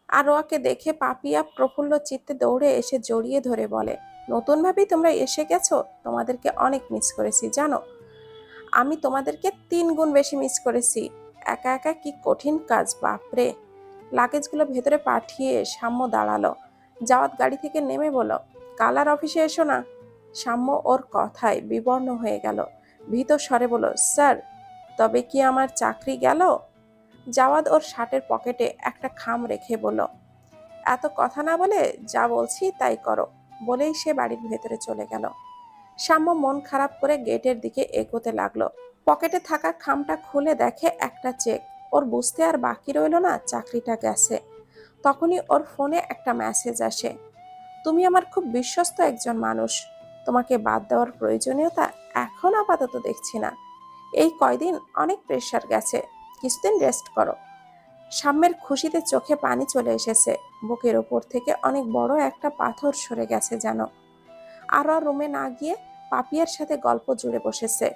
আরোয়াকে দেখে পাপিয়া প্রফুল্ল চিত্তে দৌড়ে এসে জড়িয়ে ধরে বলে, নতুন ভাবি তোমরা এসে গেছো, তোমাদেরকে অনেক মিস করেছি জানো। আমি তোমাদেরকে 3 গুণ বেশি মিস করেছি। একা একা কি কঠিন কাজ, বাপরে। লাগেজগুলো ভেতরে পাঠিয়ে সাম্য দাঁড়ালো। জাওয়াত গাড়ি থেকে নেমে বলল, কালার অফিসে এসো না। সাম্য ওর কথায় বিবর্ণ হয়ে গেল। ভীত স্বরে বলল, স্যার তবে কি আমার চাকরি গেল? জাওয়াত ওর শার্টের পকেটে একটা খাম রেখে বলল, এত কথা না বলে যা বলছি তাই করো। বলেই সে বাড়ির ভেতরে চলে গেল। সাম্য মন খারাপ করে গেটের দিকে এগোতে লাগলো। পকেটে থাকা খামটা খুলে দেখে একটা চেক। ওর বুঝতে আর বাকি রইল না চাকরিটা গেছে। তখনই ওর ফোনে একটা মেসেজ আসে, তুমি আমার খুব বিশ্বস্ত একজন মানুষ, তোমাকে বাদ দেওয়ার প্রয়োজনীয়তা এখন আপাতত দেখছি না। এই কয়দিন অনেক প্রেশার গেছে, কিছুদিন রেস্ট করো। সাম্যের খুশিতে চোখে পানি চলে এসেছে। বুকের ওপর থেকে অনেক বড় একটা পাথর সরে গেছে যেন। আর রুমে না গিয়ে পাপিয়ার সাথে গল্প জুড়ে বসেছে।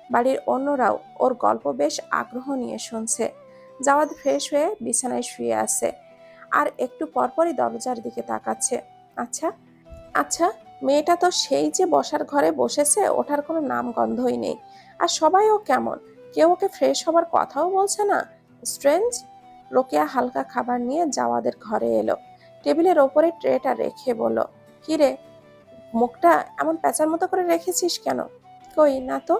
বাড়ির অন্যরাও ওর গল্প বেশ আগ্রহ নিয়ে শুনছে। জাওয়াদ ফ্রেশ হয়ে বিছানায় শুয়ে আছে আর একটু পরপরই দরজার দিকে তাকাচ্ছে। আচ্ছা আচ্ছা, মেয়েটা তো সেই যে বসার ঘরে বসেছে, ওঠার কোনো নাম গন্ধই নেই। আর সবাই ও কেমন, কেউ ওকে ফ্রেশ হবার কথাও বলছে না। স্ট্রেঞ্জ। রোকেয়া হালকা খাবার নিয়ে জাওয়াদের ঘরে এলো। টেবিলের ওপরে ট্রেটা রেখে বলল, কি রে, মুখটা এমন প্যাঁচার মতো করে রেখেছিস কেন? কই না তো।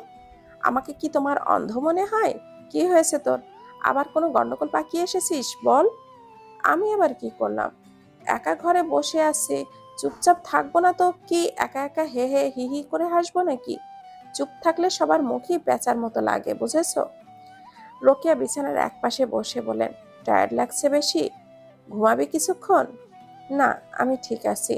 আমাকে কি তোমার অন্ধ মনে হয়? কি হয়েছে তোর? আবার কোনো গন্ডগোল পাকিয়ে এসেছিস বল। আমি আবার কি করলাম? একা ঘরে বসে আছি, চুপচাপ থাকবো না তো কি একা একা হে হে হি হি করে হাসবো নাকি? চুপ থাকলে সবার মুখই পেঁচার মতো লাগে, বুঝেছো? রোকেয়া বিছানার একপাশে বসে বলেন, টায়ার্ড লাগছে বেশি, ঘুমাবি কিছুক্ষণ? না, আমি ঠিক আছি।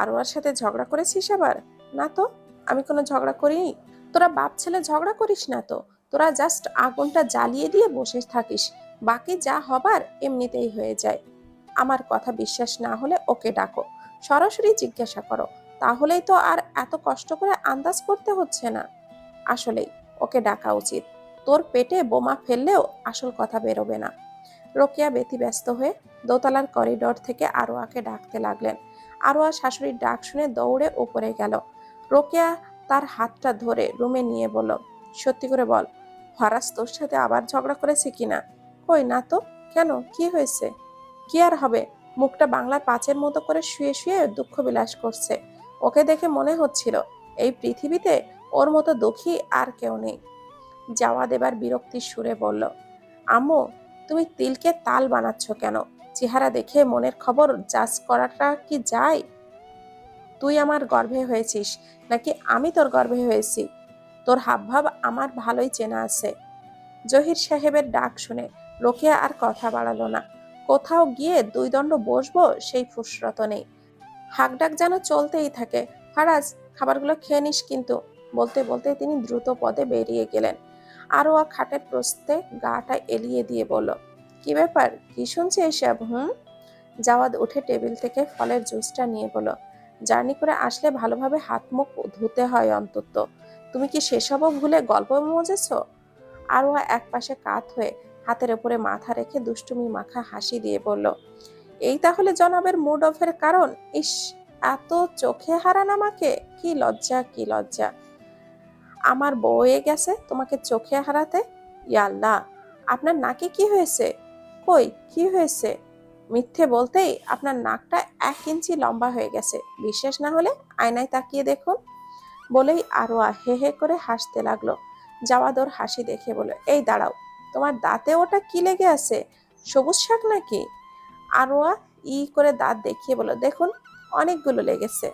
আরোয়ার সাথে ঝগড়া করেছিস আবার? না তো, আমি কোনো ঝগড়া করিনি। তোরা বাপ ছেলে ঝগড়া করিস না তো, তোরা জাস্ট আগুনটা জ্বালিয়ে দিয়ে বসে থাকিস। বাকি যা হবার এমনিতেই হয়ে যায়। আমার কথা বিশ্বাস না হলে ওকে ডাকো, সরাসরি জিজ্ঞাসা করো, তাহলেই তো আর এত কষ্ট করে আন্দাজ করতে হচ্ছে না। আসলেই ওকে ডাকা উচিত। তোর পেটে বোমা ফেললেও আসল কথা বেরোবে না। রোকেয়া ব্যতিব্যস্ত হয়ে দোতলার করিডোর থেকে আরোয়াকে ডাকতে লাগলেন। আরোয়া শাশুড়ির ডাক শুনে দৌড়ে উপরে গেল। রোকেয়া তার হাতটা ধরে রুমে নিয়ে বলল, সত্যি করে বল, ফরাজ তোর সাথে আবার ঝগড়া করেছে কিনা? কই না তো। কেন, কি হয়েছে? কি আর হবে, মুখটা বাংলার পাঁচের মতো করে শুয়ে শুয়ে দুঃখ বিলাস করছে। ওকে দেখে মনে হচ্ছিল এই পৃথিবীতে ওর মতো দুঃখী আর কেউ নেই। জাওয়াদ এবার বিরক্তির সুরে বলল, আম্মু, তুমি তিলকে তাল বানাচ্ছ কেন? চেহারা দেখে মনের খবর জাজ করাটা কি যায়? তুই আমার গর্ভে হয়েছিস নাকি আমি তোর গর্ভে হয়েছি? তোর হাবভাব আমার ভালোই চেনা আছে। জহির সাহেবের ডাক শুনে রোকেয়া আর কথা বাড়ালো না। কোথাও গিয়ে দুই দণ্ড বসবো সেই ফুসরত নেই। হাঁকডাক যেন চলতেই থাকে। ফারাজ, খাবারগুলো খেয়ে নিস কিন্তু। বলতে বলতে তিনি দ্রুত পদে বেরিয়ে গেলেন। আরোয়া খাটের প্রস্তে গাটা এলিয়ে দিয়ে বলল, কি ব্যাপার, কি শুনছে এসব? জাওয়াদ উঠে টেবিল থেকে ফলের জুসটা নিয়ে বলল, জার্নি করে আসলে ভালোভাবে হাত মুখ ধুতে হয় অন্তত। তুমি কি সেসবও ভুলে গল্প মজেছ? আরোয়া একপাশে কাত হয়ে হাতের উপরে মাথা রেখে দুষ্টুমি মাখা হাসি দিয়ে বলল, এই তাহলে জনাবের মুড অফের কারণ? ইস, এত চোখে হারান আমাকে, কি লজ্জা কি লজ্জা। আমার বউয়ে গেছে তোমাকে চোখে হারাতে। ইয়াল্লাহ, আপনার নাকে কি হয়েছে? কই, কি হয়েছে? মিথ্যে বলতেই আপনার নাকটা 1 ইঞ্চি লম্বা হয়ে গেছে, বিশ্বাস না হলে আয়নায় তাকিয়ে দেখুন। বলেই আরোয়া হে হে করে হাসতে লাগলো। জাওয়াদ ওর হাসি দেখে বলে, এই দাঁড়াও, তোমার দাঁতে ওটা কি লেগে আছে? সবুজ শাক নাকি? আরোয়া করে দাঁত দেখিয়ে বলল, দেখুন, অনেকগুলো লেগেছে।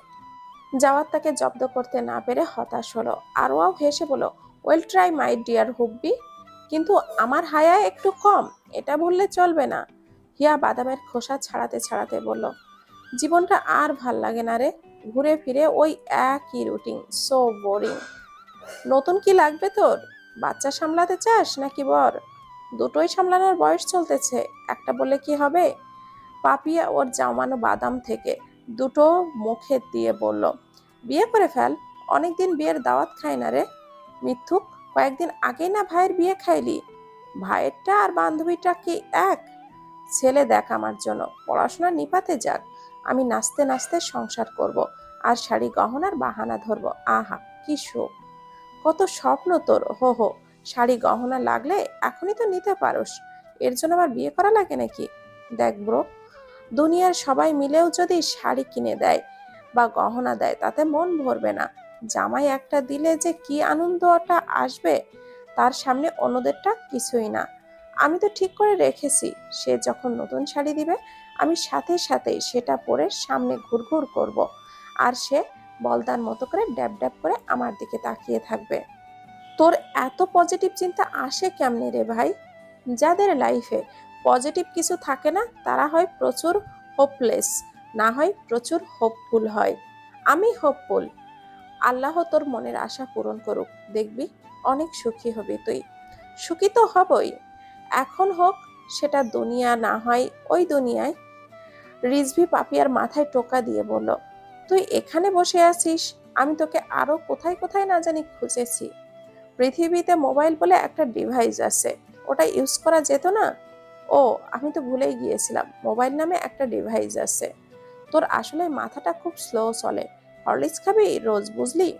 জাওয়াদ তাকে জব্দ করতে না পেরে হতাশ হলো। আরোয়াও হেসে বলল, ওয়েল ট্রাই মাই ডিয়ার হুব্বি, কিন্তু আমার হায়া একটু কম, এটা বললে চলবে না। হিয়া বাদামের খোসা ছাড়াতে ছাড়াতে বলল, জীবনটা আর ভাল লাগে না রে, ঘুরে ফিরে ওই একই রুটিন, সো বোরিং। নতুন কি লাগবে তোর? বাচ্চা সামলাতে চাস নাকি বর? দুটোই সামলানোর বয়স চলতেছে, একটা বললে কি হবে? পাপিয়া ওর জমানো বাদাম থেকে দুটো মুখে দিয়ে বলল, বিয়ে করে ফেল, অনেকদিন বিয়ের দাওয়াত খাই না রে। মিথ্যুক, কয়েকদিন আগেই না ভাইয়ের বিয়ে খাইলি। ভাইয়েরটা আর বান্ধবীটা কি এক? ছেলে দেখ আমার জন্য, পড়াশোনা নিপাতে যাক, আমি নাচতে নাচতে সংসার করব, আর শাড়ি গহনার বাহানা ধরবো। আহা কি সুখ, কত স্বপ্ন তোর। হো হো, শাড়ি গহনা লাগলে এখনই তো নিতে পারোস, এর জন্য আবার বিয়ে করা লাগে নাকি? দেখ ব্রো, দুনিয়ার সবাই মিলেও যদি শাড়ি কিনে দেয় বা গহনা দেয় তাতে মন ভরবে না। জামাই একটা দিলে যে কি আনন্দটা আসবে, তার সামনে অন্যদেরটা কিছুই না। আমি তো ঠিক করে রেখেছি, সে যখন নতুন শাড়ি দিবে আমি সাথে সাথেই সেটা পরে সামনে ঘুরঘুর করব, আর সে বলদার মতো করে ড্যাব ড্যাব করে আমার দিকে তাকিয়ে থাকবে। তোর এত পজিটিভ চিন্তা আসে কেমনে রে ভাই? যাদের লাইফে পজিটিভ কিছু থাকে না তারা হয় প্রচুর হোপলেস, না হয় প্রচুর হোপফুল হয়। আমি হোপফুল। আল্লাহ তোর মনের আশা পূরণ করুক, দেখবি অনেক সুখী হবি তুই। সুখী তো হবই, এখন হোক, সেটা দুনিয়া না হয় ওই দুনিয়ায়। রিজভি পাপিয়ার মাথায় টোকা দিয়ে বলল, তুই এখানে বসে আছিস, আমি তোকে আরো কোথায় কোথায় না জানি খুঁজেছি। পৃথিবীতে মোবাইল বলে একটা ডিভাইস আছে, ওটা ইউজ করা যেত না? ও, আমি তো ভুলেই গিয়েছিলাম, মোবাইল নামে একটা ডিভাইস আছে। তোর আসলে মাথাটা খুব স্লো চলে। হরলিক্স খাবি রোজ, বুঝলি?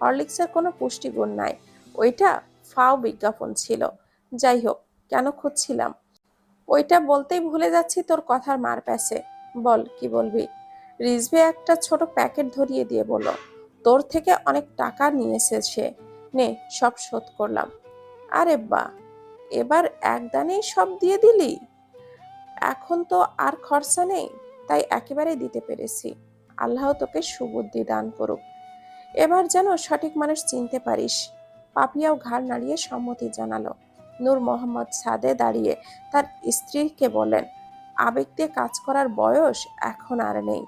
হরলিক্সের কোনো পুষ্টিগুণ নাই, ওইটা ফাও বিজ্ঞাপন ছিল। যাই হোক, কেন খুঁজছিলাম ওইটা বলতেই ভুলে যাচ্ছি তোর কথার মার প্যাচে। বল কি বলবি? রিজভি একটা ছোট প্যাকেট ধরিয়ে দিয়ে বলল, তোর থেকে অনেক টাকা নিয়েছে সে, নে সব শোধ করলাম। আরে বা, এবার একদানেই সব দিয়ে দিলি? এখন তো আর খরচা নেই, তাই একেবারে দিতে পেরেছি। আল্লাহ তোকে সুবুদ্ধি দান করুক, এবার যেন সঠিক মানুষ চিনতে পারিস। পাপিয়াও ঘাড় নাড়িয়ে সম্মতি জানালো। নূর মোহাম্মদ ছাদে দাঁড়িয়ে তার স্ত্রীকে বললেন, আবেগ দিয়ে কাজ করার বয়স এখন আর নেই।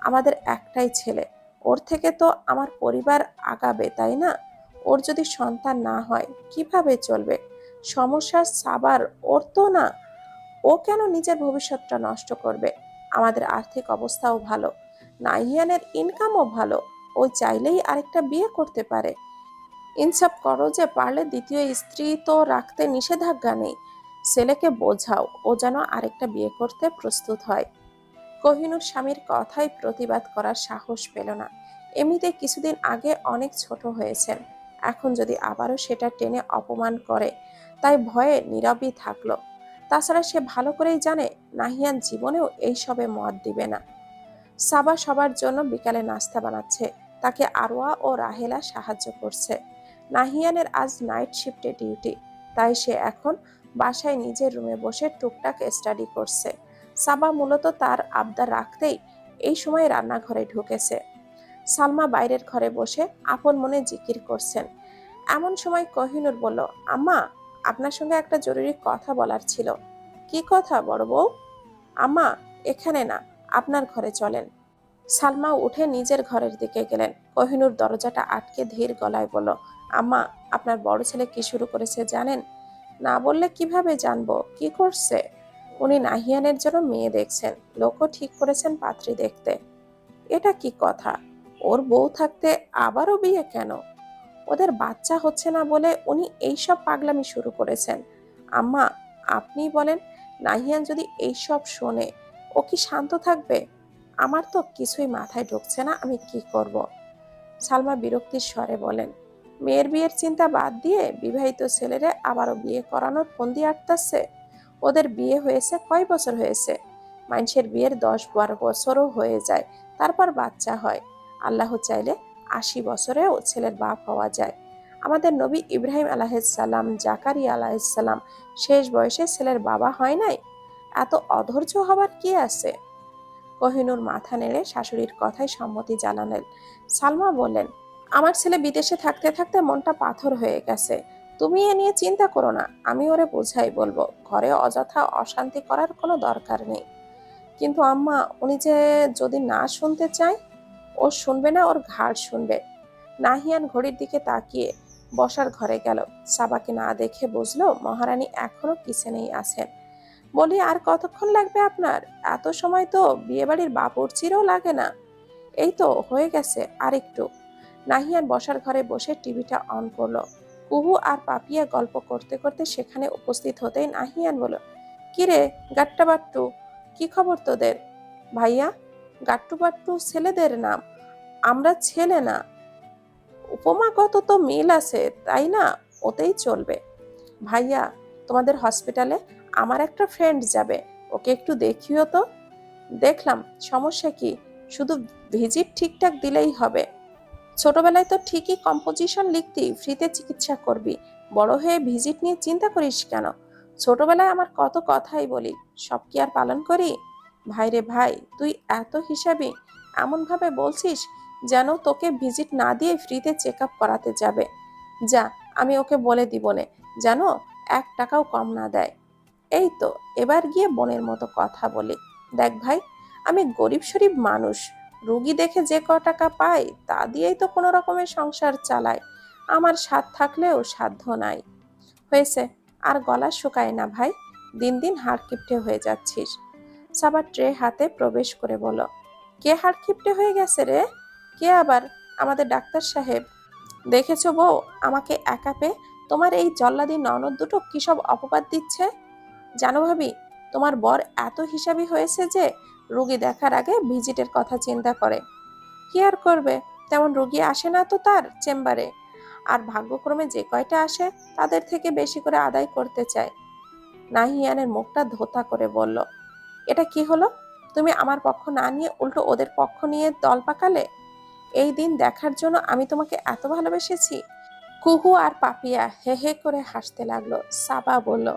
আমাদের একটাই ছেলে, ওর থেকে তো আমার পরিবার আগাবে, তাই না? ওর যদি সন্তান না হয় কিভাবে চলবে? সমস্যার সাবার ওর তো না, ও কেন নিজের ভবিষ্যৎটা নষ্ট করবে? আমাদের আর্থিক অবস্থাও ভালো, নাহিয়ানের ইনকামও ভালো, ও চাইলেই আরেকটা বিয়ে করতে পারে। ইনসাফ করো, যে পারলে দ্বিতীয় স্ত্রী তো রাখতে নিষেধাজ্ঞা নেই। ছেলেকে বোঝাও ও যেন আরেকটা বিয়ে করতে প্রস্তুত হয়। কোহিনূর স্বামীর কথায় প্রতিবাদ করার সাহস পেল না। এমনিতে কিছুদিন আগে অনেক ছোট হয়েছেন, এখন যদি আবারও সেটা টেনে অপমান করে, তাই ভয়ে নীরবই থাকলো। তাছাড়া সে ভালো করেই জানে নাহিয়ান জীবনেও এইসবে মত দিবে না। সাবা সবার জন্য বিকালে নাস্তা বানাচ্ছে, তাকে আরোয়া ও রাহেলা সাহায্য করছে। নাহিয়ানের আজ নাইট শিফটে ডিউটি, তাই সে এখন বাসায় নিজের রুমে বসে টুকটাক স্টাডি করছে। সাবা মূলত তার আবদার রাখতেই এই সময় রান্নাঘরে ঢুকেছে। সালমা বাইরের ঘরে বসে আপন মনে জিকির করছেন। এমন সময় কোহিনূর বলল, আম্মা, আপনার সঙ্গে একটা জরুরি কথা বলার ছিল। কি কথা বড় বউ? আম্মা, এখানে না, আপনার ঘরে চলেন। সালমা উঠে নিজের ঘরের দিকে গেলেন। কোহিনূর দরজাটা আটকে ধীর গলায় বলল, আম্মা, আপনার বড় ছেলে কি শুরু করেছে জানেন? না বললে কিভাবে জানবো কি করছে? উনি নাহিয়ানের জন্য মেয়ে দেখছেন, লোকও ঠিক করেছেন পাত্রী দেখতে। এটা কি কথা? ওর বউ থাকতে আবারও বিয়ে কেন? ওদের বাচ্চা হচ্ছে না বলে উনি এইসব পাগলামি শুরু করেছেন। আম্মা, আপনি বলেন, নাহিয়ান যদি এইসব শোনে, ও কি শান্ত থাকবে? আমার তো কিছুই মাথায় ঢুকছে না, আমি কি করব? সালমা বিরক্তির স্বরে বলেন, মেয়ের বিয়ের চিন্তা বাদ দিয়ে বিবাহিত ছেলেরে আবারও বিয়ে করানোর ফন্দি আটতাছে। ওদের বিয়ে হয়েছে কয় বছর হয়েছে? মানুষের বিয়ের 10-12 বছরও হয়ে যায়, তারপর বাচ্চা হয়। আল্লাহ চাইলে 80 বছরেও ছেলের বাপ হওয়া যায়। আমাদের নবী ইব্রাহিম আলাইহিসসালাম, জাকারিয়া আলাইহিসসালাম শেষ বয়সে ছেলের বাবা হয় নাই। এত অধৈর্য হবার কি আছে? কোহিনূর মাথা নেড়ে শাশুড়ির কথায় সম্মতি জানালেন। সালমা বললেন, আমার ছেলে বিদেশে থাকতে থাকতে মনটা পাথর হয়ে গেছে, তুমি এ নিয়ে চিন্তা করো না, আমি ওরে বোঝাই বলবো, ঘরে অযথা অশান্তি করার কোনো দরকার নেই। কিন্তু আম্মা, উনি যে যদি না শুনতে চায়? ও শুনবে না, ওর ঘাড় শুনবে। নাহিয়ান ঘড়ির দিকে তাকিয়ে বসার ঘরে গেল। সাবাকে না দেখে বুঝলো মহারানী এখনো কিচেনেই আছেন। বলি, আর কতক্ষণ লাগবে আপনার? এত সময় তো বিয়েবাড়ির বাবুর্চিরও লাগে না। এই তো হয়ে গেছে, আর একটু। নাহিয়ান বসার ঘরে বসে টিভিটা অন করলো। কুহু আর পাপিয়া গল্প করতে করতে সেখানে উপস্থিত হতেই নাহিয়ান বলল, কিরে গাট্টা বাট্টু, কি খবর তোদের? ভাইয়া, গাট্টু বাট্টু ছেলেদের নাম, আমরা ছেলে না। উপমাগত তো মিল আছে তাই না, ওতেই চলবে। ভাইয়া, তোমাদের হসপিটালে আমার একটা ফ্রেন্ড যাবে, ওকে একটু দেখিও তো। দেখলাম, সমস্যা কি? শুধু ভিজিট ঠিকঠাক দিলেই হবে। ছোটবেলায় তো ঠিকই কম্পোজিশন লিখতি, ফ্রিতে চিকিৎসা করবি, বড় হয়ে ভিজিট নিয়ে চিন্তা করিস কেন? ছোটবেলায় আমার কত কথাই বলি, সব কি আর পালন করি? ভাইরে ভাই, তুই এত হিসাবি, এমন ভাবে বলছিস যেন তোকে ভিজিট না দিয়ে ফ্রিতে চেক আপ করাতে যাবে। যা, আমি ওকে বলে দিবনে, যেন 1 টাকাও কম না দেয়। এই তো, এবার গিয়ে বোনের মতো কথা বলি। দেখ ভাই, আমি গরিব শরীব মানুষ, রুগী দেখে যে টাকা পাই তা দিয়েই তো কোনো রকমের সংসার চালায়। আমার স্বাদ থাকলেও সাধ্য নাই। হয়েছে, আর গলা শুকায় না ভাই, দিন দিন হাড় কিপটে হয়ে যাচ্ছিস। সাবা ট্রে হাতে প্রবেশ করে বলল, কে হাড় কিপটে হয়ে গেছে রে? কে আবার? আমাদের ডাক্তার সাহেব। দেখেছো বউ, আমাকে একা পেয়ে তোমার এই জল্লাদি ননদ দুটো কি সব অপবাদ দিচ্ছে। জানো ভাবি, তোমার বর এত হিসাবি হয়েছে যে রুগী দেখার আগে ভিজিটের কথা চিন্তা করে। কি আর করবে, তেমন রুগী আসে না তো তার চেম্বারে, আর ভাগ্যক্রমে যে কয়টা আসে তাদের থেকে বেশি করে আদায় করতে চায়। নাহিয়ানের মুখটা ধোঁতা করে বলল, এটা কি হলো? তুমি আমার পক্ষ না নিয়ে উল্টো ওদের পক্ষ নিয়ে দল পাকালে। এই দিন দেখার জন্য আমি তোমাকে এত ভালোবেসেছি। কুহু আর পাপিয়া হে হে করে হাসতে লাগলো। সাবা বলল,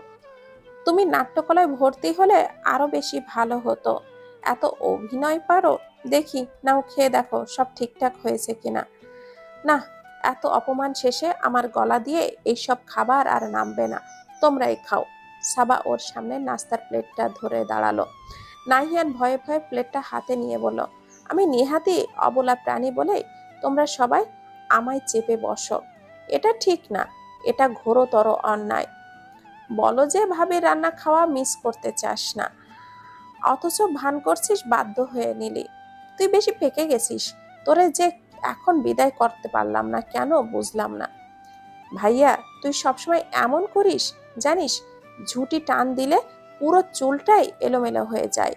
তুমি নাট্যকলায় ভর্তি হলে আরো বেশি ভালো হতো। এত অভিনয় পারো, দেখি নাও খেয়ে দেখো সব ঠিকঠাক হয়েছে কিনা। না, এত অপমান শেষে আমার গলা দিয়ে এইসব খাবার আর নামবে না, তোমরাই খাও। সাবা ওর সামনে নাস্তার প্লেটটা ধরে দাঁড়ালো। নাহিয়ান ভয়ে ভয়ে প্লেটটা হাতে নিয়ে বলল, আমি নিহাতি অবলা প্রাণী বলে তোমরা সবাই আমায় চেপে বসো। এটা ঠিক না, এটা ঘোরতর অন্যায়। বলো যে ভাবে রান্না খাওয়া মিস করতে চাস না, অথচ ভান করছিস বাধ্য হয়ে নিলি। তুই বেশি পেকে গেছিস, তোরে যে এখন বিদায় করতে পারলাম না কেন বুঝলাম না। ভাইয়া, তুই সবসময় এমন করিস জানিস, ঝুঁটি টান দিলে পুরো চুলটাই এলোমেলো হয়ে যায়।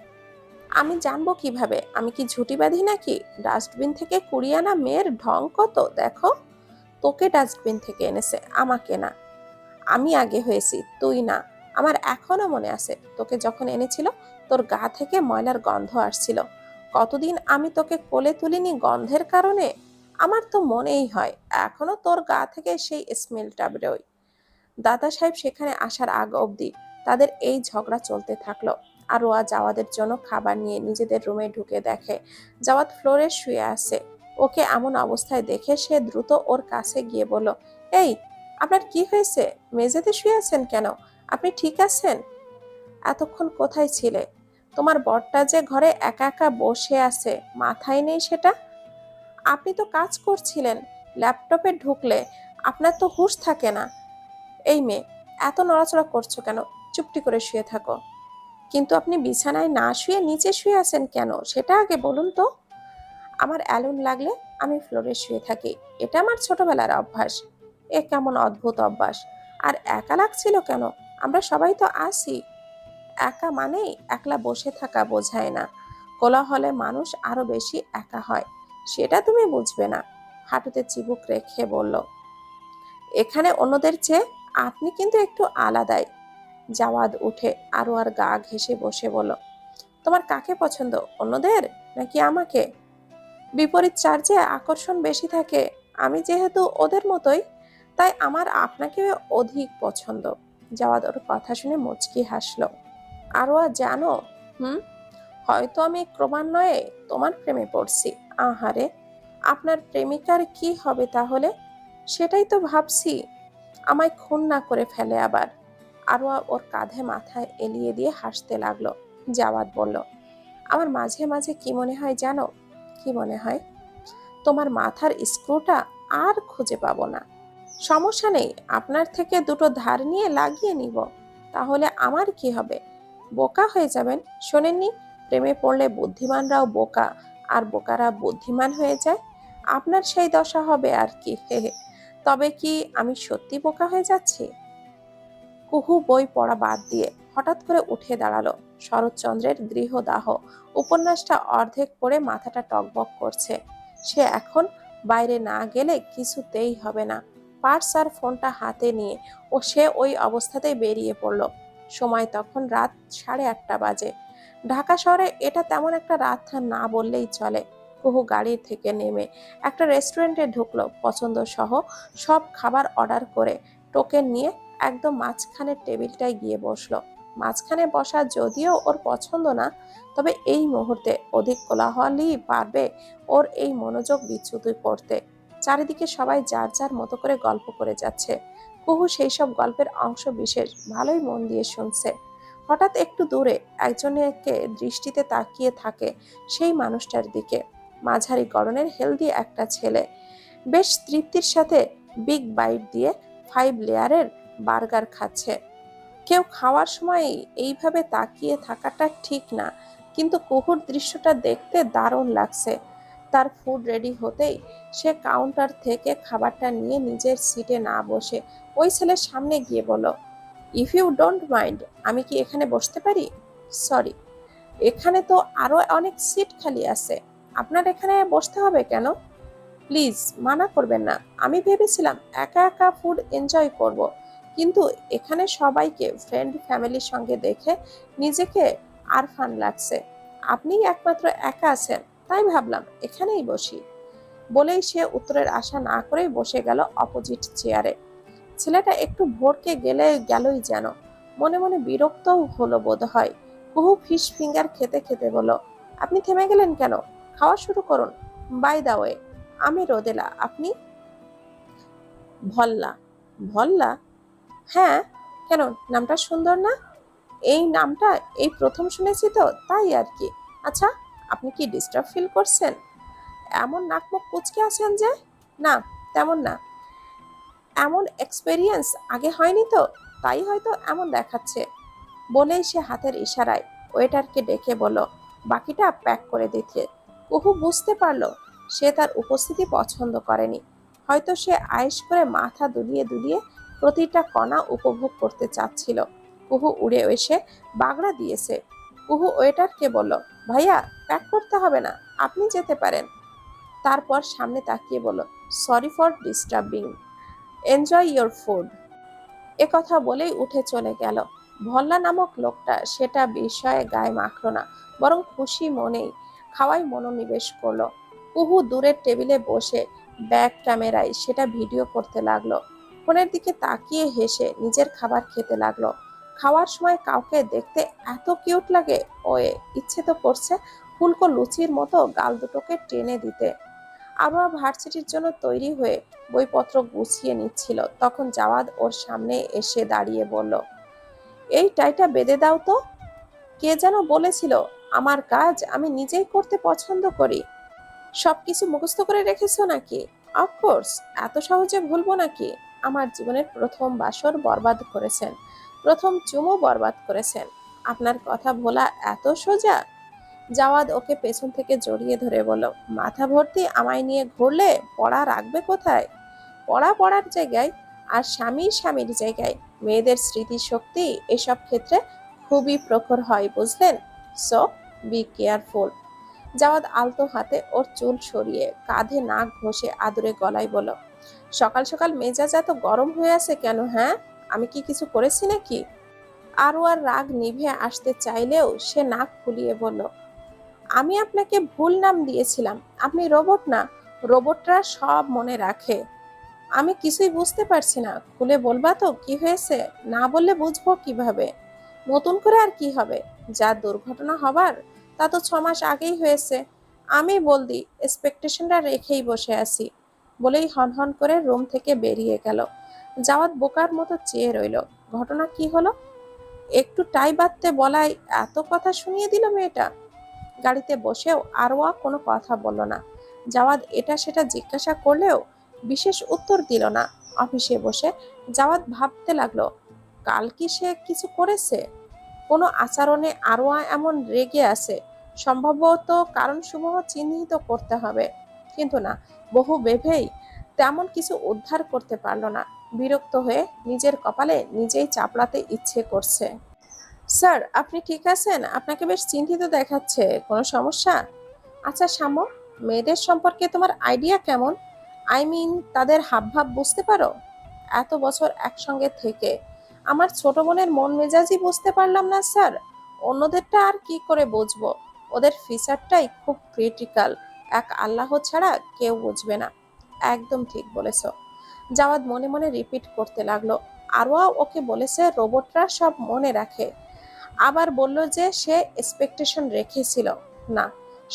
আমি জানবো কিভাবে? আমি কি ঝুঁটি বাঁধি নাকি? ডাস্টবিন থেকে কুড়িয়ে আনা মেয়ের ঢং কত দেখো। তোকে ডাস্টবিন থেকে এনেছে, আমাকে না। আমি আগে হয়েছি, তুই না। আমার এখনো মনে আছে, তোকে যখন এনেছিল তোর গা থেকে ময়লার গন্ধ আসছিল। কতদিন আমি তোকে কোলে তুলিনি গন্ধের কারণে। আমার তো মনেই হয় এখনো তোর গা থেকে সেই স্মেলটা বেরোয়। দাদা সাহেব সেখানে আসার আগ অবধি তাদের এই ঝগড়া চলতে থাকলো। আর ওয়া জাওয়াদের জন্য খাবার নিয়ে নিজেদের রুমে ঢুকে দেখে জাওয়াদ ফ্লোরে শুয়ে আছে। ওকে এমন অবস্থায় দেখে সে দ্রুত ওর কাছে গিয়ে বলল, এই, আপনার কি হয়েছে? মেঝেতে শুয়ে আছেন কেন? আপনি ঠিক আছেন? এতক্ষণ কোথায় ছিলে? তোমার বরটা যে ঘরে একা একা বসে আছে, মাথায় নেই সেটা? আপনি তো কাজ করছিলেন, ল্যাপটপে ঢুকলে আপনার তো হুঁশ থাকে না। এই মেয়ে, এত নড়াচড়া করছো কেন? চুপটি করে শুয়ে থাকো। কিন্তু আপনি বিছানায় না শুয়ে নিচে শুয়ে আছেন কেন, সেটা আগে বলুন তো। আমার অ্যালুন লাগলে আমি ফ্লোরে শুয়ে থাকি, এটা আমার ছোটবেলার অভ্যাস। এ কেমন অদ্ভুত অভ্যাস! আর একা লাগছিল কেন? আমরা সবাই তো আছি। একা মানেই একলা বসে থাকা বোঝায় না, কোলাহলে মানুষ আরো বেশি একা হয়, সেটা তুমি বুঝবে না। হাঁটুতে চিবুক রেখে বলল, এখানে অন্যদের চেয়ে আপনি কিন্তু একটু আলাদাই। জাওয়াদ উঠে আরো আর গা ঘেঁষে বসে বলল, তোমার কাকে পছন্দ, অন্যদের নাকি আমাকে? বিপরীত চার্জে আকর্ষণ বেশি থাকে। আমি যেহেতু ওদের মতোই, তাই আমার আপনাকে অধিক পছন্দ। জাওয়াদ ওর কথা শুনে মুচকি হাসলো। আরোয়া জানো, হুম, হয়তো আমি ক্রমান্বয়ে তোমার প্রেমে পড়ছি। আহারে, আপনার প্রেমিকার কি হবে তাহলে? সেটাই তো ভাবছি। আমায় খুন না করে ফেলে আবার। আরোয়া ওর কাঁধে মাথায় এলিয়ে দিয়ে হাসতে লাগলো। জাওয়াদ বলল, আমার মাঝে মাঝে কি মনে হয় জানো? কি মনে হয়? তোমার মাথার স্ক্রুটা আর খুঁজে পাবো না। সমস্যা নেই, আপনার থেকে দুটো ধার নিয়ে লাগিয়ে নিব। তাহলে আমার কি হবে? বোকা হয়ে যাবেন। শোনেননি, প্রেমে পড়লে বুদ্ধিমানরাও বোকা, আর বোকারা বুদ্ধিমান হয়ে যায়। আপনার সেই দশা হবে আর কি। হে হে। তবে কি আমি সত্যি বোকা হয়ে যাচ্ছি? কুহু বই পড়া বাদ দিয়ে হঠাৎ করে উঠে দাঁড়ালো। শরৎচন্দ্রের গৃহদাহ উপন্যাসটা অর্ধেক পড়ে মাথাটা টকবক করছে। সে এখন বাইরে না গেলে কিছুতেই হবে না। পার্স আর ফোনটা হাতে নিয়ে সে ওই অবস্থাতেই বেরিয়ে পড়ল। সময় তখন রাত 8:30 বাজে। ঢাকা শহরে এটা তেমন একটা রাত না বললেই চলে। কুহু গাড়ি থেকে নেমে একটা রেস্টুরেন্টে ঢুকলো। পছন্দ সহ সব খাবার অর্ডার করে টোকেন নিয়ে একদম মাঝখানের টেবিলটায় গিয়ে বসলো। মাঝখানে বসা যদিও ওর পছন্দ না, তবে এই মুহূর্তে অধিক কোলাহলই পারবে ওর এই মনোযোগ বিচ্যুত করতে। চারিদিকে সবাই যার যার মতো করে গল্প করে যাচ্ছে। কুহু সেই সব গল্পের অংশ বিশেষ ভালোই মন দিয়ে শুনছে। হঠাৎ একটু দূরে একজনকে দৃষ্টিতে তাকিয়ে থাকে সেই মানুষটার দিকে। মাঝারি গড়নের হেলদি একটা ছেলে বেশ তৃপ্তির সাথে বিগ বাইট দিয়ে 5 লেয়ারের বার্গার খাচ্ছে। কেউ খাওয়ার সময় এইভাবে তাকিয়ে থাকাটা ঠিক না, কিন্তু কুহুর দৃশ্যটা দেখতে দারুণ লাগছে। তার ফুড রেডি হতেই সে কাউন্টার থেকে খাবারটা নিয়ে নিজের সিটে না বসে ওই ছেলের সামনে গিয়ে বলল, ইফ ইউ ডোন্ট মাইন্ড, আমি কি এখানে বসতে পারি? সরি, এখানে তো আরো অনেক সিট খালি আছে, আপনার এখানে বসতে হবে কেন? প্লিজ মানা করবেন না, আমি ভেবেছিলাম একা একা ফুড এনজয় করব, কিন্তু এখানে সবাইকে ফ্রেন্ড ফ্যামিলির সঙ্গে দেখে নিজেকে আর ফান লাগছে। আপনিই একমাত্র একা আছেন, তাই ভাবলাম এখানেই বসি। বলেই সে উত্তরের আশা না করেই বসে গেল অপোজিট চেয়ারে। ছেলেটা একটু ভড়কে গেলই যেন। মনে মনে বিরক্তও হলো বোধ হয়। কুহু ফিশ ফিঙ্গার খেতে খেতে বলল, আপনি থেমে গেলেন কেন? খাওয়া শুরু করুন। বাই দা ওয়ে, আমি রোদেলা, আপনি? ভল্লা। ভল্লা? হ্যাঁ, কেন, নামটা সুন্দর না? এই নামটা এই প্রথম শুনেছি তো, তাই আর কি। আচ্ছা, আপনি কি ডিস্টার্ব ফিল করছেন? এমন নাক মুখ কুচকে আছেন যে? না, তেমন না। এমন এক্সপেরিয়েন্স আগে হয়নি তো, তাই হয়তো এমন দেখাচ্ছে। বলেই সে হাতের ইশারায় ওয়েটারকে ডেকে বলল বাকিটা প্যাক করে দিতে। কুহু বুঝতে পারলো সে তার উপস্থিতি পছন্দ করেনি। হয়তো সে আয়েশ করে মাথা দুলিয়ে দুলিয়ে প্রতিটা কণা উপভোগ করতে চাচ্ছিল। কুহু উড়ে এসে বাগড়া দিয়েছে। কুহু ওয়েটারকে বলল, ভাইয়া, প্যাক করতে হবে না, আপনি যেতে পারেন। তারপর সামনে তাকিয়ে বলল, sorry for disturbing, enjoy your food. একথা বলেই উঠে চলে গেল। ভল্লা নামক লোকটা সেটা বিষয়ে গায়ে মাখল না, বরং খুশি মনেই খাওয়ায় মনোনিবেশ করলো। কুহু দূরের টেবিলে বসে ব্যাক ক্যামেরায় সেটা ভিডিও করতে লাগলো। ফোনের দিকে তাকিয়ে হেসে নিজের খাবার খেতে লাগলো। খাওয়ার সময় কাউকে দেখতে এত কিউট লাগে, ওয়ে ইচ্ছে তো করছে ফুলকো লুচির মতো গাল দুটোকে টেনে দিতে। আবহাওয়া ভার্সিটির জন্য তৈরি হয়ে বইপত্র গুছিয়ে নিচ্ছিল, তখন জাওয়াদ ওর সামনে এসে দাঁড়িয়ে বলল, এই টাইটা বেঁধে দাও তো। কে যেন বলেছিল আমার কাজ আমি নিজেই করতে পছন্দ করি। সবকিছু মুখস্থ করে রেখেছো নাকি? অফকোর্স, এত সহজে ভুলবো নাকি? আমার জীবনের প্রথম বাসর বরবাদ করেছেন, প্রথম চুমু বরবাদ করেছেন, আপনার কথা ভোলা এত সোজা? জাওয়াদ ওকে পেছন থেকে জড়িয়ে ধরে বলল, মাথা ভর্তি আমায় নিয়ে ঘুরলে পড়া রাখবে কোথায়? পড়া পড়ার জায়গায়, আর স্বামী স্বামীর জায়গায়। মেয়েদের স্মৃতিশক্তি এসব ক্ষেত্রে খুবই প্রখর হয়, বুঝলেন? So be careful. জাওয়াদ আলতো হাতে ওর চুল সরিয়ে কাঁধে নাক ঘষে আদুরে গলায় বলল, সকাল সকাল মেজাজ এত গরম হয়ে আছে কেন? হ্যাঁ, আমি কি কিছু করেছি নাকি? আরও আর রাগ নিভে আসতে চাইলেও সে নাক ফুলিয়ে বলল, আমি আপনাকে ভুল নাম দিয়েছিলাম, আপনি রোবট না। রোবটরা সব মনে রাখে। আমি কিছুই বুঝতে পারছি না, খুলে বলবা তো কি হয়েছে? না বললে বুঝবো কিভাবে? নতুন করে আর কি হবে? যা দুর্ঘটনা হবার তা তো 6 মাস আগেই হয়েছে। আমি বলদি এক্সপেকটেশনটা রেখেই বসে আছি। বলেই হনহন করে রুম থেকে বেরিয়ে গেল। জাওয়াদ বোকার মতো চেয়ে রইল। ঘটনা কি হলো? একটু টাই বাঁধতে বলায় এত কথা শুনিয়ে দিল মেয়েটা। গাড়িতে বসেও আরওয়া কোনো কথা বলল না। জাওয়াদ এটা সেটা জিজ্ঞাসা করলেও বিশেষ উত্তর দিল না। অফিসে বসে জাওয়াদ ভাবতে লাগলো, কাল কি সে কিছু করেছে? কোনো আচরণে আরওয়া এমন রেগে আছে, সম্ভবত কারণ সমূহ চিহ্নিত করতে হবে। কিন্তু না, বহু ভেবেই তেমন কিছু উদ্ধার করতে পারল না। বিরক্ত হয়ে নিজের কপালে নিজেই চাপড়াতে ইচ্ছে করছে। স্যার, আপনি ঠিক আছেন? আপনাকে বেশ চিন্তিত দেখাচ্ছে। কোনো সমস্যা? আচ্ছা শাম্য, মেয়েদের সম্পর্কে তোমার আইডিয়া কেমন? তাদের হাবভাব বুঝতে পারো? এত বছর একসঙ্গে থেকে আমার ছোট বোনের মন মেজাজই বুঝতে পারলাম না স্যার। অন্যদেরটা আর কি করে বুঝবো? ওদের ফিচারটাই খুব ক্রিটিক্যাল। এক আল্লাহ ছাড়া কেউ বুঝবে না। একদম ঠিক বলেছো। জাওয়াদ মনে মনে রিপিট করতে লাগলো। আরোয়া ওকে বলেছে রোবটরা সব মনে রাখে। আবার বলল যে সে এক্সপেকটেশন রেখেছিল। না,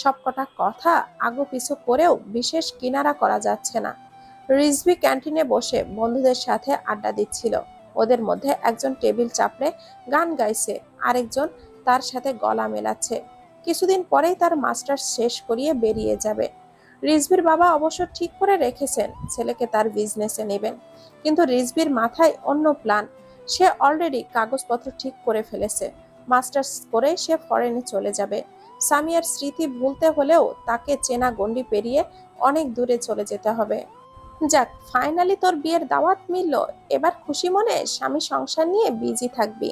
সবকটা কথা আগু পিছু করেও বিশেষ কিনারা করা যাচ্ছে না। রিজভি ক্যান্টিনে বসে বন্ধুদের সাথে আড্ডা দিচ্ছিল। ওদের মধ্যে একজন টেবিল চাপড়ে গান গাইছে, আরেকজন তার সাথে গলা মেলাচ্ছে। কিছুদিন পরেই তার মাস্টার্স শেষ করিয়ে বেরিয়ে যাবে। রিজভির বাবা অবশ্য ঠিক করে রেখেছেন ছেলেকে তার বিজনেসে নেবেন, কিন্তু রিজভির মাথায় অন্য প্ল্যান। সে অলরেডি কাগজপত্র ঠিক করে ফেলেছে। মাস্টার্স করে সে ফরেনে চলে যাবে। সামিয়ার স্মৃতি ভুলতে হলেও তাকে চেনা গণ্ডি পেরিয়ে অনেক দূরে চলে যেতে হবে। যাক, ফাইনালি তোর বিয়ের দাওয়াত মিলল। এবার খুশি মনে স্বামী সংসার নিয়ে বিজি থাকবি।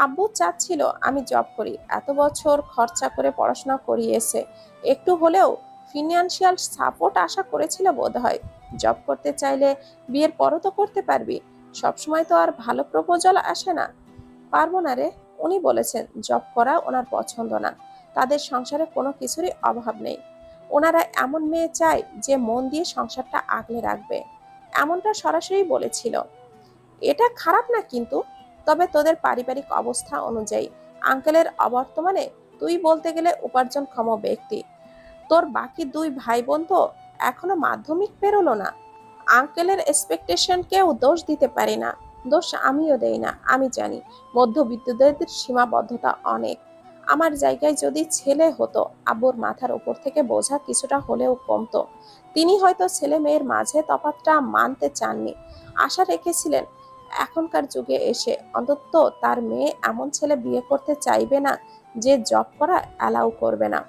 আব্বু চাচ্ছিল আমি জব করি, এত বছর খরচা করে পড়াশোনা করিয়েছে, একটু হলেও ফিনান্সিয়াল সাপোর্ট আশা করেছিল বোধহয়। জব করতে চাইলে বিয়ের পরও তো করতে পারবি, সবসময় তো আর ভালো প্রপোজাল আসে না। পারবো না রে। উনি বলেছেন জব করা ওনার পছন্দ না, তাদের সংসারে কোনো কিছুরই অভাব নেই। ওনারা এমন মেয়ে চায় যে মন দিয়ে সংসারটা আগলে রাখবে। এমনটা সরাসরি বলেছিল। এটা খারাপ না কিন্তু। তবে তোদের পারিবারিক অবস্থা অনুযায়ী আঙ্কেলের অবর্তমানে তুই বলতে গেলে উপার্জনক্ষম ব্যক্তি। তোর বাকি দুই ভাই বোন তো এখনো মাধ্যমিক পেরোলো না। আঙ্কেলের এক্সপেকটেশনকেও দোষ দিতে পারি না। দোষ আমিও দেই না। আমি জানি মধ্যবিত্তদের সীমাবদ্ধতা অনেক। আমার জায়গায় যদি ছেলে হতো, আব্বুর মাথার উপর থেকে বোঝা কিছুটা হলেও কমতো। তিনি হয়তো ছেলে মেয়ের মাঝে তফাৎটা মানতে চাননি। আশা রেখেছিলেন এখনকার যুগে এসে অন্তত তার মেয়ে এমন ছেলে বিয়ে করতে চাইবে না যে জব করা অ্যালাউ করবে না।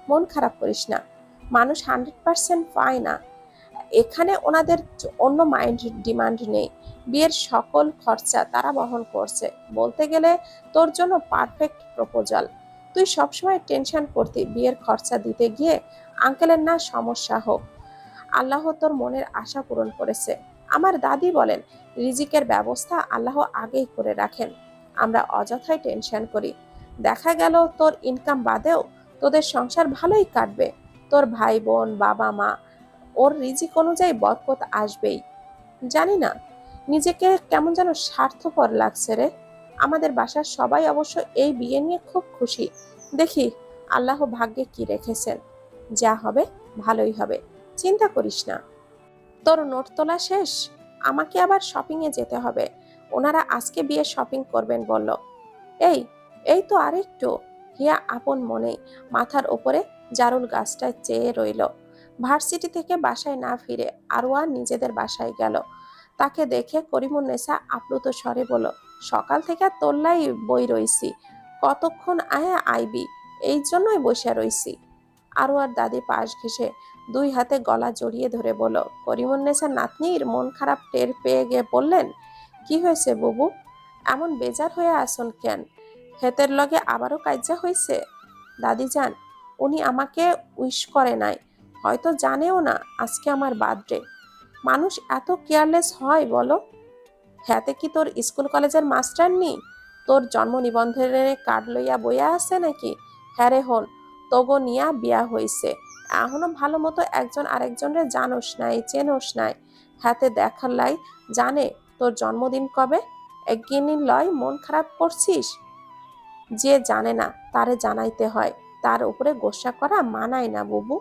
মন খারাপ করিস না। মানুষ 100% পায় না। এখানে ওনাদের অন্য মাইন্ড ডিমান্ড নেই। বিয়ের সকল খরচা তারা বহন করছে। বলতে গেলে তোর জন্য পারফেক্ট প্রপোজাল। তুই সবসময় টেনশন করতি বিয়ের খরচা দিতে গিয়ে আঙ্কেলের না সমস্যা হোক। আল্লাহ তোর মনের আশা পূরণ করেছে। আমার দাদি বলেন রিজিকের ব্যবস্থা আল্লাহ আগেই করে রাখেন। আমরা অযথাই টেনশন করি। দেখা গেল তোর ইনকাম বাদেও তোদের সংসার ভালোই কাটবে। তোর ভাই বোন, বাবা মা, ওর রিজিক অনুযায়ী বরকত আসবেই। জানি না, নিজেকে কেমন যেন স্বার্থপর লাগছে রে। আমাদের বাসার সবাই অবশ্য এই বিয়ে নিয়ে খুব খুশি। দেখি আল্লাহ ভাগ্যে কি রেখেছেন। যা হবে ভালোই হবে, চিন্তা করিস না। তোর নোট তোলা শেষ? আমাকে আবার শপিং এ যেতে হবে। ওনারা আজকে বিয়ে শপিং করবেন বলল। এই, এই তো আরেকটু। হিয়া আপন মনে মাথার ওপরে জারুল গাছটায় চেয়ে রইল। ভার্সিটি থেকে বাসায় না ফিরে আরওয়ান নিজেদের বাসায় গেল। তাকে দেখে করিমুন্নেসা আপ্লুত স্বরে বলল, সকাল থেকে তোল্লাই বই রইছি, কতক্ষণ আয়া আইবি, এই জন্যই বসে রইছি। আরওয়ার দাদি পাশ ঘেঁষে দুই হাতে গলা জড়িয়ে ধরে বলল। করিমুন্নেসার নাতনির মন খারাপ টের পেয়ে গিয়ে বললেন, কি হয়েছে বুবু? এমন বেজার হয়ে আসন কেন? হেতের লগে আবারও কাজ্যা হইছে? দাদি যান, উনি আমাকে উইশ করে নাই, হয়তো জানেও না আজকে আমার বার্থডে। মানুষ এত কেয়ারলেস হয় বলো? হ্যাতে কি তোর স্কুল কলেজের মাস্টার নি? তোর জন্ম নিবন্ধনের কার্ড লইয়া বইয়া আছে নাকি? হ্যাঁ রে হন, তোগো নিয়া বিয়া হইছে, এখনো ভালো মতো একজন আরেকজনের জানোস নাই, চেনোস নাই। হাতে দেখার লাই জানে তোর জন্মদিন কবে? একগিনি লয় মন খারাপ করছিস? যে জানে না তারে জানাইতে হয়, তার উপরে গোসা করা মানায় না বুবু।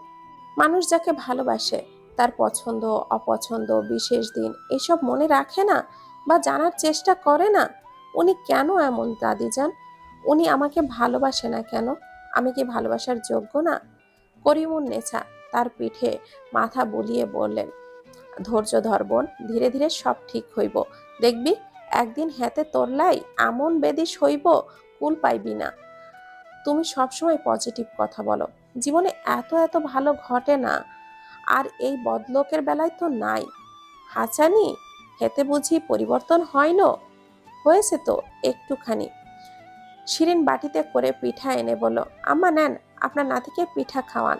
মানুষ যাকে ভালোবাসে তার পছন্দ অপছন্দ বিশেষ দিন এসব মনে রাখে না বা জানার চেষ্টা করে না। উনি কেন এমন দাদিজান? উনি আমাকে ভালোবাসে না কেন? আমি কি ভালোবাসার যোগ্য না? করিমুন্নেছা তার পিঠে মাথা বুলিয়ে বললেন, ধৈর্য ধর বোন, ধীরে ধীরে সব ঠিক হইব। দেখবি একদিন হেতে তোরলাই এমন বেদিস হইব, কুল পাইবি না। তুমি সবসময় পজিটিভ কথা বলো। জীবনে এত এত ভালো ঘটে না, আর এই বদলোকের বেলায় তো নাই। হাঁচানি, হেতে বুঝি পরিবর্তন হয় না? হয়েছে তো একটুখানি। শিরিন বাটিতে করে পিঠা এনে বলল, আম্মা নেন, আপনার নাতিকে পিঠা খাওয়ান।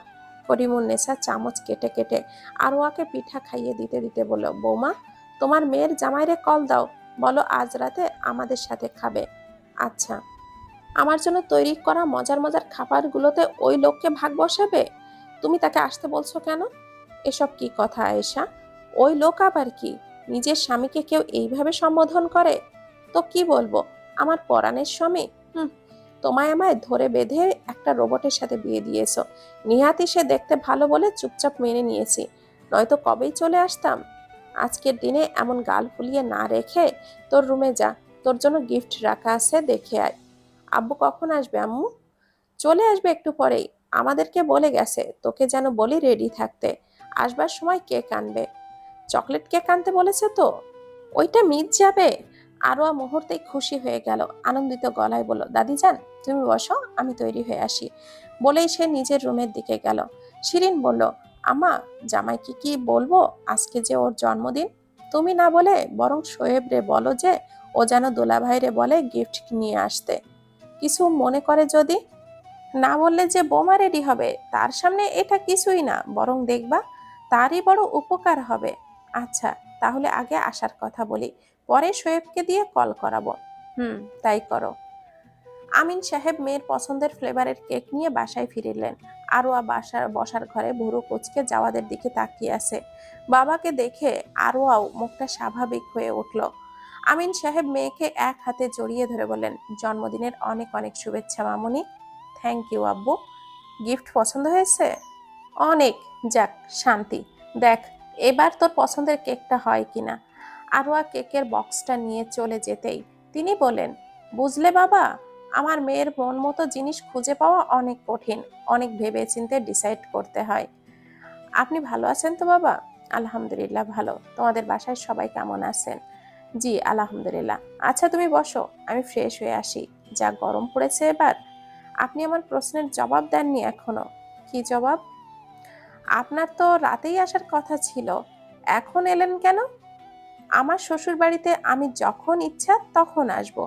করিমুন্নেসা চামচ কেটে কেটে আরোয়াকে পিঠা খাইয়ে দিতে দিতে বলল, বৌমা তোমার মেয়ের জামাইরে কল দাও, বলো আজ রাতে আমাদের সাথে খাবে। আচ্ছা। আমার জন্য তৈরি করা মজার মজার খাবারগুলোতে ওই লোককে ভাগ বসাবে? তুমি তাকে আসতে বলছো কেন? এসব কি কথা আয়েশা? ওই লোক আবার কি? নিজের স্বামীকে কেউ এইভাবে সম্বোধন করে? তো কি বলবো, আমার পরাণের স্বামী? হুম। তোমায় আমায় ধরে বেঁধে একটা রোবটের সাথে বিয়ে দিয়েছো। নিহাতি সে দেখতে ভালো বলে চুপচাপ মেনে নিয়েছি, নয়তো কবেই চলে আসতাম। আজকের দিনে এমন গাল ফুলিয়ে না রেখে তোর রুমে যা, তোর জন্য গিফট রাখা আছে, দেখে আয়। আব্বু কখন আসবে আম্মু? চলে আসবে একটু পরেই। আমাদেরকে বলে গেছে তোকে যেন বলি রেডি থাকতে, আসবার সময় কেক আনবে। চকলেট কেক আনতে বলেছে তো? ওইটা মিট যাবে। আরোয়া মুহূর্তেই খুশি হয়ে গেল, আনন্দিত গলায় বলল, দাদি যান তুমি বসো, আমি তৈরি হয়ে আসি। বলেই সে নিজের রুমের দিকে গেল। শিরিন বলল, আম্মা জামাইকে কি বলবো আজকে যে ওর জন্মদিন? তুমি না বলে বরং শোয়েব রে বলো যে ও যেন দোলাভাইরে বলে গিফট নিয়ে আসতে। কিছু মনে করে যদি? না বললে যে বোমা রেডি হবে তার সামনে, এটা কিছুই না, বরং দেখবা তারই বড় উপকার হবে। আচ্ছা, তাহলে আগে আসার কথা বলি, পরে শোয়েবকে দিয়ে কল করাবো। তাই করো। আমিন সাহেব মেয়ের পছন্দের ফ্লেভারের কেক নিয়ে বাসায় ফিরলেন। আরোয়া বসার ঘরে ভুরু কুঁচকে জাওয়াদের দিকে তাকিয়ে আছে। বাবাকে দেখে আরোয়াও মুখটা স্বাভাবিক হয়ে উঠল। আমিন সাহেব মেয়েকে এক হাতে জড়িয়ে ধরে বললেন, জন্মদিনের অনেক অনেক শুভেচ্ছা মামুনি। থ্যাংক ইউ আব্বু। গিফট পছন্দ হয়েছে? অনেক। যাক শান্তি। দেখ এবার তোর পছন্দের কেকটা হয় কিনা। আরোয়া কেকের বক্সটা নিয়ে চলে যেতেই তিনি বলেন, বুঝলে বাবা, আমার মেয়ের মন মতো জিনিস খুঁজে পাওয়া অনেক কঠিন, অনেক ভেবে চিন্তে ডিসাইড করতে হয়। আপনি ভালো আছেন তো বাবা? আলহামদুলিল্লাহ ভালো। তোমাদের বাসায় সবাই কেমন আছেন? জি আলহামদুলিল্লাহ। আচ্ছা তুমি বসো, আমি ফ্রেশ হয়ে আসি। যা গরম পড়েছে এবার। আপনি আমার প্রশ্নের জবাব দেননি এখনো। কি জবাব? আপনার তো রাতেই আসার কথা ছিল, এখন এলেন কেন? আমার শ্বশুর বাড়িতে আমি যখন ইচ্ছা তখন আসব,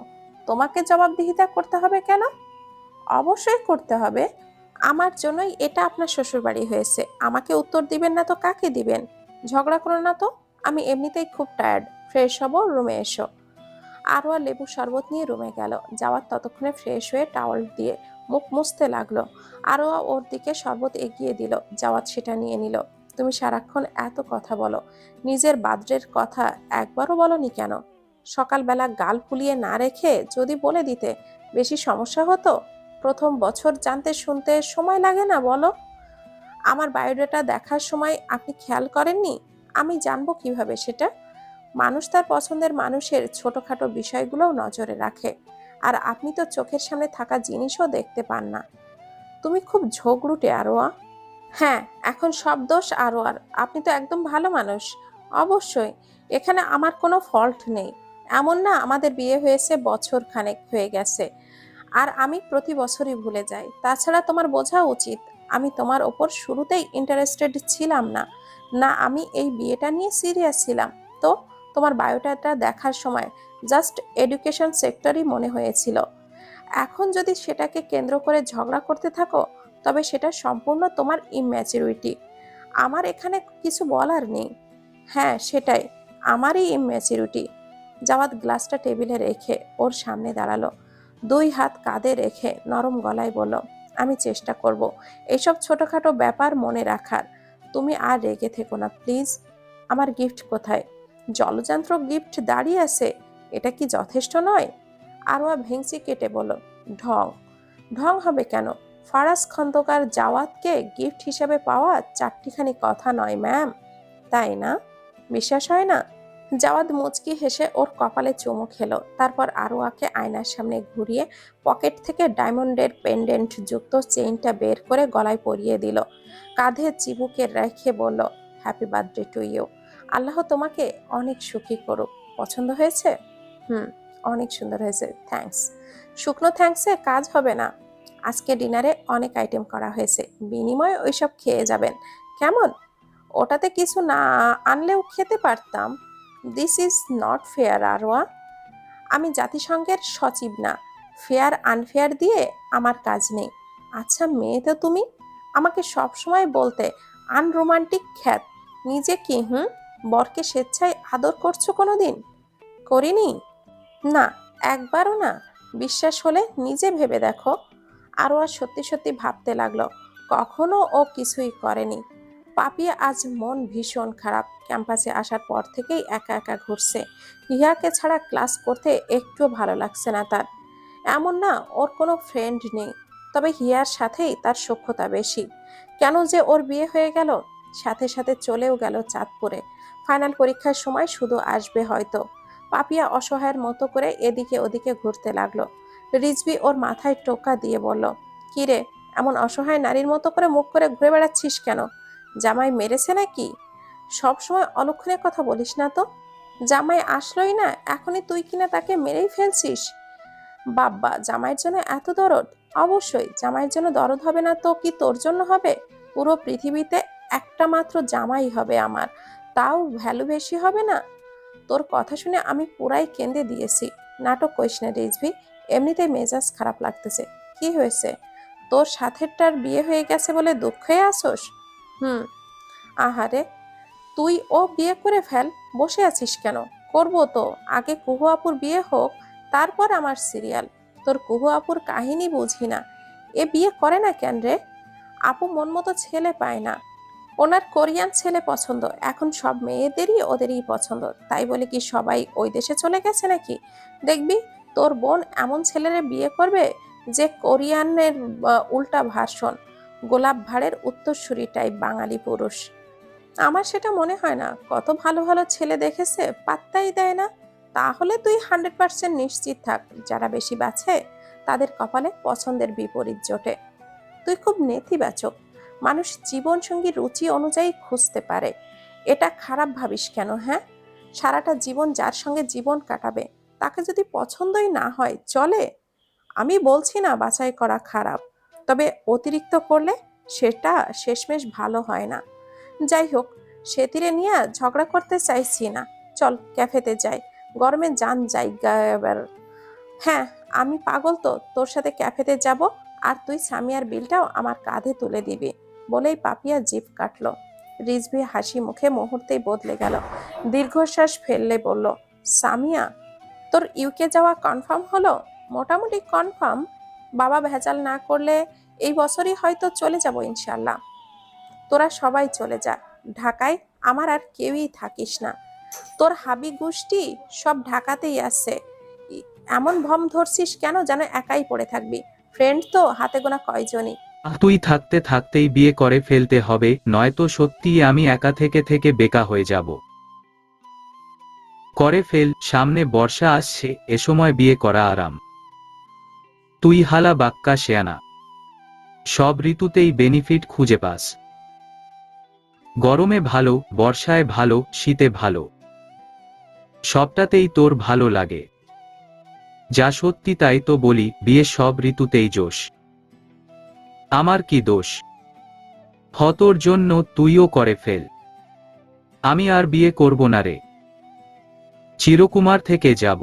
তোমাকে জবাবদিহিতা করতে হবে কেন? অবশ্যই করতে হবে। আমার জন্যই এটা আপনার শ্বশুর বাড়ি হয়েছে, আমাকে উত্তর দিবেন না তো কাকে দিবেন? ঝগড়া করো না তো, আমি এমনিতেই খুব টায়ার্ড। ফ্রেশ হব, রুমে এসো। আরোয়া লেবু শরবত নিয়ে রুমে গেল। যাওয়ার ততক্ষণে ফ্রেশ হয়ে টাওয়াল দিয়ে মুখ মুছতে লাগলো। আরোয়া ওর দিকে শরবত এগিয়ে দিল, যাওয়াত সেটা নিয়ে নিল। তুমি সারাক্ষণ এত কথা বলো, নিজের বাদ্রের কথা একবারও বলনি কেন? সকালবেলা গাল ফুলিয়ে না রেখে যদি বলে দিতে বেশি সমস্যা হতো। প্রথম বছর জানতে শুনতে সময় লাগে না বলো? আমার বায়োডাটা দেখার সময় আপনি খেয়াল করেননি? আমি জানবো কিভাবে সেটা? মানুষ তার পছন্দের মানুষের ছোটখাটো বিষয়গুলোও নজরে রাখে, আর আপনি তো চোখের সামনে থাকা জিনিসও দেখতে পান না। তুমি খুব ঝগড়ুটে আরোয়া। হ্যাঁ, এখন সব দোষ আরোয়ার। আপনি তো একদম ভালো মানুষ। অবশ্যই, এখানে আমার কোনো ফল্ট নেই। এমন না আমাদের বিয়ে হয়েছে বছর খানেক হয়ে গেছে আর আমি প্রতি বছরই ভুলে যাই। তাছাড়া তোমার বোঝা উচিত আমি তোমার ওপর শুরুতেই ইন্টারেস্টেড ছিলাম না। না, আমি এই বিয়েটা নিয়ে সিরিয়াস ছিলাম। তো তোমার বায়োডাটা দেখার সময় জাস্ট এডুকেশন সেক্টরই মনে হয়েছিল। এখন যদি সেটাকে কেন্দ্র করে ঝগড়া করতে থাকো তবে সেটা সম্পূর্ণ তোমার ইম্যাচুরিটি। আমার এখানে কিছু বলার নেই। হ্যাঁ সেটাই, আমারই ইম্যাচুরিটি। জাওয়াদ গ্লাসটা টেবিলে রেখে ওর সামনে দাঁড়ালো। দুই হাত কাঁধে রেখে নরম গলায় বলল, আমি চেষ্টা করব এইসব ছোটখাটো ব্যাপার মনে রাখার। তুমি আর রেগে থেকো না প্লিজ। আমার গিফট কোথায়? জলযন্ত্র গিফট দাঁড়িয়ে আছে, এটা কি যথেষ্ট নয়? আরোয়া ভেংচি কেটে বলল, ঢং? ঢং হবে কেন? ফারাজ খন্দকার জাওয়াতকে গিফট হিসেবে পাওয়া চারটিখানি কথা নয় ম্যাম, তাই না? বিশ্বাস হয় না? জাওয়াদ মুচকি হেসে ওর কপালে চুমু খেলো, তারপর আরোয়াকে আয়নার সামনে ঘুরিয়ে পকেট থেকে ডায়মন্ডের পেন্ডেন্ট যুক্ত চেইনটা বের করে গলায় পরিয়ে দিল। কাঁধে চিবুকে রেখে বলল, হ্যাপি বার্থডে টু ইউ। আল্লাহ তোমাকে অনেক সুখী করুক। পছন্দ হয়েছে? হুম, অনেক সুন্দর হয়েছে, থ্যাঙ্কস। শুকনো থ্যাঙ্কসে কাজ হবে না। আজকে ডিনারে অনেক আইটেম করা হয়েছে, বিনিময়ে ওইসব খেয়ে যাবেন কেমন? ওটাতে কিছু না আনলেও খেতে পারতাম। দিস ইজ নট ফেয়ার আরোয়া। আমি জাতিসংঘের সচিব না, ফেয়ার আনফেয়ার দিয়ে আমার কাজ নেই। আচ্ছা মেয়ে তো তুমি, আমাকে সব সময় বলতে আনরোমান্টিক খ্যাত, নিজে কি বরকে স্বেচ্ছায় আদর করছো কোনোদিন? করিনি? না, একবারও না। বিশ্বাস হলে নিজে ভেবে দেখো। আরও আর সত্যি সত্যি ভাবতে লাগলো, কখনো ও কিছুই করেনি। পাপিয়া আজ মন ভীষণ খারাপ। ক্যাম্পাসে আসার পর থেকেই একা একা ঘুরছে। হিয়াকে ছাড়া ক্লাস করতে একটুও ভালো লাগছে না তার। এমন না ওর কোনো ফ্রেন্ড নেই, তবে হিয়ার সাথেই তার সখ্যতা বেশি। কেন যে ওর বিয়ে হয়ে গেল, সাথে সাথে চলেও গেল চাঁদপুরে। ফাইনাল পরীক্ষার সময় শুধু আসবে হয়তো। পাপিয়া অসহায়ের মতো করে এদিকে ওদিকে ঘুরতে লাগলো। রিজভি ওর মাথায় টোকা দিয়ে বলল, কিরে, এমন অসহায় নারীর মতো করে মুখ করে ঘুরে বেড়াচ্ছিস কেন? জামাই মেরেছে নাকি? সব সময় অলক্ষণে কথা বলিস না তো। জামাই আসলোই না, এখনই তুই কিনা তাকে মেরেই ফেলছিস। বাব্বা, জামাইয়ের জন্য এত দরদ? অবশ্যই, জামাইয়ের জন্য দরদ হবে না তো কি তোর জন্য হবে? পুরো পৃথিবীতে একটা মাত্র জামাই হবে আমার, তাও ভ্যালু বেশি হবে না? তোর কথা শুনে আমি পুরাই কেঁদে দিয়েছি। নাটক করিস না রিজভি, এমনিতেই মেজাজ খারাপ লাগতেছে। কি হয়েছে? তোর সাথেরটার বিয়ে হয়ে গেছে বলে দুঃখে আসোস? হুম। আহারে, তুই ও বিয়ে করে ফেল, বসে আছিস কেন? করবো তো, আগে কুহু আপুর বিয়ে হোক, তারপর আমার সিরিয়াল। তোর কুহু আপুর কাহিনী বুঝি না, এ বিয়ে করে না কেন রে? আপু মন মতো ছেলে পায় না, ওনার কোরিয়ান ছেলে পছন্দ। এখন সব মেয়েদেরই ওদেরই পছন্দ, তাই বলে কি সবাই ওই দেশে চলে গেছে নাকি? দেখবি তোর বোন এমন ছেলেরে বিয়ে করবে যে কোরিয়ানের উল্টা ভার্সন, গোলাপ ভাঁড়ের উত্তরসূরি টাইপ বাঙালি পুরুষ। আমার সেটা মনে হয় না। কত ভালো ভালো ছেলে দেখেছে, পাত্তাই দেয় না। তাহলে তুই 100% নিশ্চিত থাক, যারা বেশি বাছে তাদের কপালে পছন্দের বিপরীত জোটে। তুই খুব নেতিবাচক। মানুষ জীবন সঙ্গী রুচি অনুযায়ী খুঁজতে পারে, এটা খারাপ ভাবিস কেন? হ্যাঁ, সারাটা জীবন যার সঙ্গে জীবন কাটাবে, তাকে যদি পছন্দই না হয় চলে। আমি বলছি না বাছাই করা খারাপ, তবে অতিরিক্ত করলে সেটা শেষমেশ ভালো হয় না। যাই হোক, সেতিরে নিয়ে ঝগড়া করতে চাইছি না। চল ক্যাফেতে যাই, গরমে যান জায়গা এবার। হ্যাঁ, আমি পাগল তো, তোর সাথে ক্যাফেতে যাব, আর তুই সামিয়ার বিলটাও আমার কাঁধে তুলে দিবি। বলেই পাপিয়া জিভ কাটল। রিজভি হাসি মুখে মুহূর্তেই বদলে গেল। দীর্ঘশ্বাস ফেললে বলল, সামিয়া, তোর ইউকে যাওয়া কনফার্ম হলো? মোটামুটি কনফার্ম। বাবা ভেজাল না করলে এই বছরই হয়তো চলে যাব ইনশাল্লাহ। তোরা সবাই চলে যা ঢাকায়, আমার আর কেউই থাকিস না। তোর হাবি গোষ্ঠী সব ঢাকাতেই আছে। এমন ভম ধরছিস কেন যেন একাই পড়ে থাকবি? ফ্রেন্ড তো হাতে গোনা কয়জনই। তুই থাকতে থাকতেই বিয়ে করে ফেলতে হবে, নয়তো সত্যিই আমি একা থেকে থেকে বেকা হয়ে যাব। করে ফেল, সামনে বর্ষা আসছে, এ সময় বিয়ে করা আরাম। তুই হালা বাক্কা শেয়ানা, সব ঋতুতেই বেনিফিট খুঁজে পাস। গরমে ভালো, বর্ষায় ভালো, শীতে ভালো, সবটাতেই তোর ভালো লাগে। যা সত্যি তাই তো বলি, বিয়ে সব ঋতুতেই জোশ। আমার কি দোষ? তোর জন্য তুইও করে ফেল। আমি আর বিয়ে করব না রে, চিরকুমার থেকে যাব।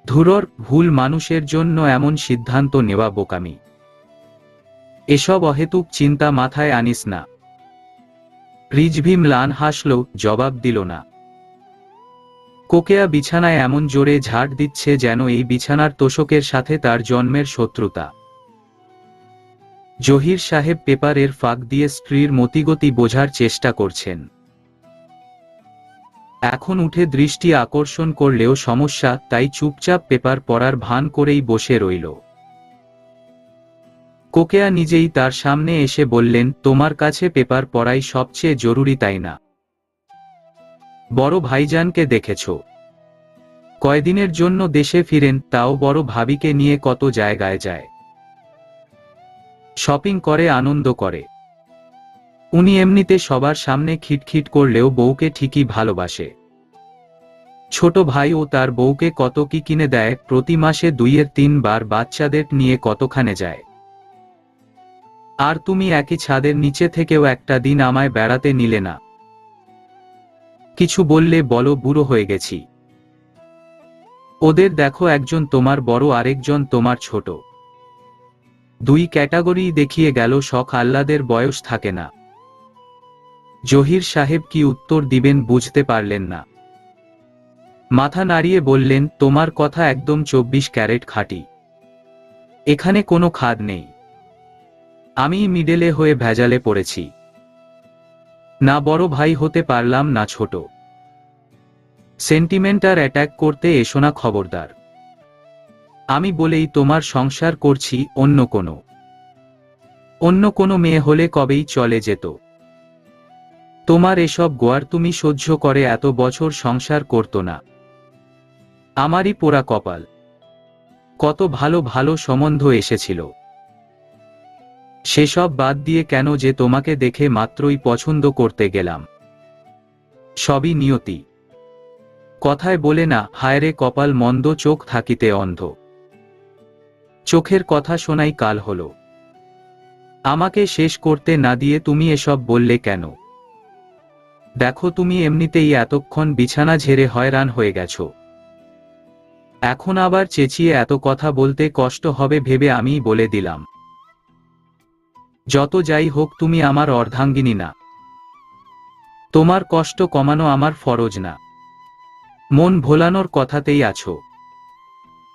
ধুরর, ভুল মানুষের জন্য এমন সিদ্ধান্ত নেওয়া বোকামি। এসব অহেতুক চিন্তা মাথায় আনিস না। রিজভি ম্লান হাসল, জবাব দিল না। কোকেয়া বিছানায় এমন জোরে ঝাড় দিচ্ছে যেন এই বিছানার তোষকের সাথে তার জন্মের শত্রুতা। জহির সাহেব পেপারের ফাঁক দিয়ে স্ত্রীর মতিগতি বোঝার চেষ্টা করছেন। এখন উঠে দৃষ্টি আকর্ষণ করলেও সমস্যা, তাই চুপচাপ পেপার পড়ার ভান করেই বসে রইল। কোকেয়া নিজেই তার সামনে এসে বললেন, তোমার কাছে পেপার পড়াই সবচেয়ে জরুরি তাই না? বড় ভাইজানকে দেখেছ, কয়দিনের জন্য দেশে ফিরেন, তাও বড় ভাবিকে নিয়ে কত জায়গায় যায়, শপিং করে, আনন্দ করে। উনি এমনিতে সবার সামনে খিটখিট করলেও বউকে ঠিকই ভালোবাসে। ছোট ভাই ও তার বউকে কত কি কিনে দেয়, প্রতি মাসে 2-3 বার বাচ্চাদের নিয়ে কতখানে যায়। আর তুমি একই ছাদের নিচে থেকেও একটা দিন আমায় বেড়াতে নিলে না। কিছু বললে বলো বুড়ো হয়ে গেছি। ওদের দেখো, একজন তোমার বড়, আরেকজন তোমার ছোট। দুই ক্যাটাগরি দেখিয়ে গেল। শখ আহ্লাদের বয়স থাকে না। জহির সাহেব কি উত্তর দিবেন বুঝতে পারলেন না। মাথা নাড়িয়ে বললেন, তোমার কথা একদম 24 ক্যারেট খাঁটি। এখানে কোনো খাদ নেই। আমি মিডেলে হয়ে ভেজালে পড়েছি। না বড় ভাই হতে পারলাম, না ছোট। সেন্টিমেন্ট আর অ্যাটাক করতে এসো না, খবরদার। আমি বলেই তোমার সংসার করছি, অন্য কোনো মেয়ে হলে কবেই চলে যেত। তোমার এসব গোয়ার তুমি সহ্য করে এত বছর সংসার করতো না। আমারই পোড়া কপাল। কত ভালো ভালো সম্বন্ধ এসেছিল, সেসব বাদ দিয়ে কেন যে তোমাকে দেখে মাত্রই পছন্দ করতে গেলাম। সবই নিয়তি। কথায় বলে না, হায়রে কপাল মন্দ, চোখ থাকিতে অন্ধ। চোখের কথা শোনাই কাল হলো। আমাকে শেষ করতে না দিয়ে তুমি এসব বললে কেন? দেখো, তুমি এমনিতেই এতক্ষণ বিছানা ঝেড়ে হয়রান হয়ে গেছো। এখন আবার চেঁচিয়ে এত কথা বলতে কষ্ট হবে ভেবে আমিই বলে দিলাম। যত যাই হোক, তুমি আমার অর্ধাঙ্গিনী না। তোমার কষ্ট কমানো আমার ফরজ না। মন ভোলানোর কথাতেই আছো।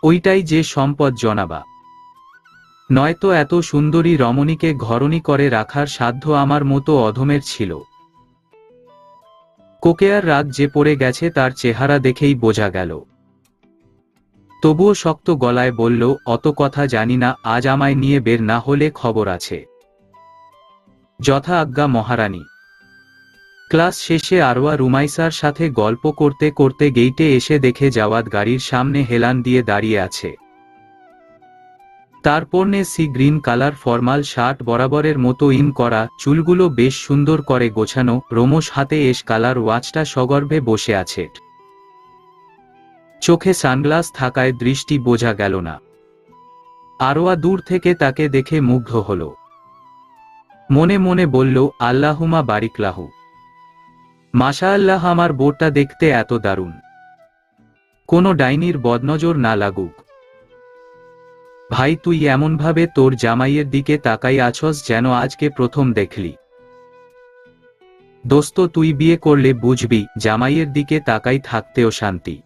ওইটাই যে সম্পদ জনাবা। নয়তো এত সুন্দরী রমণীকে ঘরণী করে রাখার সাধ্য আমার মতো অধমের ছিল। কোকেয়ার রাগ যে পড়ে গেছে তার চেহারা দেখেই বোঝা গেল। তবুও শক্ত গলায় বলল, অত কথা জানি না, আজ আমায় নিয়ে বের না হলে খবর আছে। যথা আজ্ঞা মহারানী। ক্লাস শেষে আরওয়া রুমাইসার সাথে গল্প করতে করতে গেইটে এসে দেখে জাওয়াদ গাড়ির সামনে হেলান দিয়ে দাঁড়িয়ে আছে। তার পরনে sea green colour formal shirt, বরাবরের মতো ইন করা, চুলগুলো বেশ সুন্দর করে গোছানো, রোমশ হাতে এশ কালার ওয়াচটা সগর্ভে বসে আছে। চোখে সানগ্লাস থাকায় দৃষ্টি বোঝা গেল না। আরওয়া দূর থেকে তাকে দেখে মুগ্ধ হল। মনে মনে বলল, আল্লাহুমা বারিকলাহু। মাশাআল্লাহ, আমার বোরটা দেখতে এত দারুণ। কোনো ডাইনির বদনজর না লাগুক। ভাই, তুই এমনভাবে তোর জামাইয়ের দিকে তাকাই আছস যেন আজকে প্রথম দেখলি। দোস্ত, তুই বিয়ে করলে বুঝবি জামাইয়ের দিকে তাকাই থাকতেও শান্তি।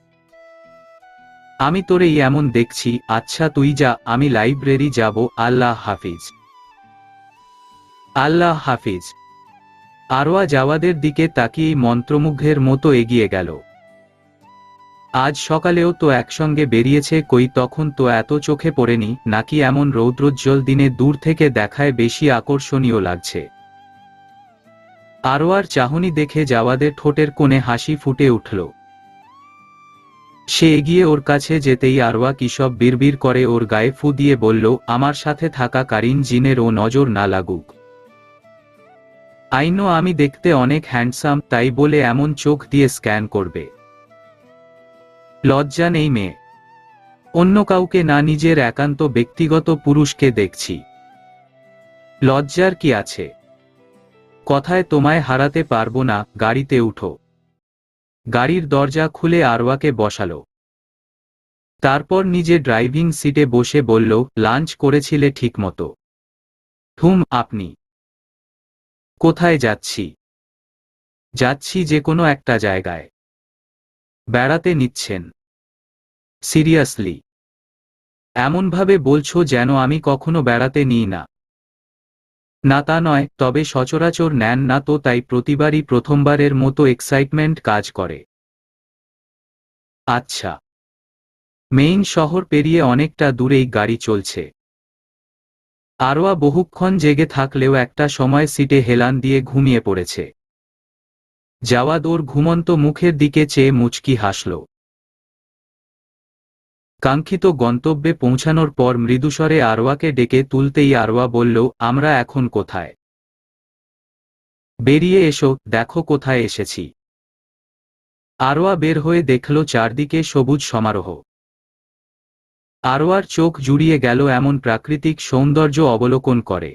আমি তোরে এমন দেখছি। আচ্ছা তুই যা, আমি লাইব্রেরি যাব। আল্লাহ হাফিজ। আল্লাহ হাফিজ। আরওয়া জাওয়াদের দিকে তাকিয়েই মন্ত্রমুগ্ধের মতো এগিয়ে গেল। আজ সকালেও তো একসঙ্গে বেরিয়েছে, কই তখন তো এত চোখে পড়েনি। নাকি এমন রৌদ্রোজ্জ্বল দিনে দূর থেকে দেখায় বেশি আকর্ষণীয় লাগছে? আরওয়ার চাহনি দেখে জাওয়াদের ঠোঁটের কোণে হাসি ফুটে উঠল। সে এগিয়ে ওর কাছে যেতেই আরওয়া কিসব বিড়বিড় করে ওর গায়ে ফু দিয়ে বলল, আমার সাথে থাকা কারিন জিনের ও নজর না লাগুক। আইনো আমি দেখতে অনেক হ্যান্ডসাম, তাই বলে এমন চোখ দিয়ে স্ক্যান করবে? লজ্জা নেই মেয়ে? অন্য কাউকে না, নিজের একান্ত ব্যক্তিগত পুরুষকে দেখছি। লজ্জার কি আছে? কথায় তোমায় হারাতে পারবো না। গাড়িতে উঠো। গাড়ির দরজা খুলে আরওয়াকে বসালো। তারপর নিজে ড্রাইভিং সিটে বসে বলল, লাঞ্চ করেছিলে ঠিকমতো? আপনি? কোথায় যাচ্ছি? যাচ্ছি যে কোনো একটা জায়গায়। বেড়াতে নিচ্ছেন? সিরিয়াসলি? এমনভাবে বলছো যেন আমি কখনো বেড়াতে নিই না। না তা নয়, তবে সচরাচর নেন না তো, তাই প্রতিবারই প্রথমবারের মতো এক্সাইটমেন্ট কাজ করে। আচ্ছা। মেইন শহর পেরিয়ে অনেকটা দূরেই গাড়ি চলছে। আরওয়া বহুক্ষণ জেগে থাকলেও একটা সময় সিটে হেলান দিয়ে ঘুমিয়ে পড়েছে। জাওয়াদ ওর ঘুমন্ত মুখের দিকে চেয়ে মুচকি হাসল। কাঙ্ক্ষিত গন্তব্যে পৌঁছানোর পর মৃদুস্বরে আরওয়াকে ডেকে তুলতেই আরওয়া বলল, আমরা এখন কোথায়? বেরিয়ে এসো, দেখো কোথায় এসেছি। আরওয়া বের হয়ে দেখল চারদিকে সবুজ সমারোহ। আরওয়ার চোখ জুড়িয়ে গেল এমন প্রাকৃতিক সৌন্দর্য অবলোকন করে।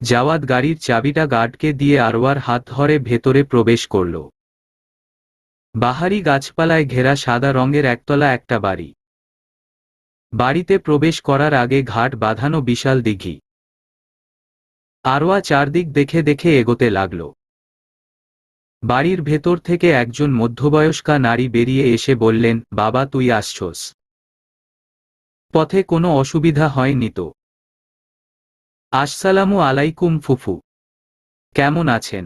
জাওয়াদ গাড়ির চাবিটা গার্ডকে দিয়ে আরওয়ার হাত ধরে ভেতরে প্রবেশ করল। বাহারি গাছপালায় ঘেরা সাদা রঙের একতলা একটা বাড়ি। বাড়িতে প্রবেশ করার আগে ঘাট বাঁধানো বিশাল দিঘি। আরোয়া চারদিক দেখে দেখে এগোতে লাগল। বাড়ির ভেতর থেকে একজন মধ্যবয়স্কা নারী বেরিয়ে এসে বললেন, বাবা তুই আসছস? পথে কোনো অসুবিধা হয়নি তো? আসসালামু আলাইকুম ফুফু, কেমন আছেন?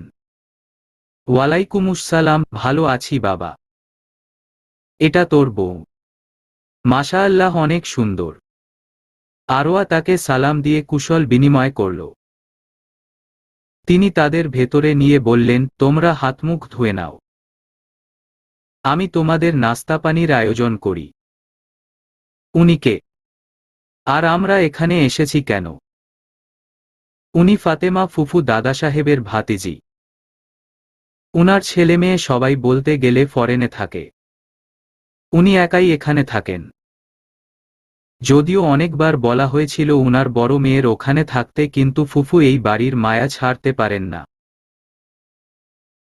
ওয়ালাইকুমুসসালাম, ভালো আছি বাবা। এটা তোর বউ? মাশাআল্লাহ, অনেক সুন্দর। আরোয়া তাকে সালাম দিয়ে কুশল বিনিময় করল। তিনি তাদের ভেতরে নিয়ে বললেন, তোমরা হাতমুখ ধুয়ে নাও, আমি তোমাদের নাস্তা পানির আয়োজন করি। উনি কে? আর আমরা এখানে এসেছি কেন? উনি ফাতেমা ফুফু, দাদা সাহেবের ভাতিজি। উনার ছেলে মেয়ে সবাই বলতে গেলে ফরেনে থাকে। উনি একাই এখানে থাকেন। যদিও অনেকবার বলা হয়েছিল উনার বড় মেয়ের ওখানে থাকতে, কিন্তু ফুফু এই বাড়ির মায়া ছাড়তে পারেন না।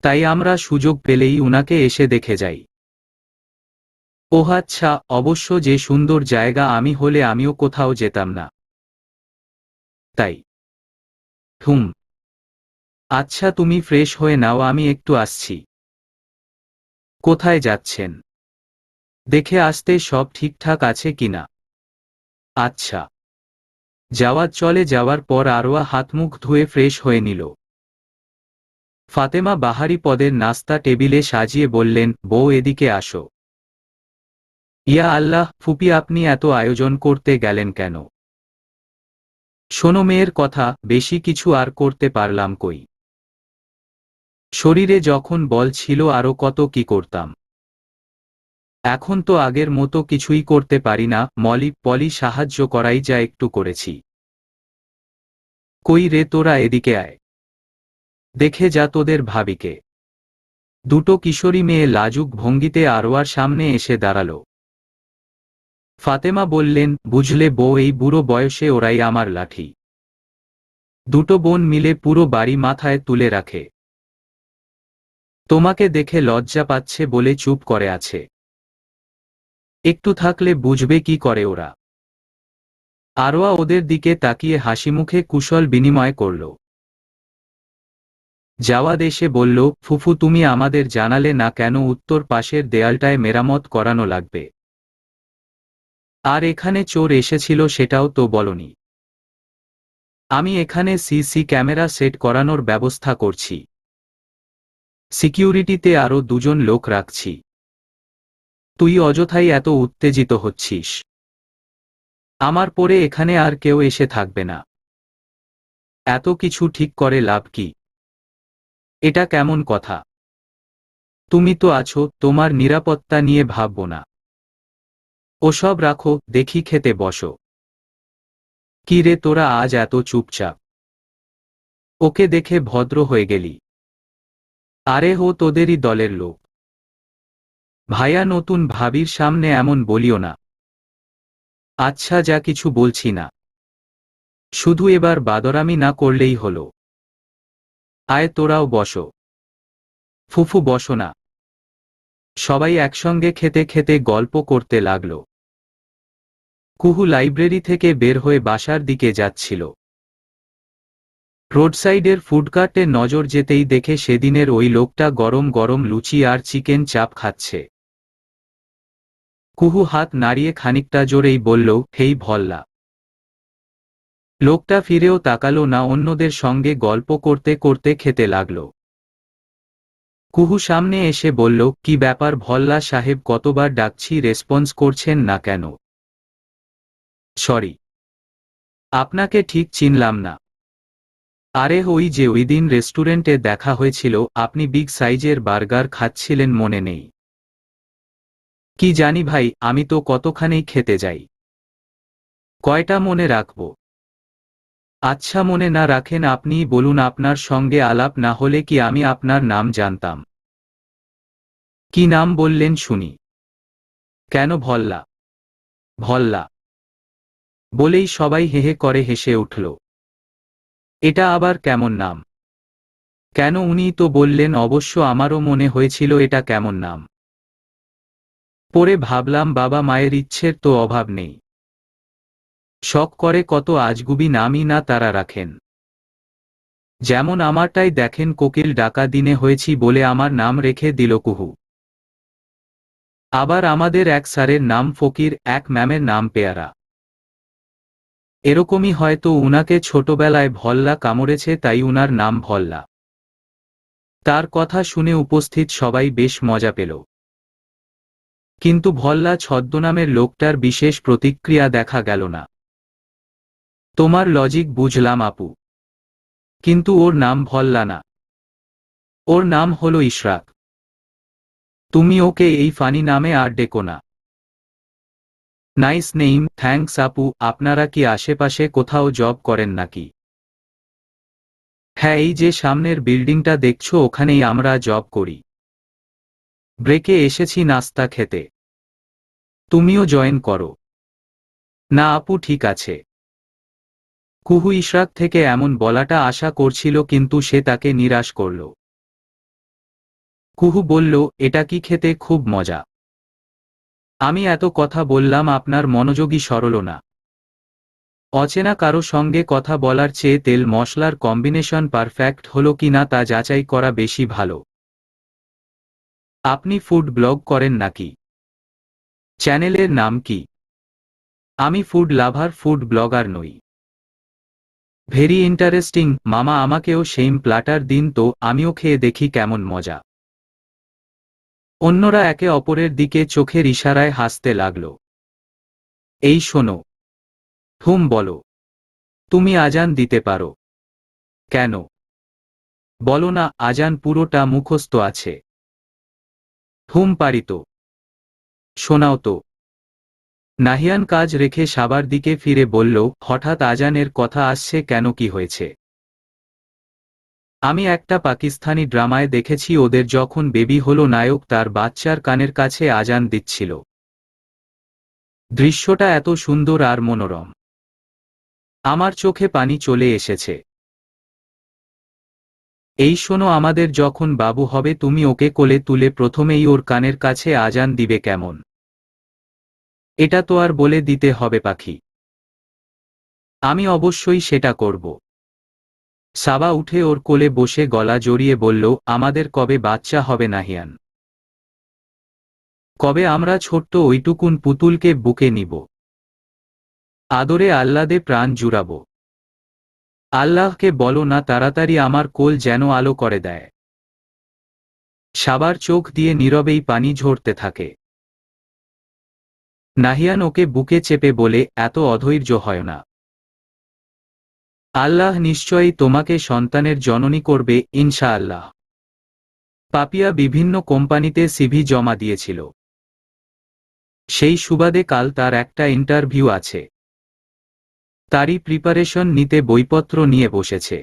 তাই আমরা সুযোগ পেলেই উনাকে এসে দেখে যাই। ওহ আচ্ছা, অবশ্য যে সুন্দর জায়গা, আমি হলে আমিও কোথাও যেতাম না। তাই? হুম। আচ্ছা তুমি ফ্রেশ হয়ে নাও, আমি একটু আসছি। কোথায় যাচ্ছেন? দেখে আসতে সব ঠিকঠাক আছে কিনা। আচ্ছা। চলে যাওয়ার পর আরোয়া হাতমুখ ধুয়ে ফ্রেশ হয়ে নিল। ফাতেমা বাহারি পদের নাস্তা টেবিলে সাজিয়ে বললেন, বউ এদিকে আসো। ইয়া আল্লাহ ফুপি, আপনি এত আয়োজন করতে গেলেন কেন? শোনো মেয়ের কথা, বেশি কিছু আর করতে পারলাম কই। শরীরে যখন বল ছিল আরো কত কি করতাম। এখন তো আগের মতো কিছুই করতে পারি না। পলি সাহায্য করাই যা একটু করেছি। কই রে তোরা, এদিকে আয়, দেখে যা তোদের ভাবিকে। দুটো কিশোরী মেয়ে লাজুক ভঙ্গিতে আরোয়ার সামনে এসে দাঁড়ালো। ফাতেমা বললেন, বুঝলে বউ, এই বুড়ো বয়সে ওরাই আমার লাঠি। দুটো বোন মিলে পুরো বাড়ি মাথায় তুলে রাখে। তোমাকে দেখে লজ্জা পাচ্ছে বলে চুপ করে আছে। একটু থাকলে বুঝবে কি করে ওরা। আরোয়া ওদের দিকে তাকিয়ে হাসিমুখে কুশল বিনিময় করল। জাওয়াদ এসে বলল, ফুফু তুমি আমাদের জানালে না কেন উত্তর পাশের দেয়ালটায় মেরামত করানো লাগবে? আর এখানে চোর এসেছিল সেটাও তো বলনি। আমি এখানে সিসি ক্যামেরা সেট করানোর ব্যবস্থা করছি। সিকিউরিটিতে আরো দুজন লোক রাখছি। তুই অযথাই এত উত্তেজিত হচ্ছিস। আমার পরে এখানে আর কেউ এসে থাকবে না। এত কিছু ঠিক করে লাভ কি? এটা কেমন কথা? তুমি তো আছো, তোমার নিরাপত্তা নিয়ে ভাববো না। ওসব রাখো, দেখি খেতে বসো। কি রে তোরা আজ এত চুপচাপ? ওকে দেখে ভদ্র হয়ে গেলি। আরে হো তোদেরই দলের লোক। ভাইয়া, নতুন ভাবির সামনে এমন বলিও না। আচ্ছা যা, কিছু বলছি না। শুধু এবার বাদরামি না করলেই হলো। আয় তোরাও বসো। ফুফু বসো না। সবাই একসঙ্গে খেতে খেতে গল্প করতে লাগলো। কুহু লাইব্রেরি থেকে বের হয়ে বাসার দিকে যাচ্ছিল। রোডসাইডের ফুডকার্টে নজর যেতেই দেখে সেদিনের ওই লোকটা গরম গরম লুচি আর চিকেন চাপ খাচ্ছে। কুহু হাত নাড়িয়ে খানিকটা জোরেই বলল, হেই ভল্লা। লোকটা ফিরেও তাকালো না, অন্যদের সঙ্গে গল্প করতে করতে খেতে লাগল। কুহু সামনে এসে বলল, কি ব্যাপার ভল্লা সাহেব, কতবার ডাকছি রেসপন্স করছেন না কেন? সরি, আপনাকে ঠিক চিনলাম না। আরে ওই যে ওইদিন রেস্টুরেন্টে দেখা হয়েছিল, আপনি বিগ সাইজের বার্গার খাচ্ছিলেন, মনে নেই? কি জানি ভাই, আমি তো কতখানি খেতে যাই। কয়টা মনে রাখব? আচ্ছা মনে না রাখেন আপনিই বলুন, আপনার সঙ্গে আলাপ না হলে কি আমি আপনার নাম জানতাম? কি নাম বললেন শুনি? কেন ভল্লা? ভল্লা বলেই সবাই হেহে করে হেসে উঠল। এটা আবার কেমন নাম? কেন উনিই তো বললেন। অবশ্য আমারও মনে হয়েছিল এটা কেমন নাম। পরে ভাবলাম বাবা মায়ের ইচ্ছের তো অভাব নেই, শখ করে কত আজগুবি নামই না তারা রাখেন। যেমন আমারটাই দেখেন, কোকিল ডাকা দিনে হয়েছি বলে আমার নাম রেখে দিল কুহু। আবার আমাদের এক স্যারের নাম ফকির, এক ম্যামের নাম পেয়ারা। এরকমই হয়তো উনাকে ছোটবেলায় ভল্লা কামড়েছে, তাই উনার নাম ভল্লা। তার কথা শুনে উপস্থিত সবাই বেশ মজা পেল। কিন্তু ভল্লা ছদ্মনামের লোকটার বিশেষ প্রতিক্রিয়া দেখা গেল না। তোমার লজিক বুঝলাম আপু, কিন্তু ওর নাম ভল্লা না, ওর নাম হলো ইশরাক। তুমি ওকে এই ফানি নামে আর ডেকো না। নাইস নেইম, থ্যাঙ্কস আপু। আপনারা কি আশেপাশে কোথাও জব করেন নাকি? হ্যাঁ, এই যে সামনের বিল্ডিংটা দেখছো, ওখানেই আমরা জব করি। ব্রেকে এসেছি নাস্তা খেতে, তুমিও জয়েন করো। না আপু, ঠিক আছে। কুহু ইশরাক থেকে এমন বলাটা আশা করছিল, কিন্তু সে তাকে নিরাশ করল। কুহু বলল, এটা কি খেতে খুব মজা। আমি এত কথা বললাম, আপনার মনোযোগই সরল না। অচেনা কারো সঙ্গে কথা বলার চেয়ে তেল মশলার কম্বিনেশন পারফেক্ট হলো কিনা তা যাচাই করা বেশি ভালো। আপনি ফুড ব্লগ করেন নাকি? চ্যানেলের নাম কি? আমি ফুড লাভার, ফুড ব্লগার নই। ভেরি ইন্টারেস্টিং মামা, আমাকেও সেইম প্ল্যাটার দিন তো, আমিও খেয়ে দেখি কেমন মজা। অন্যরা একে অপরের দিকে চোখের ইশারায় হাসতে লাগল। এই শোনো। হুম বলো। তুমি আজান দিতে পারো? কেন? বলো না, আজান পুরোটা মুখস্থ আছে। হুম পারি তো। শোনাও তো। নাহিয়ান কাজ রেখে সাবার দিকে ফিরে বলল, হঠাৎ আজানের কথা আসছে কেন, কি হয়েছে? আমি একটা পাকিস্তানি ড্রামায় দেখেছি, ওদের যখন বেবি হলো, নায়ক তার বাচ্চার কানের কাছে আজান দিচ্ছিল। দৃশ্যটা এত সুন্দর আর মনোরম, আমার চোখে পানি চলে এসেছে। এই শোনো, আমাদের যখন বাবু হবে তুমি ওকে কোলে তুলে প্রথমেই ওর কানের কাছে আজান দিবে, কেমন? এটা তো আর বলে দিতে হবে পাখি। আমি অবশ্যই সেটা করব। সাবা উঠে ওর কোলে বসে গলা জড়িয়ে বলল, আমাদের কবে বাচ্চা হবে নাহিয়ান? কবে আমরা ছোট্ট ওইটুকুন পুতুলকে বুকে নিব, আদরে আহ্লাদে প্রাণ জুড়াব? আল্লাহকে বলো না তাড়াতাড়ি আমার কোল যেন আলো করে দেয়। সাবার চোখ দিয়ে নীরবেই পানি ঝরতে থাকে। নাহিয়ান ওকে বুকে চেপে বলে, এত অধৈর্য হয় না। আল্লাহ নিশ্চয়ই তোমাকে সন্তানের জননী করবে, ইনশাআল্লাহ। পাপিয়া বিভিন্ন কোম্পানিতে সিভি জমা দিয়েছিল। সেই সুবাদে কাল তার একটা ইন্টারভিউ আছে, তারই প্রিপারেশন নিতে বইপত্র নিয়ে বসেছে।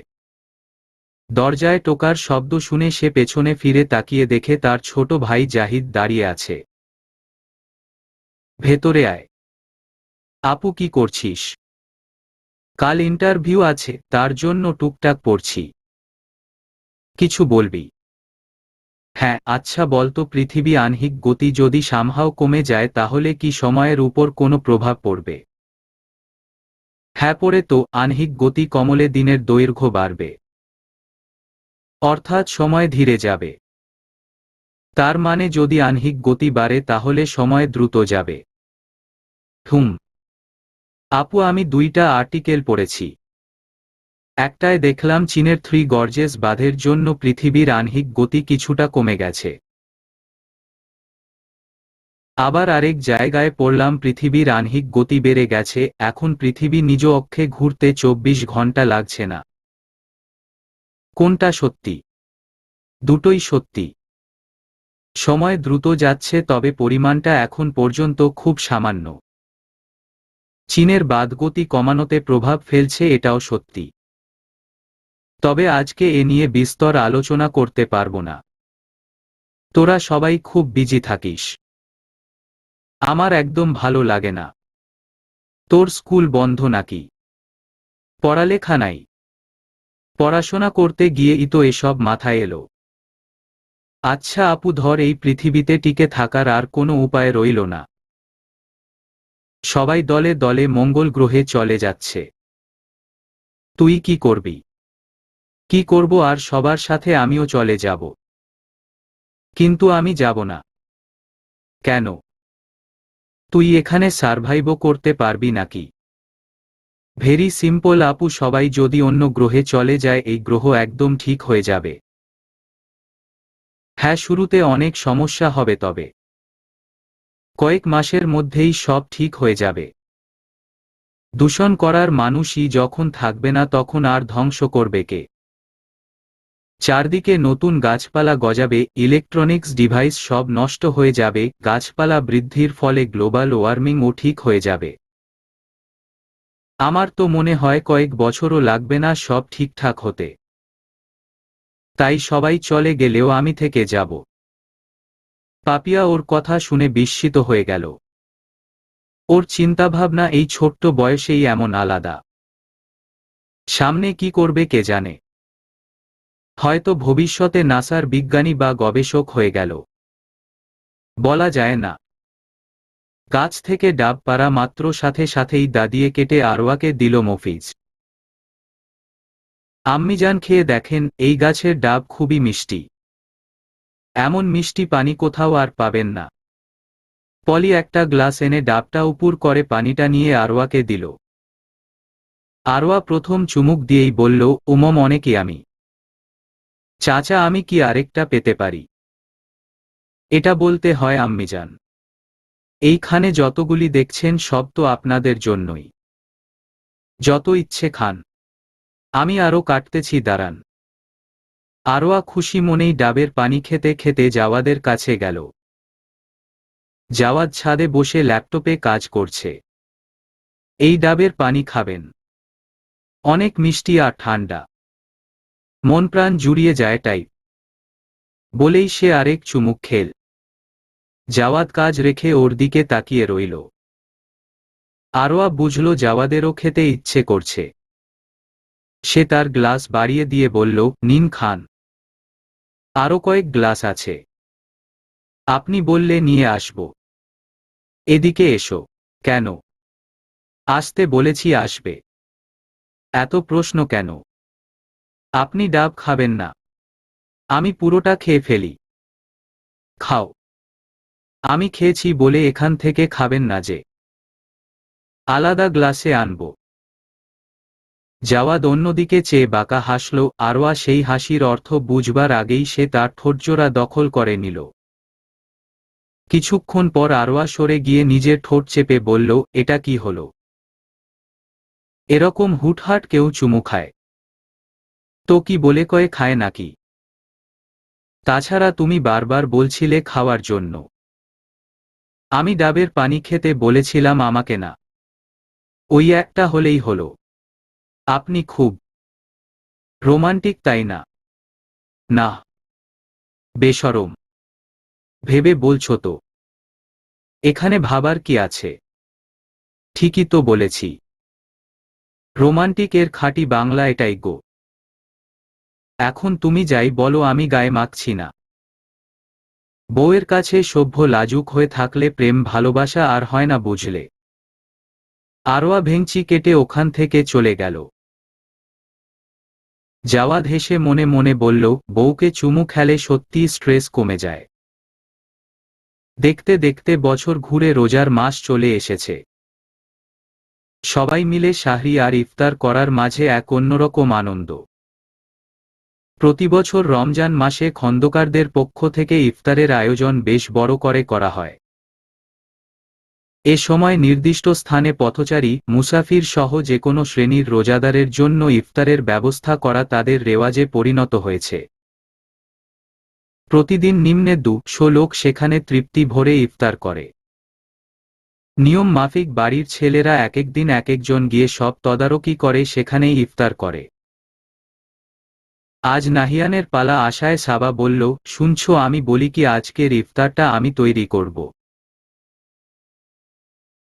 দরজায় টোকার শব্দ শুনে সে পেছনে ফিরে তাকিয়ে দেখে তার ছোট ভাই জাহিদ দাঁড়িয়ে আছে। ভেতরে আয়। আপু কি করছিস? কাল ইন্টারভিউ আছে, তার জন্য টুকটাক পড়ছি। কিছু বলবি? হ্যাঁ, আচ্ছা বলতো, পৃথিবী আহ্নিক গতি যদি সামহাও কমে যায় তাহলে কি সময়ের উপর কোনো প্রভাব পড়বে? হ্যাঁ পড়ে তো, আহ্নিক গতি কমলে দিনের দৈর্ঘ্য বাড়বে, অর্থাৎ সময় ধীরে যাবে। তার মানে যদি আহ্নিক গতি বাড়ে তাহলে সময় দ্রুত যাবে। হুম। আপু আমি দুইটা আর্টিকেল পড়েছি। একটায় দেখলাম চীনের 3 গর্জেস বাঁধের জন্য পৃথিবীর আহ্নিক গতি কিছুটা কমে গেছে। আবার আরেক জায়গায় পড়লাম পৃথিবীর আহ্নিক গতি বেড়ে গেছে, এখন পৃথিবী নিজ অক্ষে ঘুরতে 24 ঘন্টা লাগছে না। কোনটা সত্যি? দুটোই সত্যি। সময় দ্রুত যাচ্ছে, তবে পরিমাণটা এখন পর্যন্ত খুব সামান্য। চীনের বাঁধগতি কমানোতে প্রভাব ফেলছে, এটাও সত্যি। তবে আজকে এ নিয়ে বিস্তর আলোচনা করতে পারবো না। তোরা সবাই খুব বিজি থাকিস। আমার একদম ভালো লাগে না। তোর স্কুল বন্ধ নাকি? পড়ালেখা নাই? পড়াশোনা করতে গিয়েই তো এসব মাথায় এলো। আচ্ছা আপু ধর, এই পৃথিবীতে টিকে থাকার আর কোনো উপায় রইল না। সবাই দলে দলে মঙ্গল গ্রহে চলে যাচ্ছে। তুই কি করবি? কি করব, আর সবার সাথে আমিও চলে যাব। কিন্তু আমি যাব না। কেন? তুই এখানে সারভাইভও করতে পারবি নাকি? ভেরি সিম্পল আপু, সবাই যদি অন্য গ্রহে চলে যায় এই গ্রহ একদম ঠিক হয়ে যাবে। হ্যাঁ, শুরুতে অনেক সমস্যা হবে, তবে কয়েক মাসের মধ্যেই সব ঠিক হয়ে যাবে। দূষণ করার মানুষই যখন থাকবে না তখন আর ধ্বংস করবে কে? চারদিকে নতুন গাছপালা গজাবে, ইলেকট্রনিক্স ডিভাইস সব নষ্ট হয়ে যাবে, গাছপালা বৃদ্ধির ফলে গ্লোবাল ওয়ার্মিংও ঠিক হয়ে যাবে। আমার তো মনে হয় কয়েক বছরও লাগবে না সব ঠিকঠাক হতে। তাই সবাই চলে গেলেও আমি থেকে যাব। পাপিয়া ওর কথা শুনে বিস্মিত হয়ে গেল। ওর চিন্তাভাবনা এই ছোট্ট বয়সেই এমন আলাদা। সামনে কি করবে কে জানে? হয়তো ভবিষ্যতে নাসার বিজ্ঞানী বা গবেষক হয়ে গেল। বলা যায় না। গাছ থেকে ডাব পাড়া মাত্র সাথে সাথেই দাদিয়ে কেটে আরওয়াকে দিল মফিজ। আম্মিজান খেয়ে দেখেন, এই গাছের ডাব খুবই মিষ্টি। এমন মিষ্টি পানি কোথাও আর পাবেন না। পলি একটা গ্লাস এনে ডাবটা উপুর করে পানিটা নিয়ে আরওয়াকে দিল। আরওয়া প্রথম চুমুক দিয়েই বলল, উমম, অনেকই আমি। চাচা, আমি কি আরেকটা পেতে পারি? এটা বলতে হয় আম্মিজান। এইখানে যতগুলি দেখছেন সব তো আপনাদের জন্যই। যত ইচ্ছে খান। আমি আরও কাটতেছি, দাঁড়ান। আরওয়া খুশি মনেই ডাবের পানি খেতে খেতে জাওয়াদের কাছে গেল। জাওয়াদ ছাদে বসে ল্যাপটপে কাজ করছে। এই ডাবের পানি খাবেন? অনেক মিষ্টি আর ঠান্ডা। মন প্রাণ জুড়িয়ে যায় টাইপ। বলেই সে আরেক চুমুক খেল। জাওয়াদ কাজ রেখে ওর দিকে তাকিয়ে রইল। আরওয়া বুঝল জাওয়াদেরও খেতে ইচ্ছে করছে। সে তার গ্লাস বাড়িয়ে দিয়ে বলল, নিন খান। আরও কয়েক গ্লাস আছে। আপনি বললে নিয়ে আসব। এদিকে এসো। কেন? আসতে বলেছি, আসবে। এত প্রশ্ন কেন? আপনি ডাব খাবেন না? আমি পুরোটা খেয়ে ফেলি। খাও। আমি খেয়েছি বলে এখান থেকে খাবেন না যে। আলাদা গ্লাসে আনব। জাওয়াদ অন্যদিকে চেয়ে বাঁকা হাসল। আরওয়া সেই হাসির অর্থ বুঝবার আগেই সে তার ঠোঁটজোড়া দখল করে নিল। কিছুক্ষণ পর আরওয়া সরে গিয়ে নিজের ঠোঁট চেপে বলল, এটা কি হলো? এরকম হুটহাট কেউ চুমু খায়? তো কি বলে কয়ে খায় নাকি? তাছাড়া তুমি বারবার বলছিলে খাওয়ার জন্য। আমি ডাবের পানি খেতে বলেছিলাম আমাকে না। ওই একটা হলেই হলো। আপনি খুব রোমান্টিক, তাই না? না। বেশরম ভেবে বলছো তো? এখানে ভাবার কি আছে? ঠিকই তো বলেছি। রোমান্টিক এর খাঁটি বাংলা এটাই গো। এখন তুমি যাই বলো, আমি গায়ে মাখছি না। বউয়ের কাছে সভ্য লাজুক হয়ে থাকলে প্রেম ভালোবাসা আর হয় না, বুঝলে? আরওয়া ভেঙচি কেটে ওখান থেকে চলে গেল। জাওয়াদ হেসে মনে মনে বলল, বউকে চুমু খেলে সত্যিই স্ট্রেস কমে যায়। দেখতে দেখতে বছর ঘুরে রোজার মাস চলে এসেছে। সবাই মিলে সাহরি আর ইফতার করার মাঝে এক অন্যরকম আনন্দ। প্রতিবছর রমজান মাসে খন্দকারদের পক্ষ থেকে ইফতারের আয়োজন বেশ বড় করে করা হয়। এ সময় নির্দিষ্ট স্থানে পথচারী, মুসাফির সহ যে কোনো শ্রেণীর রোজাদারের জন্য ইফতারের ব্যবস্থা করা তাদের রেওয়াজে পরিণত হয়েছে। প্রতিদিন নিম্নে 200 লোক সেখানে তৃপ্তি ভরে ইফতার করে। নিয়ম মাফিক বাড়ির ছেলেরা এক একদিন এক একজন গিয়ে সব তদারকি করে সেখানেই ইফতার করে। আজ নাহিয়ানের পালা আশায় সাবা বলল, শুনছো, আমি বলি কি আজকের ইফতারটা আমি তৈরি করব।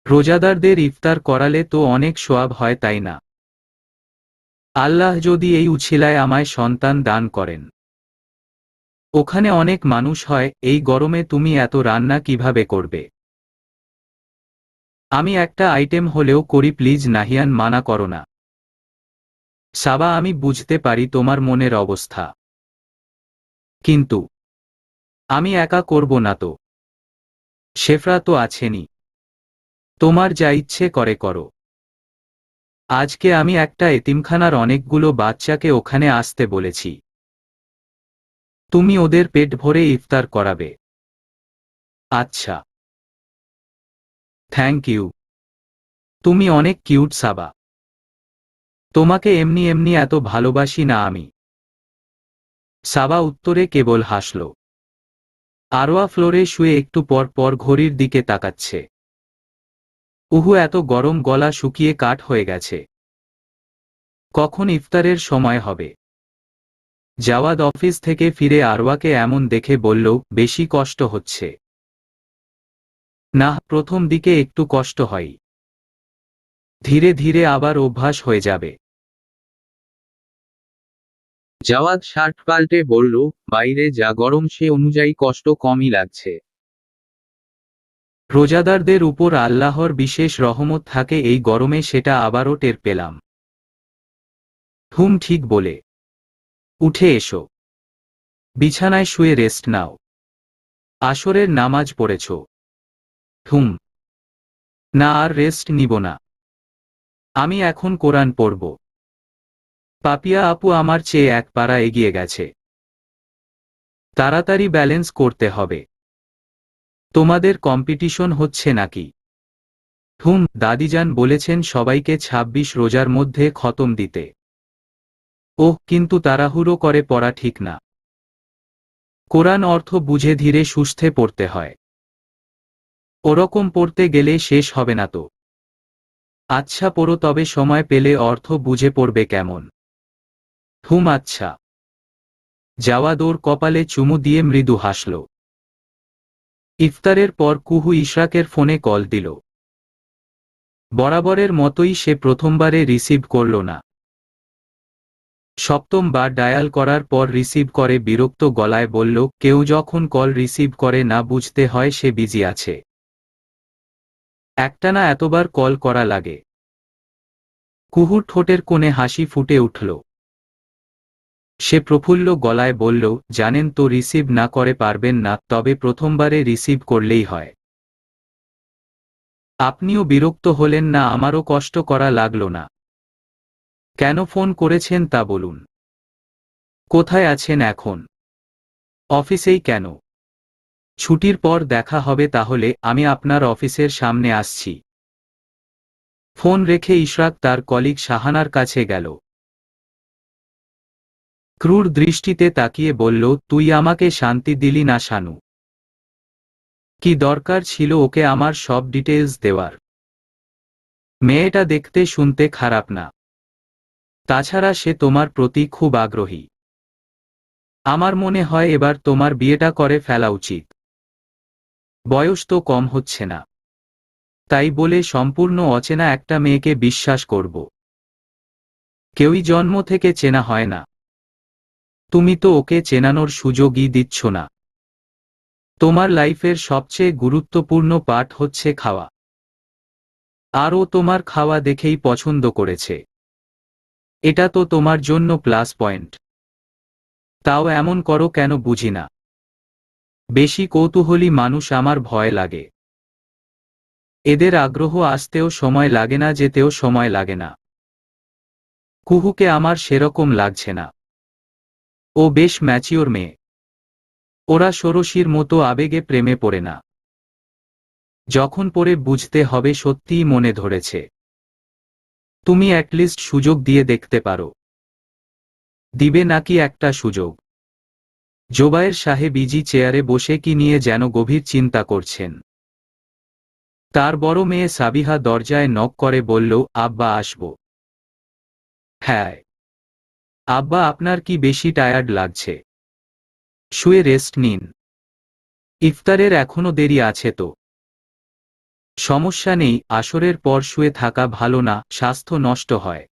রোজাদারদের ইফতার করালে তো অনেক সোয়াব হয়, তাই না? আল্লাহ যদি এই উছিলায় আমায় সন্তান দান করেন। ওখানে অনেক মানুষ হয়, এই গরমে তুমি এত রান্না কিভাবে করবে? আমি একটা আইটেম হলেও করি প্লিজ নাহিয়ান, মানা করো না। সাবা, আমি বুঝতে পারি তোমার মনের অবস্থা, কিন্তু আমি একা করব না তো, শেফরা তো আছেনি। তোমার যা ইচ্ছে করে করো। আজকে আমি একটা এতিমখানার অনেকগুলো বাচ্চাকে ওখানে আসতে বলেছি। তুমি ওদের পেট ভরে ইফতার করাবে। আচ্ছা, থ্যাংক ইউ। তুমি অনেক কিউট সাবা। তোমাকে এমনি এমনি এত ভালোবাসি না আমি। সাবা উত্তরে কেবল হাসল। আরোয়া ফ্লোরে শুয়ে একটু পর পর ঘড়ির দিকে তাকাচ্ছে। উহু, এত গরম, গলা শুকিয়ে কাঠ হয়ে গেছে। কখন ইফতারের সময় হবে? জাওয়াদ অফিস থেকে ফিরে আরওয়াকে এমন দেখে বলল, বেশি কষ্ট হচ্ছে? না, প্রথম দিকে একটু কষ্ট হয়, ধীরে ধীরে আবার অভ্যাস হয়ে যাবে। জাওয়াদ শার্ট পাল্টে বলল, বাইরে যা গরম সে অনুযায়ী কষ্ট কমই লাগছে। রোজাদারদের উপর আল্লাহর বিশেষ রহমত থাকে এই গরমে, সেটা আবারও টের পেলাম। হুম, ঠিক বলে। উঠে এসো, বিছানায় শুয়ে রেস্ট নাও। আসরের নামাজ পড়েছ? হুম। না, আর রেস্ট নিব না। আমি এখন কোরআন পড়ব। পাপিয়া আপু আমার চেয়ে এক পারা এগিয়ে গেছে। তাড়াতাড়ি ব্যালেন্স করতে হবে। তোমাদের কম্পিটিশন হচ্ছে নাকি? হুম, দাদিজান বলেছেন সবাইকে ২৬ রোজার মধ্যে খতম দিতে। ওহ, কিন্তু তাড়াহুড়ো করে পড়া ঠিক না। কোরআন অর্থ বুঝে ধীরে সুস্থে পড়তে হয়। ওরকম পড়তে গেলে শেষ হবে না তো। আচ্ছা পড়ো, তবে সময় পেলে অর্থ বুঝে পড়বে কেমন? হুম, আচ্ছা। জাওয়াদ ওর কপালে চুমু দিয়ে মৃদু হাসল। ইফতারের পর কুহু ইশরাকের ফোনে কল দিল। বরাবরের মতোই সে প্রথমবারে রিসিভ করল না। সপ্তমবার ডায়াল করার পর রিসিভ করে বিরক্ত গলায় বলল, কেউ যখন কল রিসিভ করে না বুঝতে হয় সে বিজি আছে। একটানা এতবার কল করা লাগে? কুহুর ঠোঁটের কোণে হাসি ফুটে উঠল। সে প্রফুল্ল গলায় বলল, জানেন তো রিসিভ না করে পারবেন না, তবে প্রথমবারে রিসিভ করলেই হয়। আপনিও বিরক্ত হলেন না? আমারও কষ্ট করা লাগলো না। কেন ফোন করেছেন তা বলুন। কোথায় আছেন এখন? অফিসেই। কেন? ছুটির পর দেখা হবে তাহলে, আমি আপনার অফিসের সামনে আসছি। ফোন রেখে ইশরাক তার কলিগ শাহানার কাছে গেল। ক্রূর দৃষ্টিতে তাকিয়ে বলল, তুই আমাকে শান্তি দিলি না শানু। কি দরকার ছিল ওকে আমার সব ডিটেইলস দেওয়ার? মেয়েটা দেখতে শুনতে খারাপ না। তাছাড়া সে তোমার প্রতি খুব আগ্রহী। আমার মনে হয় এবার তোমার বিয়েটা করে ফেলা উচিত। বয়স তো কম হচ্ছে না। তাই বলে সম্পূর্ণ অচেনা একটা মেয়েকে বিশ্বাস করব? কেউই জন্ম থেকে চেনা হয় না। তুমি তো ওকে চেনানোর সুযোগই দিচ্ছ না। তোমার লাইফের সবচেয়ে গুরুত্বপূর্ণ পার্ট হচ্ছে খাওয়া। আর ও তোমার খাওয়া দেখেই পছন্দ করেছে। এটা তো তোমার জন্য প্লাস পয়েন্ট। তাও এমন করো কেন বুঝি না। বেশি কৌতূহলী মানুষ আমার ভয় লাগে। এদের আগ্রহ আসতেও সময় লাগে না, যেতেও সময় লাগে না। কুহুকে আমার সেরকম লাগছে না। ও বেশ ম্যাচিওর মেয়ে। ওরা ষোড়শীর মতো আবেগে প্রেমে পড়ে না। যখন পরে বুঝতে হবে সত্যিই মনে ধরেছে। তুমি অ্যাটলিস্ট সুযোগ দিয়ে দেখতে পারো। দিবে নাকি একটা সুযোগ? জোবায়ের সাহেব ইজি চেয়ারে বসে কি নিয়ে যেন গভীর চিন্তা করছেন। তার বড় মেয়ে সাবিহা দরজায় নক করে বলল, আব্বা আসব। হ্যাঁ। আব্বা, আপনার কি বেশি টায়ার্ড লাগছে? শুয়ে রেস্ট নিন। ইফতারের এখনো দেরি আছে তো। সমস্যা নেই, আসরের পর শুয়ে থাকা ভালো না, স্বাস্থ্য নষ্ট হয়।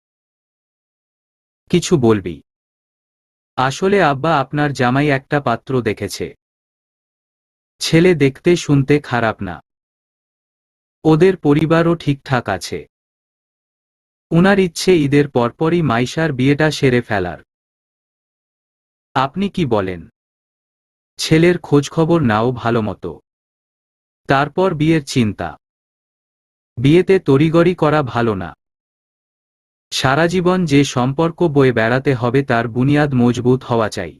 কিছু বলবি? আসলে আব্বা আপনার জামাই একটা পাত্র দেখেছে। ছেলে দেখতে শুনতে খারাপ না। ওদের পরিবারও ঠিকঠাক আছে। উনার ইচ্ছে ঈদের পরপরই মাইশার বিয়েটা সেরে ফেলার। আপনি কি বলেন? ছেলের খোঁজখবর নাও ভালো মতো, তারপর বিয়ের চিন্তা। বিয়েতে তড়িগড়ি করা ভালো না। সারা জীবন যে সম্পর্ক বয়ে বেড়াতে হবে তার বুনিয়াদ মজবুত হওয়া চাই।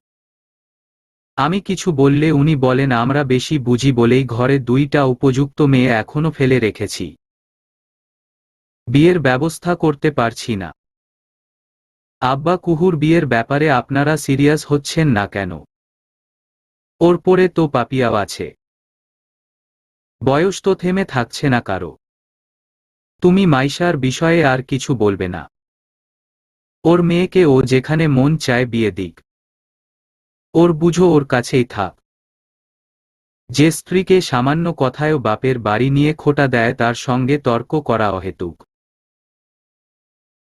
আমি কিছু বললে উনি বলেন আমরা বেশি বুঝি বলেই ঘরে দুইটা উপযুক্ত মেয়ে এখনো ফেলে রেখেছি। বিয়ের ব্যবস্থা করতে পারছি না। আব্বা কুহুর বিয়ের ব্যাপারে আপনারা সিরিয়াস হচ্ছেন না কেন? ওর পরে তো পাপিয়াও আছে। বয়স তো থেমে থাকছে না কারো। তুমি মাইশার বিষয়ে আর কিছু বলবে না? ওর মেয়েকে ও যেখানে মন চায় বিয়ে দিক। ওর বুঝো ওর কাছেই থাক। যে স্ত্রীকে সামান্য কথায়ও বাপের বাড়ি নিয়ে খোঁটা দেয় তার সঙ্গে তর্ক করা অহেতুক।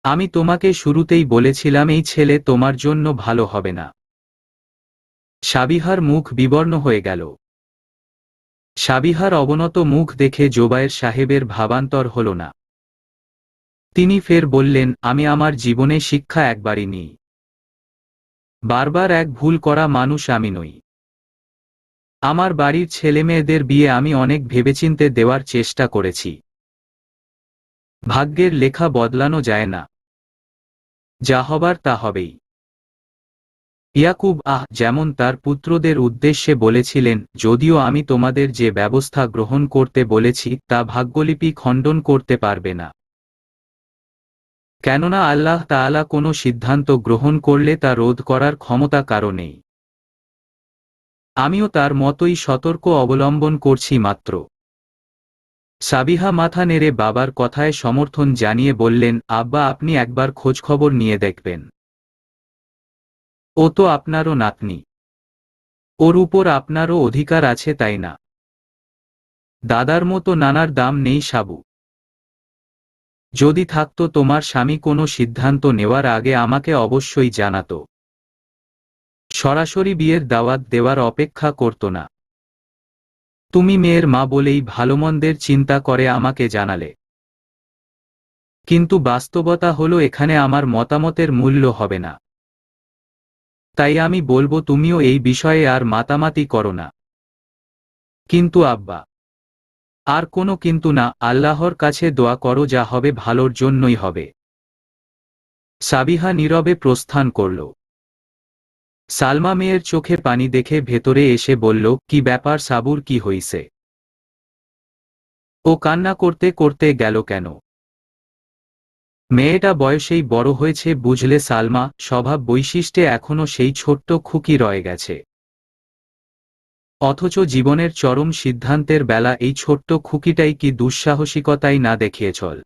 আমি তোমাকে শুরুতেই বলেছিলাম এই ছেলে তোমার জন্য ভালো হবে না। সাবিহার মুখ বিবর্ণ হয়ে গেল। সাবিহার অবনত মুখ দেখে জোবায়ের সাহেবের ভাবান্তর হল না। তিনি ফের বললেন, আমি আমার জীবনে শিক্ষা একবারই নিই। বারবার এক ভুল করা মানুষ আমি নই। আমার বাড়ির ছেলেমেয়েদের বিয়ে আমি অনেক ভেবেচিন্তে দেওয়ার চেষ্টা করেছি। ভাগ্যের লেখা বদলানো যায় না। যা হবার তা হবেই। ইয়াকুব যেমন তার পুত্রদের উদ্দেশ্যে বলেছিলেন, যদিও আমি তোমাদের যে ব্যবস্থা গ্রহণ করতে বলেছি তা ভাগ্যলিপি খণ্ডন করতে পারবে না। কেননা আল্লাহ তাআলা কোনো সিদ্ধান্ত গ্রহণ করলে তা রোধ করার ক্ষমতা কারো নেই। আমিও তার মতোই সতর্ক অবলম্বন করছি মাত্র। সাবিহা মাথা নেড়ে বাবার কথায় সমর্থন জানিয়ে বললেন, আব্বা আপনি একবার খোঁজখবর নিয়ে দেখবেন। ও তো আপনারও নাতনি। ওর উপর আপনারও অধিকার আছে তাই না? দাদার মতো নানার দাম নেই সাবু। যদি থাকতো তোমার স্বামী কোনো সিদ্ধান্ত নেওয়ার আগে আমাকে অবশ্যই জানাতো। সরাসরি বিয়ের দাওয়াত দেওয়ার অপেক্ষা করত না। তুমি মেয়ের মা বলেই ভালোমন্দের চিন্তা করে আমাকে জানালে। কিন্তু বাস্তবতা হলো এখানে আমার মতামতের মূল্য হবে না। তাই আমি বলবো তুমিও এই বিষয়ে আর মাতামাতি করো না। কিন্তু আব্বা। আর কোনো কিন্তু না, আল্লাহর কাছে দোয়া করো, যা হবে ভালোর জন্যই হবে। সাবিহা নীরবে প্রস্থান করল। সালমা মেয়ের চোখে পানি দেখে ভেতরে এসে বলল, কি ব্যাপার সাবুর, কি হইছে? ও কান্না করতে করতে গেল কেন? মেয়েটা বয়সেই বড় হয়েছে বুঝলে সালমা, স্বভাব বৈশিষ্ট্যে এখনো সেই ছোট্ট খুকি রয়ে গেছে। অথচ জীবনের চরম সিদ্ধান্তের বেলা এই ছোট্ট খুকিটাই কি দুঃসাহসিকতাই না দেখিয়ে চল।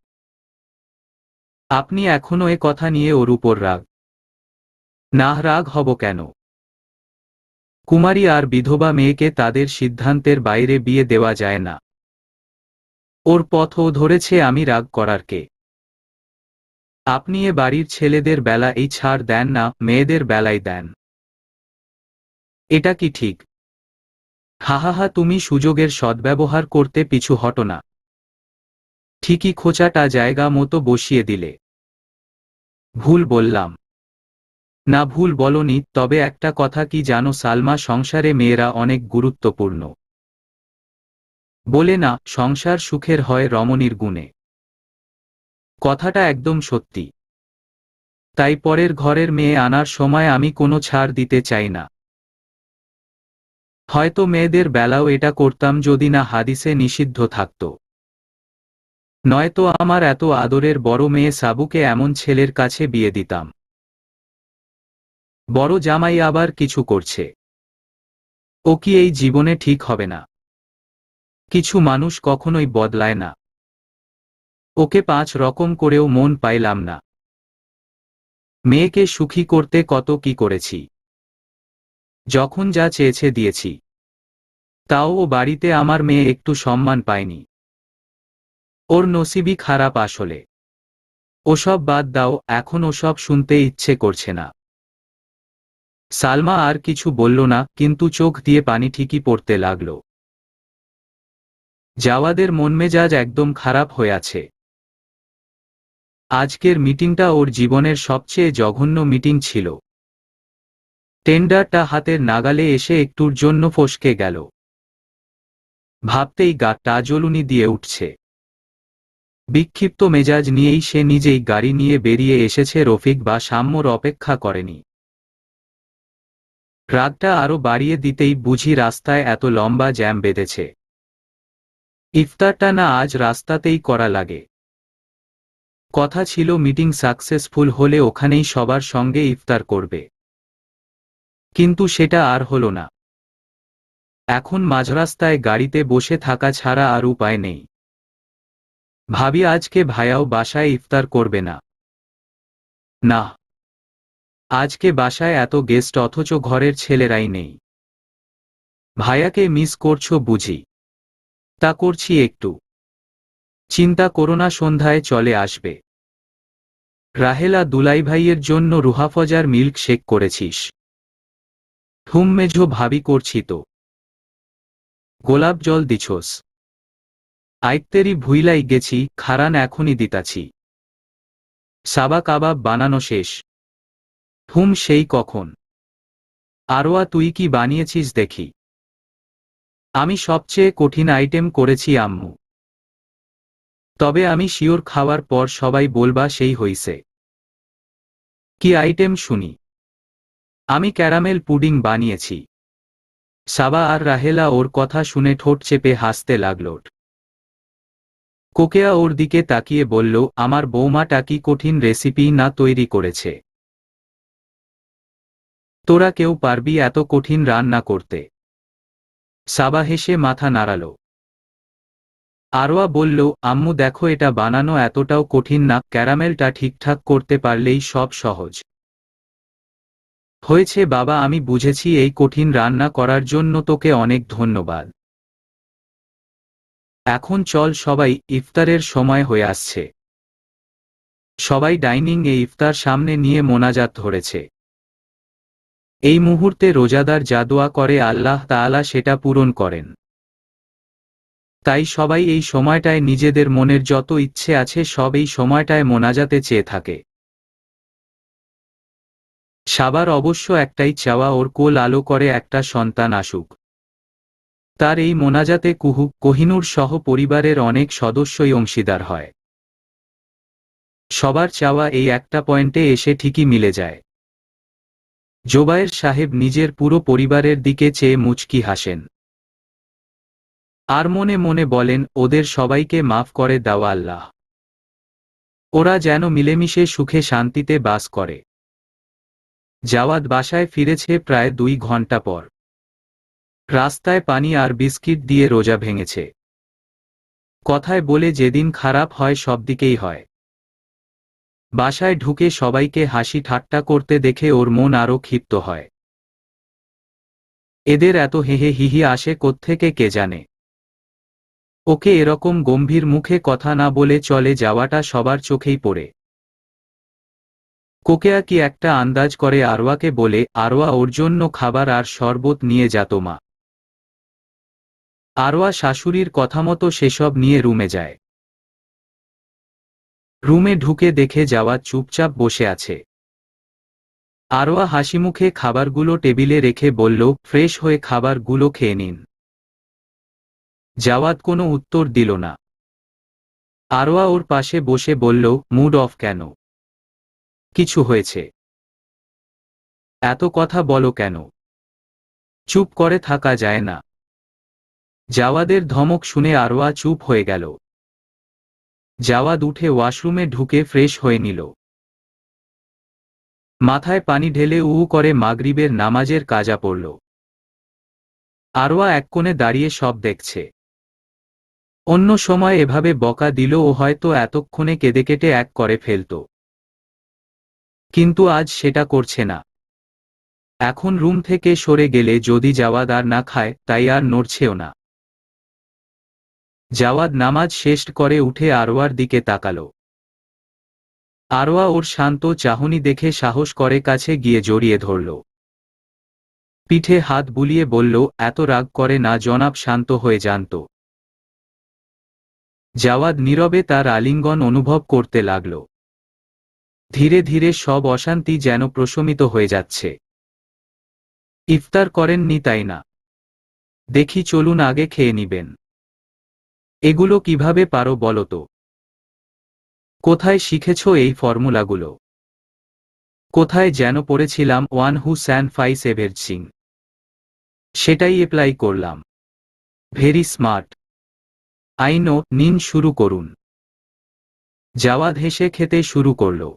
আপনি এখনো এ কথা নিয়ে ওর উপর রাগ? না, রাগ হব কেন? কুমারী আর বিধবা মেয়েকে তাদের সিদ্ধান্তের বাইরে বিয়ে দেওয়া যায় না। ওর পথ ও ধরেছে, আমি রাগ করার কে? আপনি এ বাড়ির ছেলেদের বেলা এই ছাড় দেন না, মেয়েদের বেলায় দেন। এটা কি ঠিক? হাহাহা, তুমি সুযোগের সদ্ব্যবহার করতে পিছু হটো না। ঠিকই খোঁচাটা জায়গা মতো বসিয়ে দিলে। ভুল বললাম? না, ভুল বলনি, তবে একটা কথা কি জানো সালমা, সংসারে মেয়েরা অনেক গুরুত্বপূর্ণ। বলে না, সংসার সুখের হয় রমণীর গুণে। কথাটা একদম সত্যি। তাই পরের ঘরের মেয়ে আনার সময় আমি কোনো ছাড় দিতে চাই না। হয়তো মেয়েদের বেলাও এটা করতাম যদি না হাদিসে নিষিদ্ধ থাকত। নয়তো আমার এত আদরের বড় মেয়ে সাবুকে এমন ছেলের কাছে বিয়ে দিতাম। বড় জামাই আবার কিছু করছে। ও কি এই জীবনে ঠিক হবে না? কিছু মানুষ কখনোই বদলায় না। ওকে 5 রকম করেও মন পাইলাম না। মেয়েকে সুখী করতে কত কি করেছি। যখন যা চেয়েছে দিয়েছি। তাও ও বাড়িতে আমার মেয়ে একটু সম্মান পায়নি। ওর নসিবই খারাপ আসলে। ওসব বাদ দাও, এখন ওসব শুনতে ইচ্ছে করছে না। সালমা আর কিছু বলল না, কিন্তু চোখ দিয়ে পানি ঠিকই পড়তে লাগল। জাওয়াদের মন মেজাজ একদম খারাপ হয়ে আছে। আজকের মিটিংটা ওর জীবনের সবচেয়ে জঘন্য মিটিং ছিল। টেন্ডারটা হাতের নাগালে এসে একটুর জন্য ফসকে গেল। ভাবতেই গাটা জ্বলুনি দিয়ে উঠছে। বিক্ষিপ্ত মেজাজ নিয়েই সে নিজেই গাড়ি নিয়ে বেরিয়ে এসেছে, রফিক বা সাম্যর অপেক্ষা করেনি। রাগটা আরো বাড়িয়ে দিতেই বুঝি রাস্তায় এত লম্বা জ্যাম বেঁধেছে। ইফতারটা না আজ রাস্তাতেই করা লাগে। কথা ছিল মিটিং সাকসেসফুল হলে ওখানেই সবার সঙ্গে ইফতার করবে, কিন্তু সেটা আর হলো না। এখন মাঝরাস্তায় গাড়িতে বসে থাকা ছাড়া আর উপায় নেই। ভাবি আজকে ভাইয়াও বাসায় ইফতার করবে না। না, আজকে বাসায় এত গেস্ট অথচ ঘরের ছেলেরাই নেই। ভাইয়াকে মিস করছো বুঝি? তা করছি একটু। চিন্তা করো না, সন্ধ্যায় চলে আসবে। রাহেলা দুলাই ভাইয়ের জন্য রুহাফজার মিল্ক শেক করেছিস? মেঝো ভাবি করছি তো। গোলাপ জল দিছোস? আইতেরি ভুইলাই গেছি, খারান এখনই দিতাছি। সাবা কাবাব বানানো শেষ? সেই কখন? আরোয়া তুই কি বানিয়েছিস দেখি? আমি সবচেয়ে কঠিন আইটেম করেছি আম্মু। তবে আমি শিওর খাওয়ার পর সবাই বলবা সেই হইছে। কি আইটেম শুনি? আমি ক্যারামেল পুডিং বানিয়েছি। সাবা আর রাহেলা ওর কথা শুনে ঠোঁট চেপে হাসতে লাগল। কোকেয়া ওর দিকে তাকিয়ে বলল, আমার বৌমাটা কি কঠিন রেসিপি না তৈরি করেছে? তোরা কেউ পারবি এত কঠিন রান্না করতে? সাবা হেসে মাথা নাড়াল। আরোয়া বলল, আম্মু দেখো, এটা বানানো এতটাও কঠিন না, ক্যারামেলটা ঠিকঠাক করতে পারলেই সব সহজ। হয়েছে বাবা, আমি বুঝেছি। এই কঠিন রান্না করার জন্য তোকে অনেক ধন্যবাদ। এখন চল সবাই, ইফতারের সময় হয়ে আসছে। সবাই ডাইনিং এ ইফতার সামনে নিয়ে মোনাজাত ধরেছে। এই মুহূর্তে রোজাদার যা দোয়া করে আল্লাহ তাআলা সেটা পূরণ করেন। তাই সবাই এই সময়টায় নিজেদের মনের যত ইচ্ছে আছে সব এই সময়টায় মোনাজাতে চেয়ে থাকে। সাবার অবশ্য একটাই চাওয়া, ওর কোল আলো করে একটা সন্তান আসুক। তার এই মোনাজাতে কোহিনূর সহ পরিবারের অনেক সদস্যই অংশীদার হয়। সবার চাওয়া এই একটা পয়েন্টে এসে ঠিকই মিলে যায়। জোবায়ের সাহেব নিজের পুরো পরিবারের দিকে চেয়ে মুচকি হাসেন। আর মনে মনে বলেন, ওদের সবাইকে মাফ করে দাও আল্লাহ। ওরা যেন মিলেমিশে সুখে শান্তিতে বাস করে। জাওয়াদ বাসায় ফিরেছে প্রায় 2 ঘন্টা পর। রাস্তায় পানি আর বিস্কিট দিয়ে রোজা ভেঙেছে। কথায় বলে যেদিন খারাপ হয় সব দিকেই হয়। বাসায় ঢুকে সবাইকে হাসি ঠাট্টা করতে দেখে ওর মন আরো ক্ষিপ্ত হয়। এদের এত হেহে হিহি আসে কোত্থেকে কে জানে। ওকে এরকম গম্ভীর মুখে কথা না বলে চলে যাওয়াটা সবার চোখেই পড়ে। কোকেয়া কি একটা আন্দাজ করে আরওয়াকে বলে, আরওয়া ওর জন্য খাবার আর শরবত নিয়ে যেত মা। আরওয়া শাশুড়ির কথামতো সেসব নিয়ে রুমে যায়। রুমে ঢুকে দেখে জাওয়াদ চুপচাপ বসে আছে। আরওয়া হাসিমুখে খাবারগুলো টেবিলে রেখে বলল, ফ্রেশ হয়ে খাবারগুলো খেয়ে নিন। জাওয়াদ কোনো উত্তর দিল না। আরওয়া ওর পাশে বসে বলল, মুড অফ কেন? কিছু হয়েছে? এত কথা বলো কেন? চুপ করে থাকা যায় না। জাওয়াদের ধমক শুনে আরওয়া চুপ হয়ে গেল। জাওয়াদ উঠে ওয়াশরুমে ঢুকে ফ্রেশ হয়ে নিল। মাথায় পানি ঢেলে করে মাগরিবের নামাজের কাজা পড়ল। আরওয়া এক কোণে দাঁড়িয়ে সব দেখছে। অন্য সময় এভাবে বকা দিল ও হয়তো এতক্ষণে কেঁদে কেটে এক করে ফেলত। কিন্তু আজ সেটা করছে না। এখন রুম থেকে সরে গেলে যদি জাওয়াদ আর না খায়, তাই আর নড়ছেও না। জাওয়াদ নামাজ শেষ করে উঠে আরওয়ার দিকে তাকালো। আরওয়া ওর শান্ত চাহনি দেখে সাহস করে কাছে গিয়ে জড়িয়ে ধরল। পিঠে হাত বুলিয়ে বলল, এত রাগ করে না জনাব, শান্ত হয়ে জানত। জাওয়াদ নীরবে তার আলিঙ্গন অনুভব করতে লাগল। ধীরে ধীরে সব অশান্তি যেন প্রশমিত হয়ে যাচ্ছে। ইফতার করেননি তাই না? দেখি চলুন আগে খেয়ে নিবেন। এগুলো কিভাবে পারো বলো তো? কোথায় শিখেছ এই ফর্মুলাগুলো? কোথায় যেন পড়েছিলাম, ওয়ান হু স্যান ফাইস এভেরথিং। সেটাই অ্যাপ্লাই করলাম। Very smart. আই নো, নিন শুরু করুন। জাওয়াদ হেসে খেতে শুরু করল।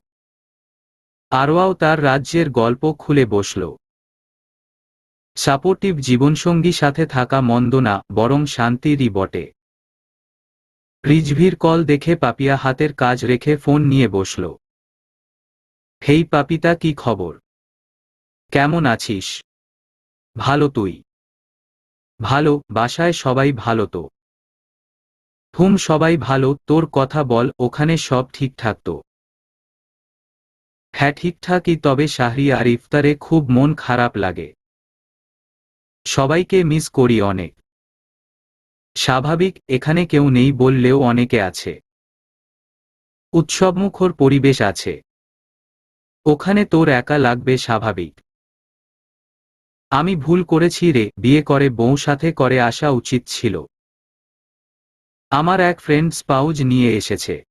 আরওয়াও তার রাজ্যের গল্প খুলে বসল। সাপোর্টিভ জীবনসঙ্গী সাথে থাকা মন্দ না, বরং শান্তিরই বটে। রিজভির কল দেখে পাপিয়া হাতের কাজ রেখে ফোন নিয়ে বসল। হেই পাপিতা, কি খবর? কেমন আছিস? ভালো, তুই? ভালো, বাসায় সবাই ভালো তো? সবাই ভালো। তোর কথা বল, ওখানে সব ঠিকঠাক তো? হ্যাঁ ঠিকঠাকই, তবে শাহরি আর ইফতারে খুব মন খারাপ লাগে। সবাইকে মিস করি অনেক। স্বাভাবিক, এখানে কেউ নেই বললেও অনেকে আছে। উৎসবমুখর পরিবেশ আছে। ওখানে তোর একা লাগবে স্বাভাবিক। আমি ভুল করেছি রে, বিয়ে করে বউ সাথে করে আসা উচিত ছিল। আমার এক ফ্রেন্ড স্পাউজ নিয়ে এসেছে।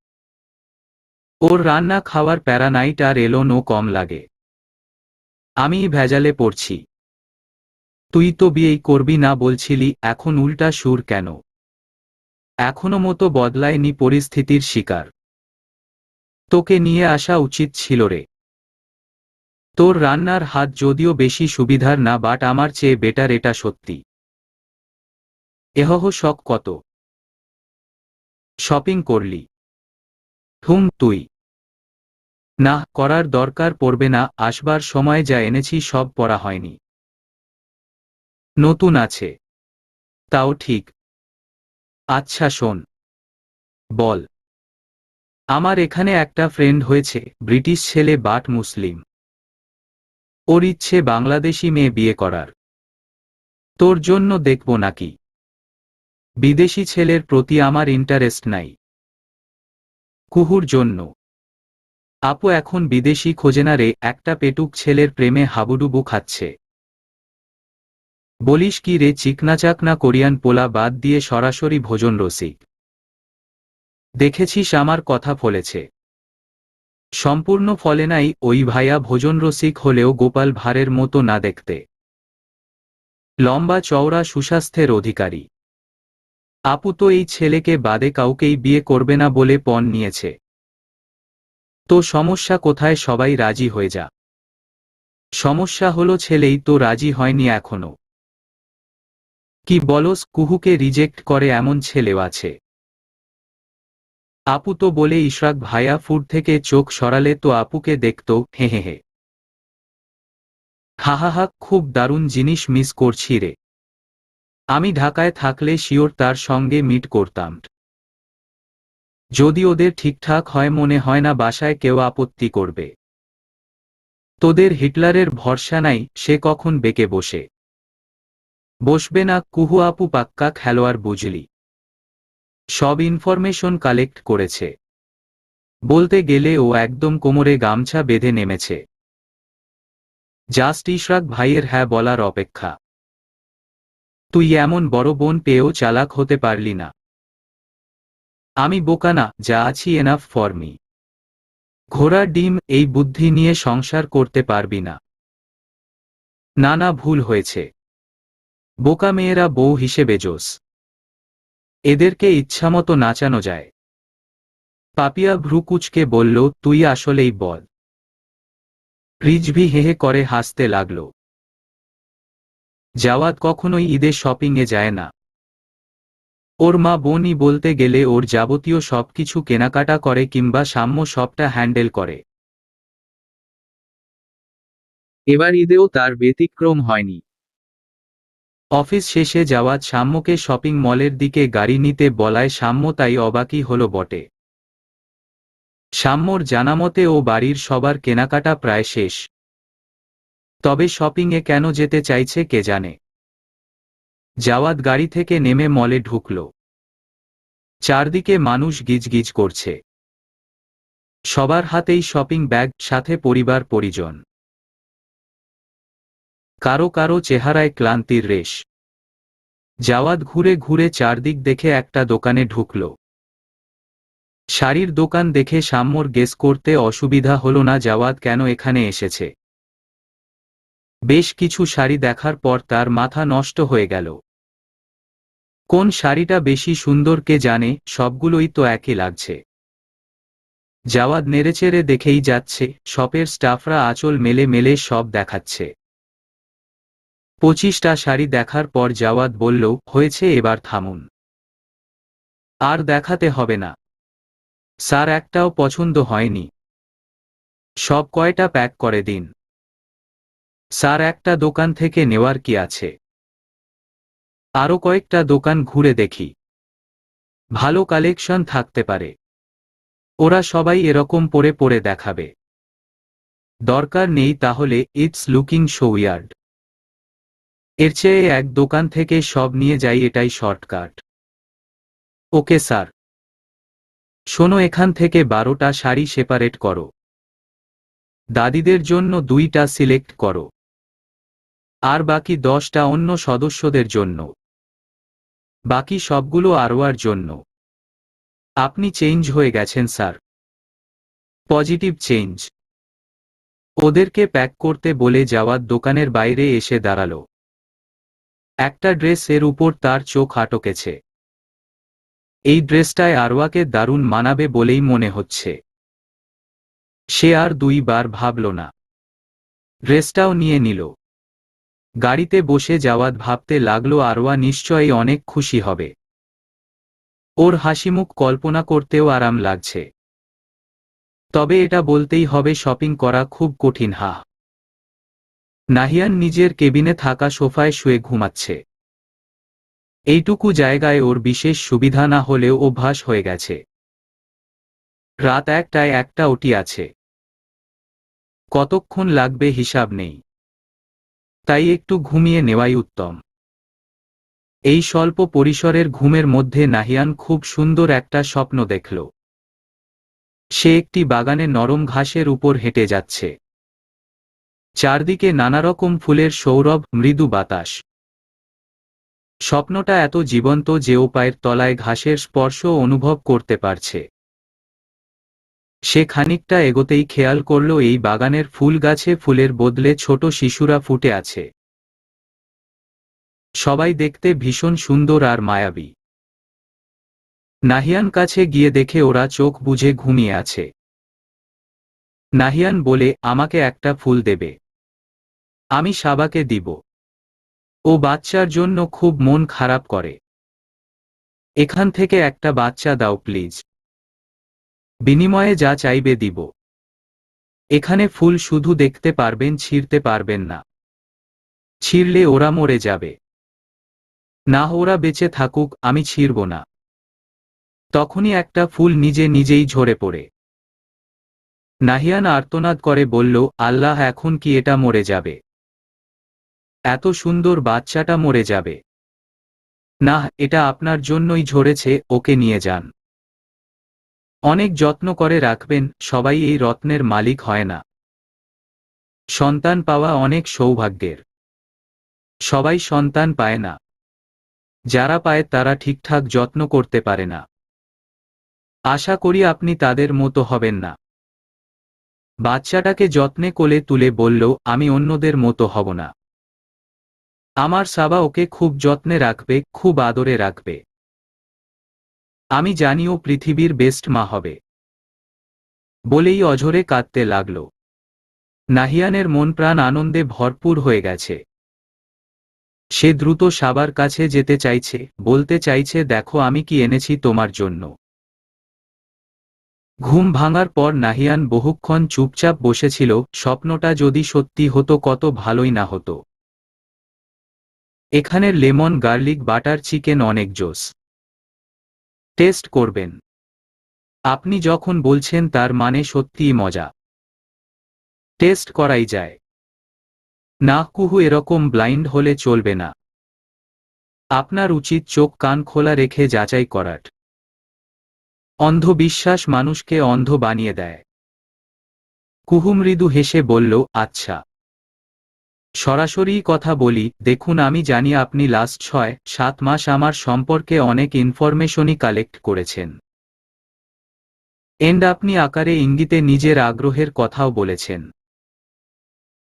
ওর রান্না খাওয়ার প্যারা নাইট আর এলো নো কম লাগে। আমি ভেজালে পড়ছি। তুই তো বিয়েই করবি না বলছিলি, এখন উল্টা সুর কেন? এখনো মতো বদলায়নি পরিস্থিতির শিকার। তোকে নিয়ে আসা উচিত ছিল রে। তোর রান্নার হাত যদিও বেশি সুবিধার না, বাট আমার চেয়ে বেটার, এটা সত্যি। এহহ, শখ কত? শপিং করলি? তুই? না, করার দরকার পড়বে না, আসবার সময় যা এনেছি সব পরা হয়নি। নতুন আছে। তাও ঠিক। আচ্ছা শোন। বল। আমার এখানে একটা ফ্রেন্ড হয়েছে, ব্রিটিশ ছেলে বাট মুসলিম। ওর ইচ্ছে বাংলাদেশি মেয়ে বিয়ে করার। তোর জন্য দেখব নাকি? বিদেশি ছেলের প্রতি আমার ইন্টারেস্ট নাই। কুহুর জন্য। আপু এখন বিদেশি খোঁজে না রে, একটা পেটুক ছেলের প্রেমে হাবুডুবু খাচ্ছে। বলিস কি রে, চিকনাচাকনা কোরিয়ান পোলা বাদ দিয়ে সরাসরি ভোজন রসিক। দেখেছিস আমার কথা ফলেছে। সম্পূর্ণ ফলে নাই, ওই ভাইয়া ভোজন রসিক হলেও গোপাল ভাঁড়ের মতো না দেখতে। লম্বা চওড়া, সুস্বাস্থ্যের অধিকারী। আপু তো এই ছেলেকে বাদে কাউকেই বিয়ে করবে না বলে পণ নিয়েছে। তো সমস্যা কোথায়? সবাই রাজি হয়ে যা। সমস্যা হলো ছেলেই তো রাজি হয়নি এখনো। কি বলস? কুহুকে রিজেক্ট করে এমন ছেলেও আছে? আপু তো বলে ইশরাক ভাইয়া ফুড থেকে চোখ সরালে তো আপুকে দেখতো, হে হে হে। হাহাহা, খুব দারুণ জিনিস মিস করছি রে। আমি ঢাকায় থাকলে শিওর তার সঙ্গে মিট করতাম। যদি ওদের ঠিকঠাক হয়, মনে হয় না বাসায় কেউ আপত্তি করবে। তোদের হিটলারের ভরসা নাই, সে কখন বেঁকে বসে। বসবে না, কুহু আপু পাক্কা খেলোয়াড় বুঝলি। সব ইনফরমেশন কালেক্ট করেছে। বলতে গেলে ও একদম কোমরে গামছা বেঁধে নেমেছে। জাস্ট ইশরাক ভাইয়ের হ্যাঁ বলার অপেক্ষা। তুই এমন বড় বোন পেয়েও চালাক হতে পারলি না। আমি বোকা না, যা আছি এনাফ ফর মি। ঘোড়ার ডিম, এই বুদ্ধি নিয়ে সংসার করতে পারবি না। না না, ভুল হয়েছে। বোকা মেয়েরা বউ হিসেবে জোস। এদেরকে ইচ্ছামতো নাচানো যায়। পাপিয়া ভ্রুকুচকে বলল, তুই আসলেই বল। রিজভি হেহে করে হাসতে লাগল। জাওয়াদ কখনোই ঈদে শপিংয়ে যায় না। ওর মা বোনই বলতে গেলে ওর যাবতীয় সবকিছু কেনাকাটা করে, কিংবা সাম্য সবটা হ্যান্ডেল করে। এবার ঈদেও তার ব্যতিক্রম হয়নি। অফিস শেষে জাওয়াদ সাম্যকে শপিং মলের দিকে গাড়ি নিতে বলায় সাম্য তাই অবাকই হলো বটে। সাম্যর জানামতে ও বাড়ির সবার কেনাকাটা প্রায় শেষ। তবে শপিংয়ে কেন যেতে চাইছে কে জানে। জাওয়াদ গাড়ি থেকে নেমে মলে ঢুকল। চারদিকে মানুষ গিজগিজ করছে। সবার হাতেই শপিং ব্যাগ, সাথে পরিবার পরিজন। কারো কারো চেহারায় ক্লান্তির রেশ। জাওয়াদ ঘুরে ঘুরে চারদিক দেখে একটা দোকানে ঢুকল। শাড়ির দোকান দেখে সাম্যর গেস করতে অসুবিধা হল না জাওয়াদ কেন এখানে এসেছে। বেশ কিছু শাড়ি দেখার পর তার মাথা নষ্ট হয়ে গেল। কোন শাড়িটা বেশি সুন্দর কে জানে, সবগুলোই তো একই লাগছে। জাওয়াদ নেড়েচেড়ে দেখেই যাচ্ছে, শপের স্টাফরা আঁচল মেলে মেলে সব দেখাচ্ছে। 25টা শাড়ি দেখার পর জাওয়াদ বলল, হয়েছে, এবার থামুন। আর দেখাতে হবে না স্যার, একটাও পছন্দ হয়নি। সব কয়টা প্যাক করে দিন। স্যার, একটা দোকান থেকে নেওয়ার কি আছে? আরও কয়েকটা দোকান ঘুরে দেখি, ভালো কালেকশন থাকতে পারে। ওরা সবাই এরকম পরে পরে দেখাবে। দরকার নেই তাহলে, ইটস লুকিং সো উইয়ার্ড। এর চেয়ে এক দোকান থেকে সব নিয়ে যাই, এটাই শর্টকাট। Okay sir. শোনো, এখান থেকে 12টা শাড়ি সেপারেট করো। দাদিদের জন্য 2টা সিলেক্ট করো। আর বাকি 10টা অন্য সদস্যদের জন্য। বাকি সবগুলো আরওয়ার জন্য। আপনি চেঞ্জ হয়ে গেছেন স্যার। Positive change. ওদেরকে প্যাক করতে বলে জাওয়াদ দোকানের বাইরে এসে দাঁড়ালো। একটা ড্রেস এর উপর তার চোখ আটকেছে। এই ড্রেসটায় আরওয়াকে দারুণ মানাবে বলেই মনে হচ্ছে। সে আর 2বার ভাবল না, ড্রেসটাও নিয়ে নিল। গাড়িতে বসে জাওয়াদ ভাবতে লাগলো আরওয়া নিশ্চয়ই অনেক খুশি হবে। ওর হাসিমুখ কল্পনা করতেও আরাম লাগছে। তবে এটা বলতেই হবে, শপিং করা খুব কঠিন। নাহিয়ান নিজের কেবিনে থাকা সোফায় শুয়ে ঘুমাচ্ছে। এইটুকু জায়গায় ওর বিশেষ সুবিধা না হলেও অভ্যাস হয়ে গেছে। রাত 1টায় একটা ওটি আছে। কতক্ষণ লাগবে হিসাব নেই, তাই একটু ঘুমিয়ে নেওয়াই উত্তম। এই স্বল্প পরিসরের ঘুমের মধ্যে নাহিয়ান খুব সুন্দর একটা স্বপ্ন দেখল। সে একটি বাগানে নরম ঘাসের উপর হেঁটে যাচ্ছে। চারদিকে নানারকম ফুলের সৌরভ, মৃদু বাতাস। স্বপ্নটা এত জীবন্ত যে ও পায়ের তলায় ঘাসের স্পর্শ অনুভব করতে পারছে। সে খানিকটা এগোতেই খেয়াল করল এই বাগানের ফুল গাছে ফুলের বদলে ছোট শিশুরা ফুটে আছে। সবাই দেখতে ভীষণ সুন্দর আর মায়াবী। নাহিয়ান কাছে গিয়ে দেখে ওরা চোখ বুজে ঘুমিয়ে আছে। নাহিয়ান বলে, আমাকে একটা ফুল দেবে? আমি সাবাকে দিব। ও বাচ্চার জন্য খুব মন খারাপ করে। এখান থেকে একটা বাচ্চা দাও প্লিজ। বিনিময়ে যা চাইবে দিব। এখানে ফুল শুধু দেখতে পারবেন, ছিঁড়তে পারবেন না। ছিঁড়লে ওরা মরে যাবে। না, ওরা বেঁচে থাকুক, আমি ছিঁড়ব না। তখনই একটা ফুল নিজে নিজেই ঝরে পড়ে। নাহিয়ান আর্তনাদ করে বলল, আল্লাহ, এখন কি এটা মরে যাবে? এত সুন্দর বাচ্চাটা মরে যাবে? না, এটা আপনার জন্যই ঝরেছে, ওকে নিয়ে যান। অনেক যত্ন করে রাখবেন, সবাই এই রত্নের মালিক হয় না। সন্তান পাওয়া অনেক সৌভাগ্যের। সবাই সন্তান পায় না। যারা পায় তারা ঠিকঠাক যত্ন করতে পারে না। আশা করি আপনি তাদের মতো হবেন না। বাচ্চাটাকে যত্নে কোলে তুলে বলল, আমি অন্যদের মতো হব না। আমার সাবা ওকে খুব যত্নে রাখবে, খুব আদরে রাখবে। আমি জানি ও পৃথিবীর বেস্ট মা হবে। বলেই অঝরে কাঁদতে লাগল। নাহিয়ানের মন প্রাণ আনন্দে ভরপুর হয়ে গেছে। সে দ্রুত সাবার কাছে যেতে চাইছে, বলতে চাইছে, দেখো আমি কি এনেছি তোমার জন্য। ঘুম ভাঙার পর নাহিয়ান বহুক্ষণ চুপচাপ বসেছিল। স্বপ্নটা যদি সত্যি হতো কত ভালোই না হতো। এখানের লেমন গার্লিক বাটার চিকেন অনেক জোস। টেস্ট করবেন? আপনি যখন বলছেন তার মানে সত্যিই মজা। টেস্ট করাই যায়। না কুহু, এরকম ব্লাইন্ড হলে চলবে না। আপনার উচিত চোখ কান খোলা রেখে যাচাই করার। অন্ধবিশ্বাস মানুষকে অন্ধ বানিয়ে দেয়। কুহু মৃদু হেসে বলল, আচ্ছা, সরাসরি কথা বলি। দেখুন, আমি জানি আপনি লাস্ট 6-7 মাস আমার সম্পর্কে অনেক ইনফরমেশনই কালেক্ট করেছেন। এন্ড আপনি আকারে ইঙ্গিতে নিজের আগ্রহের কথাও বলেছেন।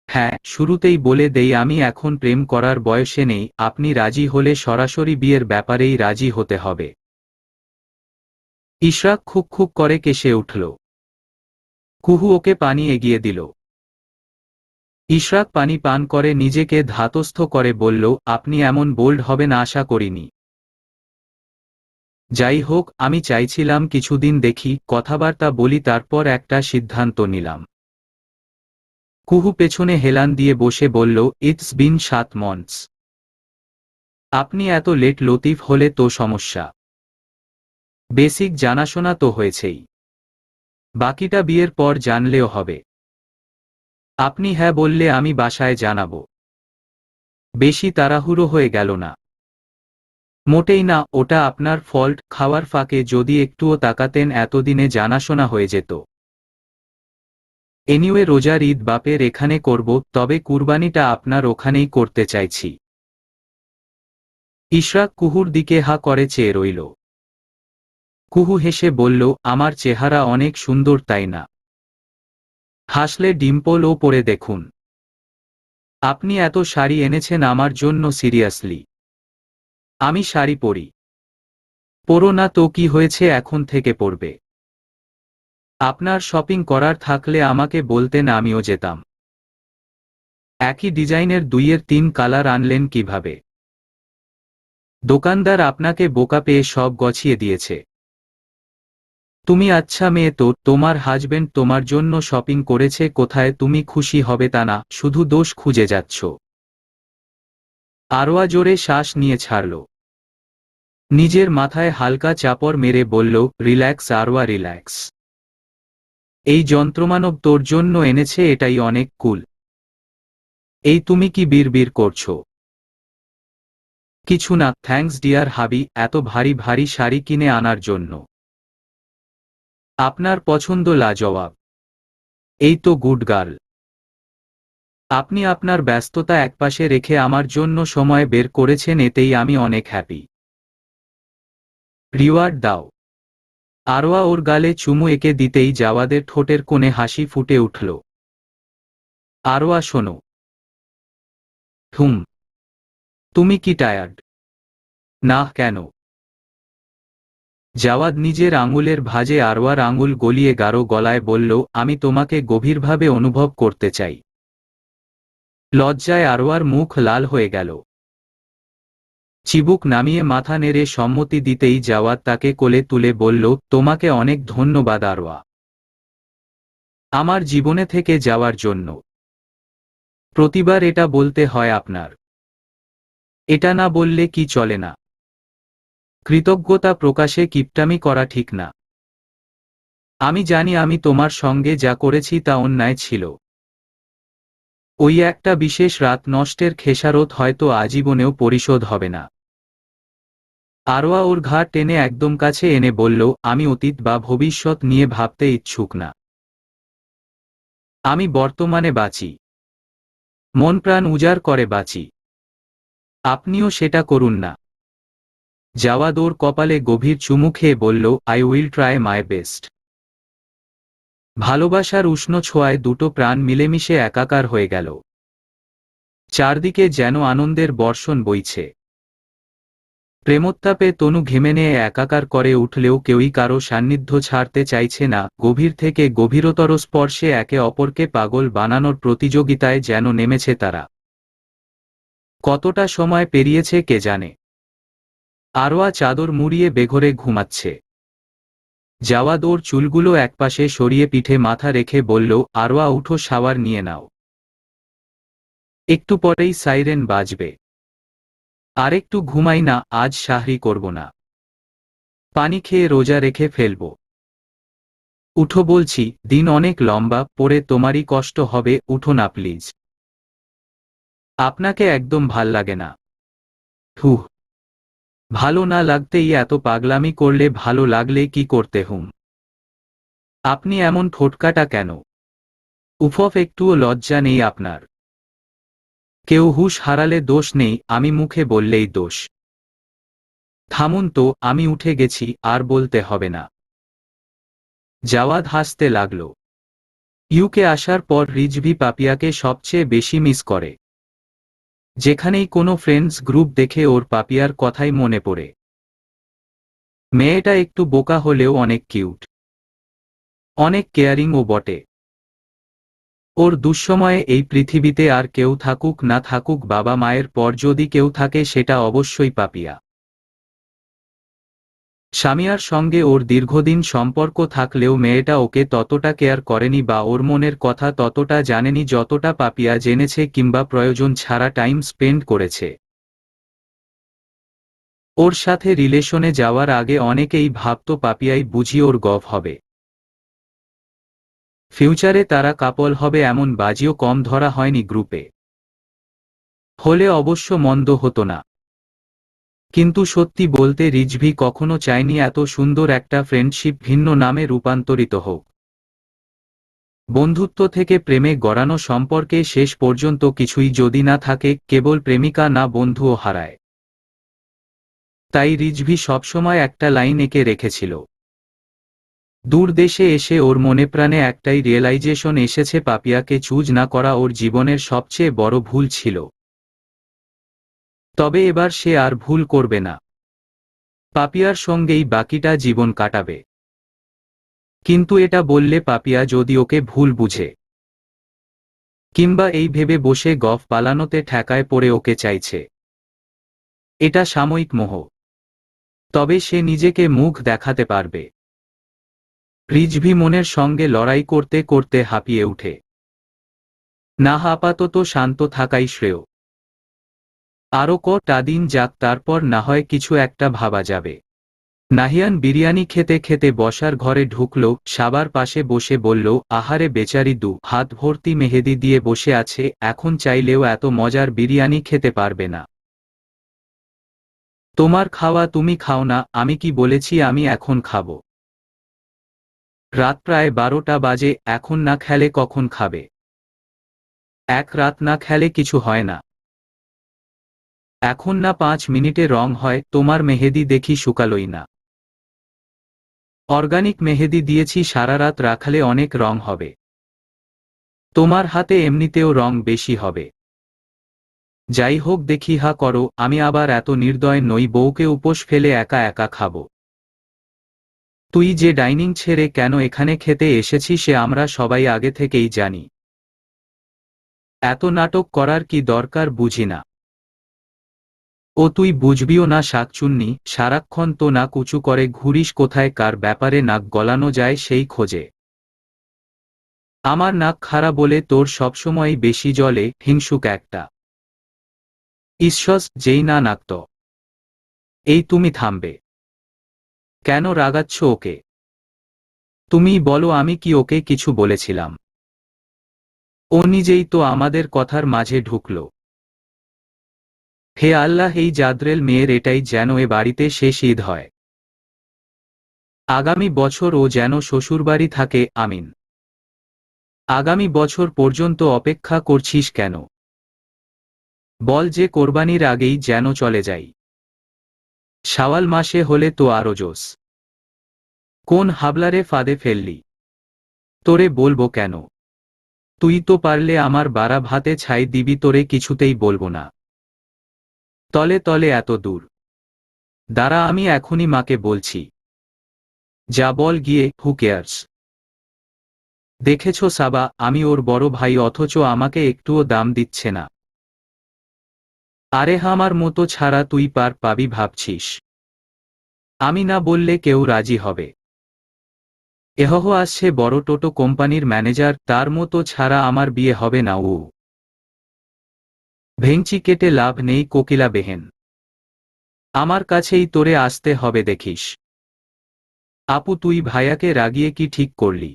হ্যাঁ, শুরুতেই বলে দেই, আমি এখন প্রেম করার বয়সে নেই। আপনি রাজি হলে সরাসরি বিয়ের ব্যাপারেই রাজি হতে হবে। ইশরাক খুক খুক করে কেসে উঠল। কুহু ওকে পানি এগিয়ে দিল। ইশরাক পানি পান করে নিজেকে ধাতস্থ করে বলল, আপনি এমন বোল্ড হবেন আশা করিনি। যাই হোক, আমি চাইছিলাম কিছুদিন দেখি, কথাবার্তা বলি, তারপর একটা সিদ্ধান্ত নিলাম। কুহু পেছনে হেলান দিয়ে বসে বলল, ইটস বিন 7 মন্থস। আপনি এত লেট লতিফ হলে তো সমস্যা। বেসিক জানাশোনা তো হয়েছেই, বাকিটা বিয়ের পর জানলেও হবে। আপনি হ্যাঁ বললে আমি বাসায় জানাবো। বেশি তাড়াহুড়ো হয়ে গেল না? মোটেই না, ওটা আপনার ফল্ট। খাওয়ার ফাঁকে যদি একটুও তাকাতেন এতদিনে জানাশোনা হয়ে যেত। এনিওয়ে, রোজার ঈদ বাপের এখানে করব, তবে কুরবানিটা আপনার ওখানেই করতে চাইছি। ইশরাক কুহুর দিকে হা করে চেয়ে রইল। কুহু হেসে বলল, আমার চেহারা অনেক সুন্দর তাই না? হাসলে ডিম্পলও পরে দেখুন। আপনি এত শাড়ি এনেছেন আমার জন্য, সিরিয়াসলি? আমি শাড়ি পরি। পরো না তো কি হয়েছে, এখন থেকে পরবে। আপনার শপিং করার থাকলে আমাকে বলতেন, আমিও যেতাম। একই ডিজাইনের 2-3 কালার আনলেন কিভাবে? দোকানদার আপনাকে বোকা পেয়ে সব গছিয়ে দিয়েছে। তুমি আচ্ছা মেয়ে তো, তোমার হাজবেন্ড তোমার জন্য শপিং করেছে কোথায়? তুমি খুশি হবে তা না, শুধু দোষ খুঁজে যাচ্ছ। আরোয়া জোরে শ্বাস নিয়ে ছাড়ল। নিজের মাথায় হালকা চাপড় মেরে বলল, রিল্যাক্স আরোয়া, রিল্যাক্স। এই যন্ত্রমানব তোর জন্য এনেছে, এটাই অনেক কুল। এই তুমি কি বিড়বিড় করছো? কিছু না, থ্যাঙ্কস ডিয়ার হাবি, এত ভারী ভারী শাড়ি কিনে আনার জন্য। আপনার পছন্দ লাজবাব। এই তো গুড গার্ল। আপনি আপনার ব্যস্ততা একপাশে রেখে আমার জন্য সময় বের করেছেন, এতেই আমি অনেক হ্যাপি। রিওয়ার্ড দাও। আরোয়া ওর গালে চুমু এঁকে দিতেই জাওয়াদের ঠোঁটের কোণে হাসি ফুটে উঠল। আরোয়া শোনো। হুম। তুমি কি টায়ার্ড? না, কেন? জাওয়াদ নিজের আঙুলের ভাঁজে আরওয়ার আঙুল গলিয়ে গাঢ় গলায় বলল, আমি তোমাকে গভীরভাবে অনুভব করতে চাই। লজ্জায় আরওয়ার মুখ লাল হয়ে গেল। চিবুক নামিয়ে মাথা নেড়ে সম্মতি দিতেই জাওয়াদ তাকে কোলে তুলে বলল, তোমাকে অনেক ধন্যবাদ আরওয়া, আমার জীবনে থেকে যাওয়ার জন্য। প্রতিবার এটা বলতে হয় আপনার? এটা না বললে কি চলে না? কৃতজ্ঞতা প্রকাশে কিপটামি করা ঠিক না। আমি জানি আমি তোমার সঙ্গে যা করেছি তা অন্যায় ছিল। ওই একটা বিশেষ রাত নষ্টের খেসারত হয়তো আজীবনেও পরিশোধ হবে না। আরোয়া ওর ঘাড় টেনে একদম কাছে এনে বলল, আমি অতীত বা ভবিষ্যৎ নিয়ে ভাবতে ইচ্ছুক না। আমি বর্তমানে বাঁচি, মন প্রাণ উজাড় করে বাঁচি। আপনিও সেটা করুন না। জাওয়াদ ওর কপালে গভীর চুমু খেয়ে বলল, I will try my best. ভালোবাসার উষ্ণ ছোঁয়ায় দুটো প্রাণ মিলেমিশে একাকার হয়ে গেল। চারদিকে যেন আনন্দের বর্ষণ বইছে। প্রেমোত্তাপে তনু ঘেমে নিয়ে একাকার করে উঠলেও কেউই কারো সান্নিধ্য ছাড়তে চাইছে না। গভীর থেকে গভীরতর স্পর্শে একে অপরকে পাগল বানানোর প্রতিযোগিতায় যেন নেমেছে তারা। কতটা সময় পেরিয়েছে কে জানে। আরোয়া চাদর মুড়িয়ে বেঘরে ঘুমাচ্ছে। জাওয়াদ ওর চুলগুলো একপাশে সরিয়ে পিঠে মাথা রেখে বলল, আরোয়া উঠো, শাওয়ার নিয়ে নাও। একটু পরেই সাইরেন বাজবে। আরেকটু ঘুমাই না, আজ সাহরি করব না। পানি খেয়ে রোজা রেখে ফেলব। উঠো বলছি, দিন অনেক লম্বা, পরে তোমারই কষ্ট হবে, উঠো না প্লিজ। আপনাকে একদম ভাল লাগে না। হুহ, ভালো না লাগতেই এত পাগলামি করলে ভালো লাগলে কি করতে হুম? আপনি এমন ঠোটকাটা কেন? উফফ, একটুও লজ্জা নেই আপনার? কেউ হুঁশ হারালে দোষ নেই, আমি মুখে বললেই দোষ। থামুন তো, আমি উঠে গেছি, আর বলতে হবে না। জাওয়াদ হাসতে লাগল। ইউকে আসার পর রিজভি পাপিয়াকে সবচেয়ে বেশি মিস করে। যেখানেই কোনো ফ্রেন্ডস গ্রুপ দেখে ওর পাপিয়ার কথাই মনে পড়ে। মেয়েটা একটু বোকা হলেও অনেক কিউট, অনেক কেয়ারিংও বটে। ওর দুঃসময়ে এই পৃথিবীতে আর কেউ থাকুক না থাকুক, বাবা মায়ের পর যদি কেউ থাকে সেটা অবশ্যই পাপিয়া। সামিয়ার সঙ্গে ওর দীর্ঘদিন সম্পর্ক থাকলেও মেয়েটা ওকে ততটা কেয়ার করেনি বা ওর মনের কথা ততটা জানেনি যতটা পাপিয়া জেনেছে কিংবা প্রয়োজন ছাড়া টাইম স্পেন্ড করেছে। ওর সাথে রিলেশনে যাওয়ার আগে অনেকেই ভাবত পাপিয়াই বুঝি ওর গভ হবে। ফিউচারে তারা কাপল হবে এমন বাজিও কম ধরা হয়নি গ্রুপে। হলে অবশ্য মন্দ হতো না। কিন্তু সত্যি বলতে রিজভি কখনো চায়নি এত সুন্দর একটা ফ্রেন্ডশিপ ভিন্ন নামে রূপান্তরিত হোক। বন্ধুত্ব থেকে প্রেমে গড়ানো সম্পর্কে শেষ পর্যন্ত কিছুই যদি না থাকে, কেবল প্রেমিকা না বন্ধুও হারায়। তাই রিজভি সবসময় একটা লাইন এঁকে রেখেছিল। দূর দেশে এসে ওর মনে প্রাণে একটাই রিয়েলাইজেশন এসেছে, পাপিয়াকে চুজ না করা ওর জীবনের সবচেয়ে বড় ভুল ছিল। তবে এবার সে আর ভুল করবে না। পাপিয়ার সঙ্গেই বাকিটা জীবন কাটাবে। কিন্তু এটা বললে পাপিয়া যদি ওকে ভুল বুঝে, কিংবা এই ভেবে বসে গফ পালানোতে ঠেকায় পড়ে ওকে চাইছে, এটা সাময়িক মোহ। তবে সে নিজেকে মুখ দেখাতে পারবে। রিজভি মনের সঙ্গে লড়াই করতে করতে হাঁপিয়ে উঠে। না, আপাতত শান্ত থাকাই শ্রেয়। আরও কটা দিন যাক, তারপর না হয় কিছু একটা ভাবা যাবে। নাহিয়ান বিরিয়ানি খেতে খেতে বসার ঘরে ঢুকল, সাবার পাশে বসে বলল, আহারে বেচারি, দু হাত ভর্তি মেহেদি দিয়ে বসে আছে, এখন চাইলেও এত মজার বিরিয়ানি খেতে পারবে না। তোমার খাওয়া তুমি খাও না, আমি কি বলেছি আমি এখন খাবো? রাত প্রায় 12টা বাজে, এখন না খেলে কখন খাবে? এক রাত না খেলে কিছু হয় না। এখন না 5 মিনিটে রং হয়, তোমার মেহেদি দেখি শুকালোই না। অর্গানিক মেহেদি দিয়েছি, সারা রাত রাখলে অনেক রং হবে। তোমার হাতে এমনিতেও রং বেশি হবে। যাই হোক, দেখি হা করো, আমি আবার এত নির্দয় নই বউকে উপোস ফেলে একা একা খাবো। তুই যে ডাইনিং ছেড়ে কেন এখানে খেতে এসেছি সে আমরা সবাই আগে থেকেই জানি। এত নাটক করার কি দরকার বুঝি না। ও তুই বুঝবিও না শাকচুন্নি, সারাক্ষণ তো নাক উঁচু করে ঘুরিস, কোথায় কার ব্যাপারে নাক গলানো যায় সেই খোঁজে। আমার নাক খাড়া বলে তোর সবসময়ই বেশি জলে, হিংসুক একটা। ঈশ্বর, যেই না নাকত। এই তুমি থামবে? কেন রাগাচ্ছ ওকে? তুমিই বলো, আমি কি ওকে কিছু বলেছিলাম? ও নিজেই তো আমাদের কথার মাঝে ঢুকল। হে আল্লাহ, এই জাদ্রেল মেয়ের এটাই যেন এ বাড়িতে শেষ ঈদ হয়। আগামী বছর ও যেন শ্বশুরবাড়ি থাকে, আমিন। আগামী বছর পর্যন্ত অপেক্ষা করছিস কেন? বল যে কোরবানির আগেই যেন চলে যাই। শাওয়াল মাসে হলে তো আরো জোস। কোন হাবলারে ফাঁদে ফেললি? তোরে বলবো কেন? তুই তো পারলে আমার বাড়া ভাতে ছাই দিবি, তোরে কিছুতেই বলবো না। তলে তলে এত দূর। দাঁড়া, আমি এখনই মাকে বলছি। যা বল গিয়ে, হু কেয়ার্স। দেখেছো সাবা, আমি ওর বড় ভাই অথচ আমাকে একটুও দাম দিচ্ছে না। আরে আমার মতো ছাড়া তুই পার পাবি ভাবছিস? আমি না বললে কেউ রাজি হবে? এহহ, আসছে বড় টোটো কোম্পানির ম্যানেজার, তার মতো ছাড়া আমার বিয়ে হবে না। ও ভেংচি কেটে লাভ নেই কোকিলা বেহেন। আমার কাছেই তোরে আসতে হবে দেখিস। আপু, তুই ভাইয়াকে রাগিয়ে কি ঠিক করলি?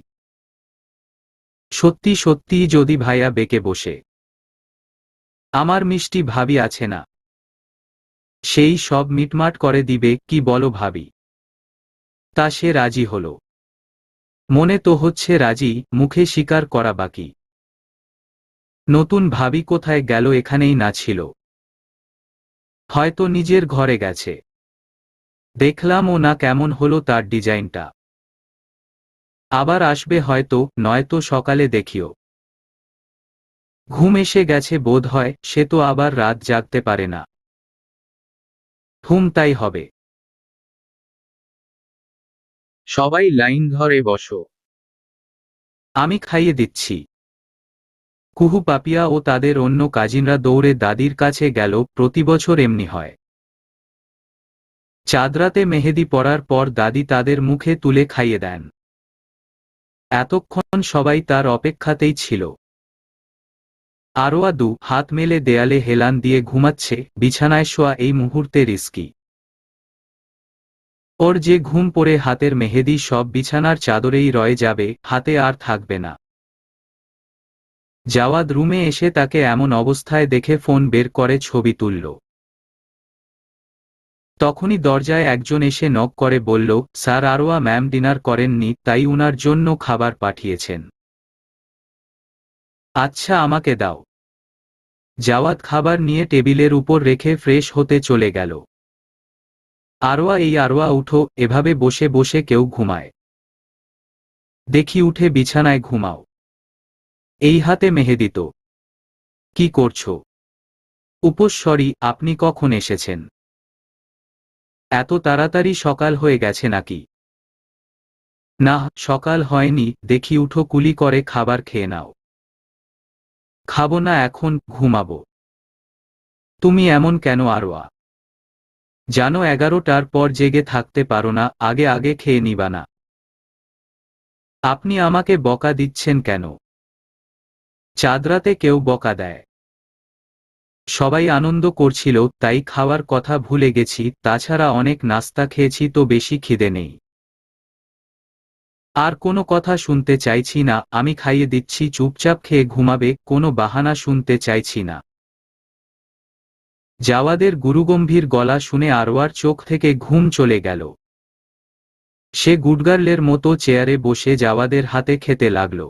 সত্যি সত্যিই যদি ভাইয়া বেঁকে বসে আমার মিষ্টি ভাবি আছে না, সেই সব মিটমাট করে দিবে, কি বলো ভাবি? তা সে রাজি হলো। মনে তো হচ্ছে রাজি, মুখে স্বীকার করা বাকি। নতুন ভাবি কোথায় গেল, এখানেই না ছিল? হয়তো নিজের ঘরে গেছে। দেখলাম ও না কেমন হলো তার ডিজাইনটা। আবার আসবে হয়তো, নয়তো সকালে দেখিও। ঘুম এসে গেছে বোধ হয়, সে তো আবার রাত জাগতে পারে না। তাই হবে। সবাই লাইন ধরে বসো, আমি খাইয়ে দিচ্ছি। কুহু পাপিয়া ও তাদের অন্য কাজিনরা দৌড়ে দাদির কাছে গেল, প্রতি বছর এমনি হয়। চাঁদরাতে মেহেদি পরার পর দাদি তাদের মুখে তুলে খাইয়ে দেন। এতক্ষণ সবাই তার অপেক্ষাতেই ছিল। আরোয়া দু হাত মেলে দেয়ালে হেলান দিয়ে ঘুমাচ্ছে, বিছানায় শোয়া এই মুহূর্তে রিস্কি। ওর যে ঘুম পড়ে হাতের মেহেদি সব বিছানার চাদরেই রয়ে যাবে, হাতে আর থাকবে না। জাওয়াদ রুমে এসে তাকে এমন অবস্থায় দেখে ফোন বের করে ছবি তুলল। তখনই দরজায় একজন এসে নক করে বলল, স্যার, আরোয়া ম্যাম ডিনার করেননি, তাই উনার জন্য খাবার পাঠিয়েছেন। আচ্ছা, আমাকে দাও। জাওয়াদ খাবার নিয়ে টেবিলের উপর রেখে ফ্রেশ হতে চলে গেল। আরোয়া উঠো, এভাবে বসে বসে কেউ ঘুমায়? দেখি উঠে বিছানায় ঘুমাও। এই হাতে মেহেদি তো। কি করছো? উপস্বরী, আপনি কখন এসেছেন? এত তাড়াতাড়ি সকাল হয়ে গেছে নাকি? না, সকাল হয়নি, দেখি উঠো, কুলি করে খাবার খেয়ে নাও। খাবো না এখন, ঘুমাবো। তুমি এমন কেন আরোয়া? জানো 11টার পর জেগে থাকতে পারো না, আগে আগে খেয়ে নিবা না? আপনি আমাকে বকা দিচ্ছেন কেন? চাঁদরাতে কেউ বকা দেয়? সবাই আনন্দ করছিল তাই খাওয়ার কথা ভুলে গেছি, তাছাড়া অনেক নাস্তা খেয়েছি তো বেশি খিদে নেই। আর কোনো কথা শুনতে চাইছি না, আমি খাইয়ে দিচ্ছি, চুপচাপ খেয়ে ঘুমাবে, কোনো বাহানা শুনতে চাইছি না। জাওয়াদের গুরুগম্ভীর গলা শুনে আরওয়ার চোখ থেকে ঘুম চলে গেল। সে গুডগার্লের মতো চেয়ারে বসে জাওয়াদের হাতে খেতে লাগল।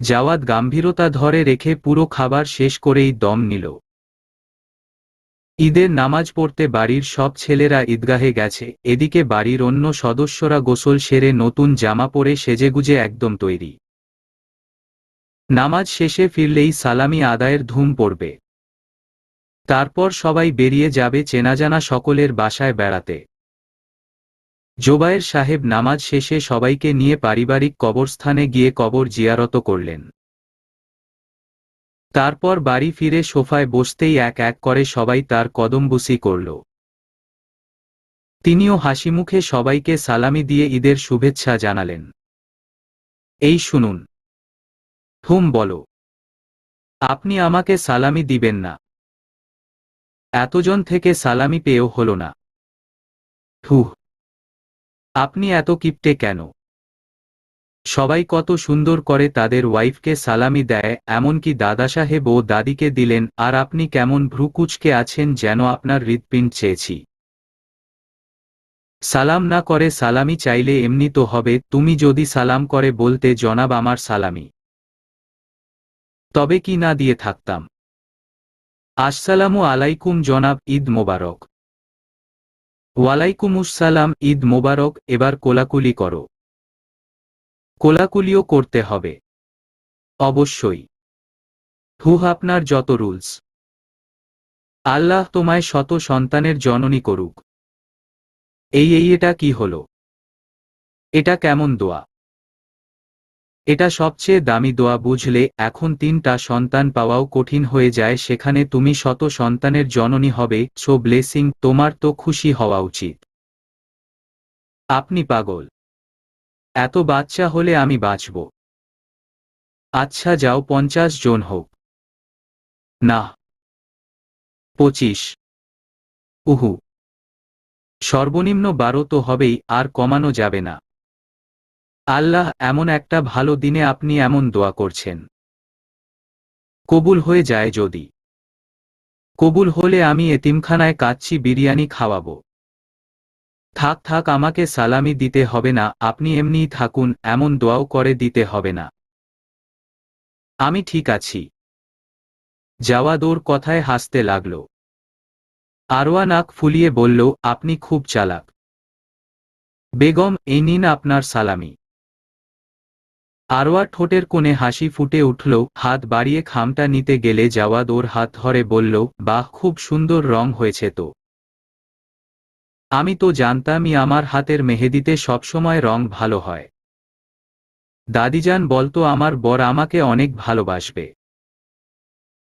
জাওয়াদ গাম্ভীরতা ধরে রেখে পুরো খাবার শেষ করেই দম নিল। ঈদের নামাজ পড়তে বাড়ির সব ছেলেরা ঈদগাহে গেছে, এদিকে বাড়ির অন্য সদস্যরা গোসল সেরে নতুন জামা পরে সেজেগুজে একদম তৈরি। নামাজ শেষে ফিরলেই সালামি আদায়ের ধুম পড়বে। তারপর সবাই বেরিয়ে যাবে চেনাজানা সকলের বাসায় বেড়াতে। জোবায়ের সাহেব নামাজ শেষে সবাইকে নিয়ে পারিবারিক কবরস্থানে গিয়ে কবর জিয়ারত করলেন। তারপর বাড়ি ফিরে সোফায় বসতেই এক এক করে সবাই তার কদমবুসি করল। তিনিও হাসিমুখে সবাইকে সালামি দিয়ে ঈদের শুভেচ্ছা জানালেন। এই শুনুন। বলো। আপনি আমাকে সালামি দিবেন না? এতজন থেকে সালামি পেয়েও হলো না। আপনি এত কিপটে কেন? সবাই কত সুন্দর করে তাদের ওয়াইফকে সালামি দেয়, এমনকি দাদা সাহেব ও দাদিকে দিলেন, আর আপনি কেমন ভ্রুকুচকে আছেন যেন আপনার হৃৎপিণ্ড চেয়েছি। সালাম না করে সালামি চাইলে এমনি তো হবে, তুমি যদি সালাম করে বলতে জনাব আমার সালামি, তবে কি না দিয়ে থাকতাম। আসসালামু আলাইকুম জনাব, ঈদ মোবারক। ওয়ালাইকুমুসসালাম, ঈদ মোবারক। এবার কোলাকুলি করো। কোলাকুলিও করতে হবে? অবশ্যই। আপনার যত রুলস। আল্লাহ তোমায় শত সন্তানের জননী করুক। এটা কি হলো? এটা কেমন দোয়া? এটা সবচেয়ে দামি দোয়া, বুঝলে? এখন 3টা সন্তান পাওয়াও কঠিন হয়ে যায়, সেখানে তুমি শত সন্তানের জননী হবে, সো ব্লেসিং, তোমার তো খুশি হওয়া উচিত। আপনি পাগল? এত বাচ্চা হলে আমি বাঁচব? আচ্ছা যাও, 50 জন হোক। না, 25। উহু, সর্বনিম্ন 12 তো হবেই, আর কমানো যাবে না। আল্লাহ, এমন একটা ভালো দিনে আপনি এমন দোয়া করছেন। কবুল হয়ে যায় যদি। কবুল হলে আমি এতিমখানায় কাচ্চি বিরিয়ানি খাওয়াবো। থাক থাক, আমাকে সালামি দিতে হবে না, আপনি এমনিই থাকুন, এমন দোয়াও করে দিতে হবে না। আমি ঠিক আছি। জাওয়াদ ওর কথায় হাসতে লাগল। আরওয়া নাক ফুলিয়ে বলল, আপনি খুব চালাক। বেগম, এই নিন আপনার সালামি। আরওয়া ঠোঁটের কোণে হাসি ফুটে উঠল, হাত বাড়িয়ে খামটা নিতে গেলে জাওয়াদ ওর হাত ধরে বলল, বাহ, খুব সুন্দর রং হয়েছে তো। আমি তো জানতামই আমার হাতের মেহেদিতে সবসময় রং ভালো হয়। দাদিজান বলতো আমার বর আমাকে অনেক ভালোবাসবে।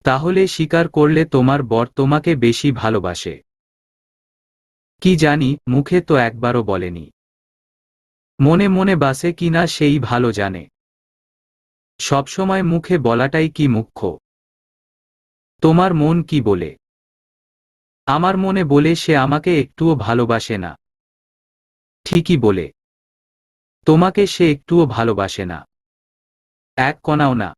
তাহলে স্বীকার করলে তোমার বর তোমাকে বেশি ভালোবাসে? কি জানি, মুখে তো একবারও বলেনি। মনে মনে বাসে কিনা সেই ভালো জানে। সবসময় মুখে বলাটাই কি মুখ্য? তোমার মন কি বলে? আমার মনে বলে সে আমাকে একটুও ভালোবাসে না। ঠিকই বলে। তোমাকে সে একটুও ভালোবাসে না। এক কণাও না।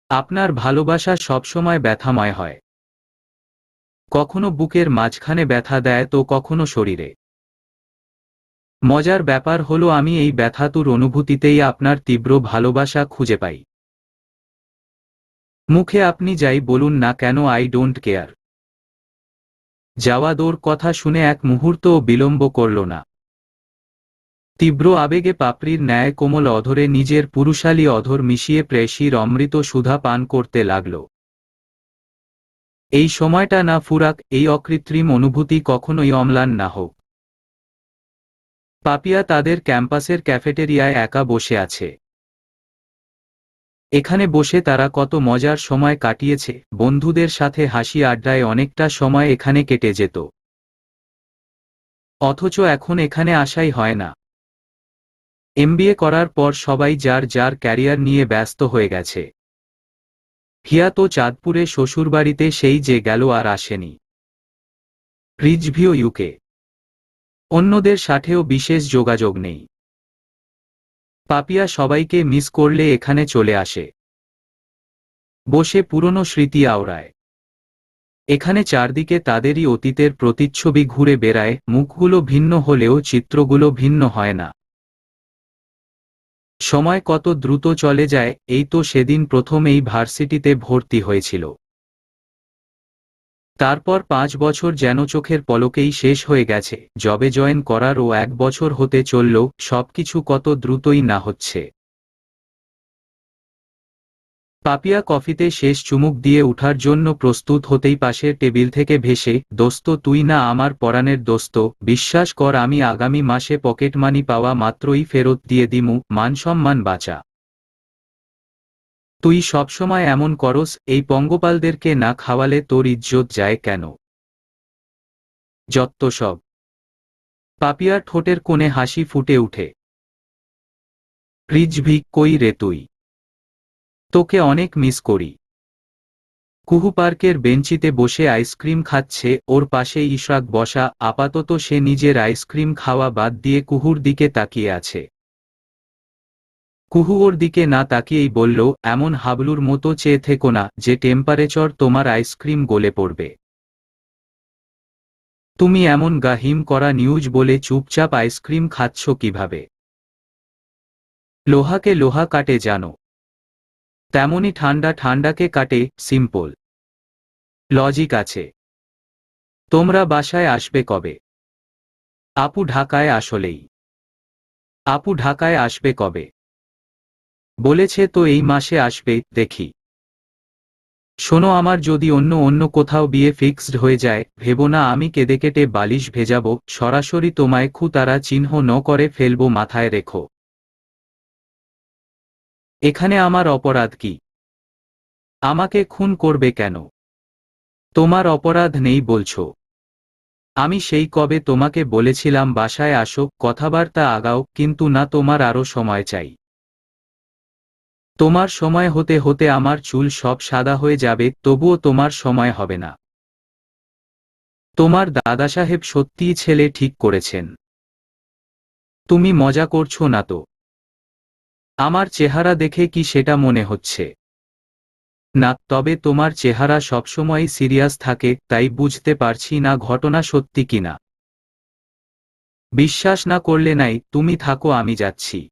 আপনার ভালোবাসা সবসময় ব্যথাময় হয়। কখনো বুকের মাঝখানে ব্যথা দেয় তো কখনো শরীরে। মজার ব্যাপার হলো আমি এই ব্যথাতুর অনুভূতিতেই আপনার তীব্র ভালোবাসা খুঁজে পাই। মুখে আপনি যাই বলুন না কেন, আই ডোন্ট কেয়ার। জাওয়াদ ওর কথা শুনে এক মুহূর্তও বিলম্ব করল না। তীব্র আবেগে পাপড়ির ন্যায় কোমল অধরে নিজের পুরুষালী অধর মিশিয়ে প্রেয়সীর অমৃত সুধা পান করতে লাগল। এই সময়টা না ফুরাক, এই অকৃত্রিম অনুভূতি কখনোই অম্লান না হোক। পাপিয়া তাদের ক্যাম্পাসের ক্যাফেটেরিয়ায় একা বসে আছে। এখানে বসে তারা কত মজার সময় কাটিয়েছে, বন্ধুদের সাথে হাসি আড্ডায় অনেকটা সময় এখানে কেটে যেত। অথচ এখন এখানে আসাই হয় না। এমবিএ করার পর সবাই যার যার ক্যারিয়ার নিয়ে ব্যস্ত হয়ে গেছে। হিয়া তো চাঁদপুরে শ্বশুরবাড়িতে সেই যে গেল আর আসেনি। রিজভিও ইউকে। অন্যদের সাথেও বিশেষ যোগাযোগ নেই। পাপিয়া সবাইকে মিস করলে এখানে চলে আসে। বসে পুরনো স্মৃতি আওড়ায়। এখানে চারদিকে তাদেরই অতীতের প্রতিচ্ছবি ঘুরে বেড়ায়, মুখগুলো ভিন্ন হলেও চিত্রগুলো ভিন্ন হয় না। সময় কত দ্রুত চলে যায়, এই তো সেদিন প্রথম এই ভার্সিটিতে ভর্তি হয়েছিল। তারপর 5 বছর যেন চোখের পলকেই শেষ হয়ে গেছে, জবে জয়েন করারও 1 বছর হতে চলল, সবকিছু কত দ্রুতই না হচ্ছে। পাপিয়া কফিতে শেষ চুমুক দিয়ে উঠার জন্য প্রস্তুত হতেই পাশের টেবিল থেকে ভেসে, দোস্ত তুই না আমার পরাণের দোস্ত, বিশ্বাস কর আমি আগামী মাসে পকেট মানি পাওয়া মাত্রই ফেরত দিয়ে দিমু, মানসম্মান বাঁচা। তুই সবসময় এমন করস, এই পঙ্গপালদেরকে না খাওয়ালে তোর ইজ্জত যায় কেন? যত্ত সব। পাপিয়ার ঠোঁটের কোণে হাসি ফুটে উঠে। রিজভি, কই রে তুই? তোকে অনেক মিস করি। কুহু পার্কের বেঞ্চিতে বসে আইসক্রিম খাচ্ছে, ওর পাশে ইশরাক বসা, আপাতত সে নিজের আইসক্রিম খাওয়া বাদ দিয়ে কুহুর দিকে তাকিয়ে আছে। কুহু ওর দিকে না তাকিয়েই বলল, এমন হাবলুর মতো চেয়ে থেকো না যে টেম্পারেচার তোমার আইসক্রিম গলে পড়বে। তুমি এমন গা হিম করা নিউজ বলে চুপচাপ আইসক্রিম খাচ্ছ কিভাবে? লোহাকে লোহা কাটে জানো, তেমনি ঠান্ডা ঠান্ডাকে কাটে, সিম্পল। লজিক আছে। তোমরা বাসায় আসবে কবে? আপু ঢাকায় আসলেই। আপু ঢাকায় আসবে কবে? বলেছে তো এই মাসে আসবে, দেখি। শোনো, আমার যদি অন্য অন্য কোথাও বিয়ে ফিক্সড হয়ে যায়, ভেবো না আমি কেঁদে কেটে বালিশ ভেজাবো, সরাসরি তোমায় খুতারা চিহ্ন ন করে ফেলবো, মাথায় রেখো। এখানে আমার অপরাধ কি? আমাকে খুন করবে কেন? তোমার অপরাধ নেই বলছো? আমি সেই কবে তোমাকে বলেছিলাম বাসায় আসো, কথাবার্তা আগাও, কিন্তু না, তোমার আরো সময় চাই। তোমার সময় হতে হতে আমার চুল সব সাদা হয়ে যাবে, তবুও তোমার সময় হবে না। তোমার দাদা সাহেব সত্যিই ছেলে ঠিক করেছেন। তুমি মজা করছো না তো? আমার চেহারা দেখে কি সেটা মনে হচ্ছে? না, তবে তোমার চেহারা সবসময় সিরিয়াস থাকে, তাই বুঝতে পারছি না ঘটনা সত্যি কিনা। বিশ্বাস না করলে নাই, তুমি থাকো, আমি যাচ্ছি।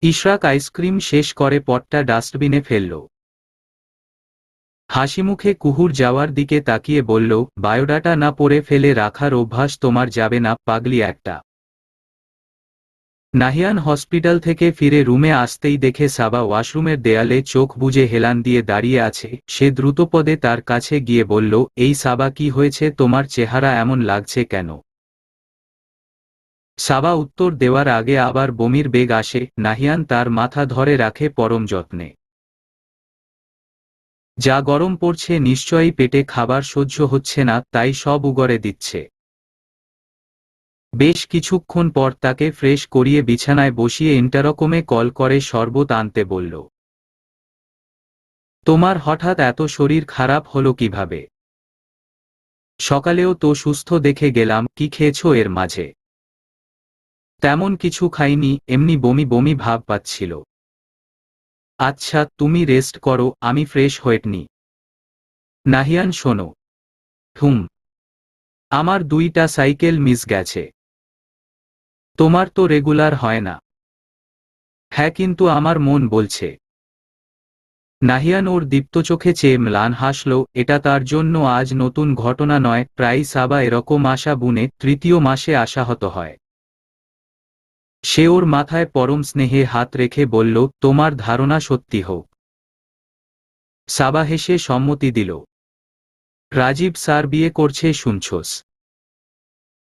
ইশরাক আইসক্রিম শেষ করে পটটা ডাস্টবিনে ফেলল। হাসিমুখে কুহুর যাওয়ার দিকে তাকিয়ে বলল, বায়োডাটা না পড়ে ফেলে রাখার অভ্যাস তোমার যাবে না, পাগলি একটা। নাহিয়ান হসপিটাল থেকে ফিরে রুমে আসতেই দেখে সাবা ওয়াশরুমের দেয়ালে চোখ বুজে হেলান দিয়ে দাঁড়িয়ে আছে। সে দ্রুতপদে তার কাছে গিয়ে বলল, এই সাবা, কি হয়েছে, তোমার চেহারা এমন লাগছে কেন? সাবা উত্তর দেওয়ার আগে আবার বমির বেগ আসে। নাহিয়ান তার মাথা ধরে রাখে পরম যত্নে। যা গরম পড়ছে, নিশ্চয়ই পেটে খাবার সহ্য হচ্ছে না, তাই সব উগরে দিচ্ছে। বেশ কিছুক্ষণ পর তাকে ফ্রেশ করিয়ে বিছানায় বসিয়ে ইন্টারকমে কল করে শরবত আনতে বলল। তোমার হঠাৎ এত শরীর খারাপ হলো কিভাবে? সকালেও তো সুস্থ দেখে গেলাম, কি খেয়েছো এর মাঝে? তেমন কিছু খাইনি, এমনি বমি বমি ভাব পাচ্ছিল। আচ্ছা, তুমি রেস্ট করো, আমি ফ্রেশ হয়েনি। নাহিয়ান, শোনো। হুম। আমার 2টা সাইকেল মিস গেছে। তোমার তো রেগুলার হয় না। হ্যাঁ, কিন্তু আমার মন বলছে। নাহিয়ান ওর দীপ্ত চোখে চেয়ে ম্লান হাসল। এটা তার জন্য আজ নতুন ঘটনা নয়, প্রায় সাবা এরকম আশা বুনে 3য় মাসে আশাহত হয়। সে ওর মাথায় পরম স্নেহে হাত রেখে বলল, তোমার ধারণা সত্যি হোক। সাবা হেসে সম্মতি দিল। রাজীব স্যার বিয়ে করছে শুনছস?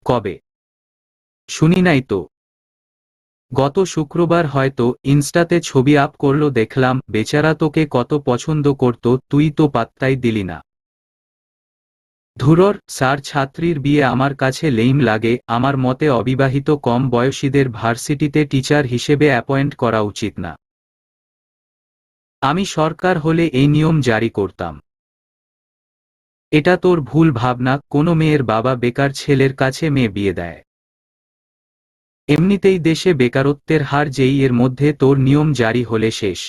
কবে? শুনি নাই তো। গত শুক্রবার হয়তো ইনস্টাতে ছবি আপ করলো দেখলাম। বেচারা তোকে কত পছন্দ করত, তুই তো পাত্তাই দিলি না। ধুরর, স্যার ছাত্রীর বিয়ে আমার কাছে লেইম লাগে। আমার মতে অবিবাহিত কম বয়সীদের ভার্সিটিতে টিচার হিসেবে অ্যাপয়েন্ট করা উচিত না। আমি সরকার হলে এই নিয়ম জারি করতাম। এটা তোর ভুল ভাবনা। কোনো মেয়ের বাবা বেকার ছেলের কাছে মেয়ে বিয়ে দেয়? এমনিতেই দেশে বেকারত্বের হার যেই, এর মধ্যে তোর নিয়ম জারি হলে শেষ।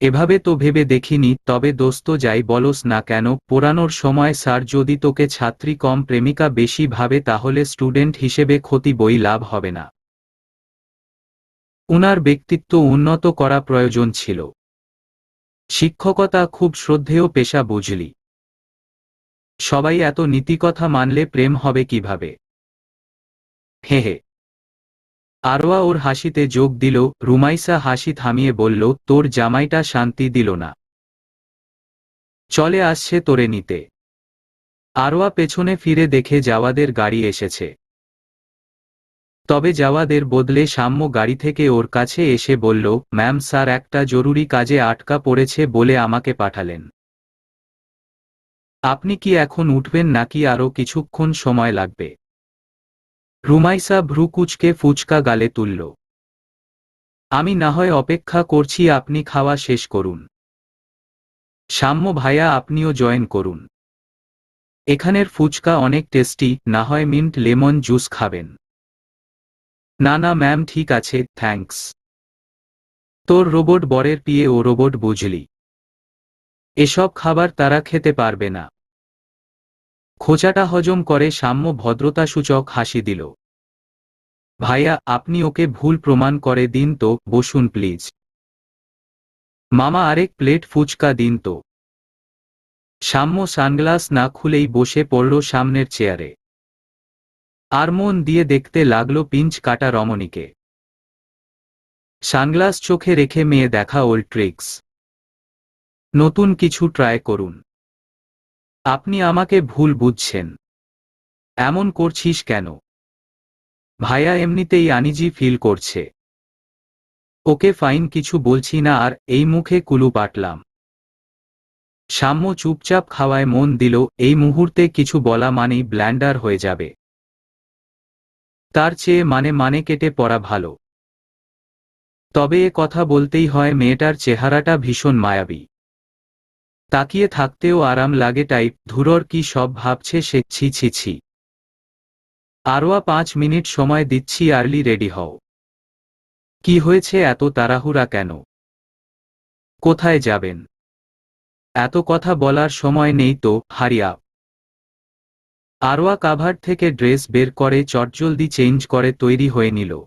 এভাবে তো ভেবে দেখিনি। তবে দোস্ত, যাই বলস না কেন, পড়ানোর সময় স্যার যদি তোকে ছাত্রী কম প্রেমিকা বেশি ভাবে, তাহলে স্টুডেন্ট হিসেবে ক্ষতি, বই লাভ হবে না। উনার ব্যক্তিত্ব উন্নত করা প্রয়োজন ছিল। শিক্ষকতা খুব শ্রদ্ধেয় পেশা, বুঝলি। সবাই এত নীতিকথা মানলে প্রেম হবে কিভাবে? হে হে। আরোয়া ওর হাসিতে যোগ দিল। রুমাইসা হাসি থামিয়ে বলল, তোর জামাইটা শান্তি দিল না। চলে আসছে তোরে নিতে। আরোয়া পেছনে ফিরে দেখে জাওয়াদের গাড়ি এসেছে। তবে জাওয়াদের বদলে সাম্য গাড়ি থেকে ওর কাছে এসে বলল, ম্যাম, স্যার একটা জরুরি কাজে আটকা পড়েছে বলে আমাকে পাঠালেন। আপনি কি এখন উঠবেন নাকি আরও কিছুক্ষণ সময় লাগবে? রুমাইসা ভ্রু কুঁচকে ফুচকা গালে তুলল। আমি না হয় অপেক্ষা করছি, আপনি খাওয়া শেষ করুন। সাম্য ভাইয়া, আপনিও জয়েন করুন। এখানের ফুচকা অনেক টেস্টি, না হয় মিন্ট লেমন জুস খাবেন? না না ম্যাম, ঠিক আছে, থ্যাঙ্কস। তোর রোবট বরের পিয়ে ও রোবট, বুঝলি। এসব খাবার তারা খেতে পারবে না। খোঁচাটা হজম করে সাম্য ভদ্রতাসূচক হাসি দিল। ভাইয়া, আপনি ওকে ভুল প্রমাণ করে দিন তো, বসুন প্লিজ। মামা, আরেক প্লেট ফুচকা দিন তো। সাম্য সানগ্লাস না খুলেই বসে পড়ল সামনের চেয়ারে। আর মন দিয়ে দেখতে লাগলো পিঞ্চ কাটা রমণীকে। সানগ্লাস চোখে রেখে মেয়ে দেখা ওল্ড ট্রিক্স। নতুন কিছু ট্রাই করুন। আপনি আমাকে ভুল বুঝছেন। এমন করছিস কেন? ভাইয়া এমনিতেই আনিজি ফিল করছে। ওকে ফাইন, কিছু বলছি না আর, এই মুখে কুলু পাটলাম। সাম্য চুপচাপ খাওয়ায় মন দিল। এই মুহূর্তে কিছু বলা মানেই ব্ল্যান্ডার হয়ে যাবে। তার চেয়ে মানে কেটে পড়া ভালো। তবে এ কথা বলতেই হয়, মেয়েটার চেহারাটা ভীষণ মায়াবী। তাকিয়ে থাকতেও আরাম লাগে টাইপ। ধুরর, কি সব ভাবছে সে, ছি ছি ছি। আরোয়া, 5 মিনিট সময় দিচ্ছি, আর্লি রেডি হও। কি হয়েছে, এত তাড়াহুড়া কেন? কোথায় যাবেন? এত কথা বলার সময় নেই তো, হারি আপ। আরওয়া কাভার থেকে ড্রেস বের করে চটজলদি চেঞ্জ করে তৈরি হয়ে নিল।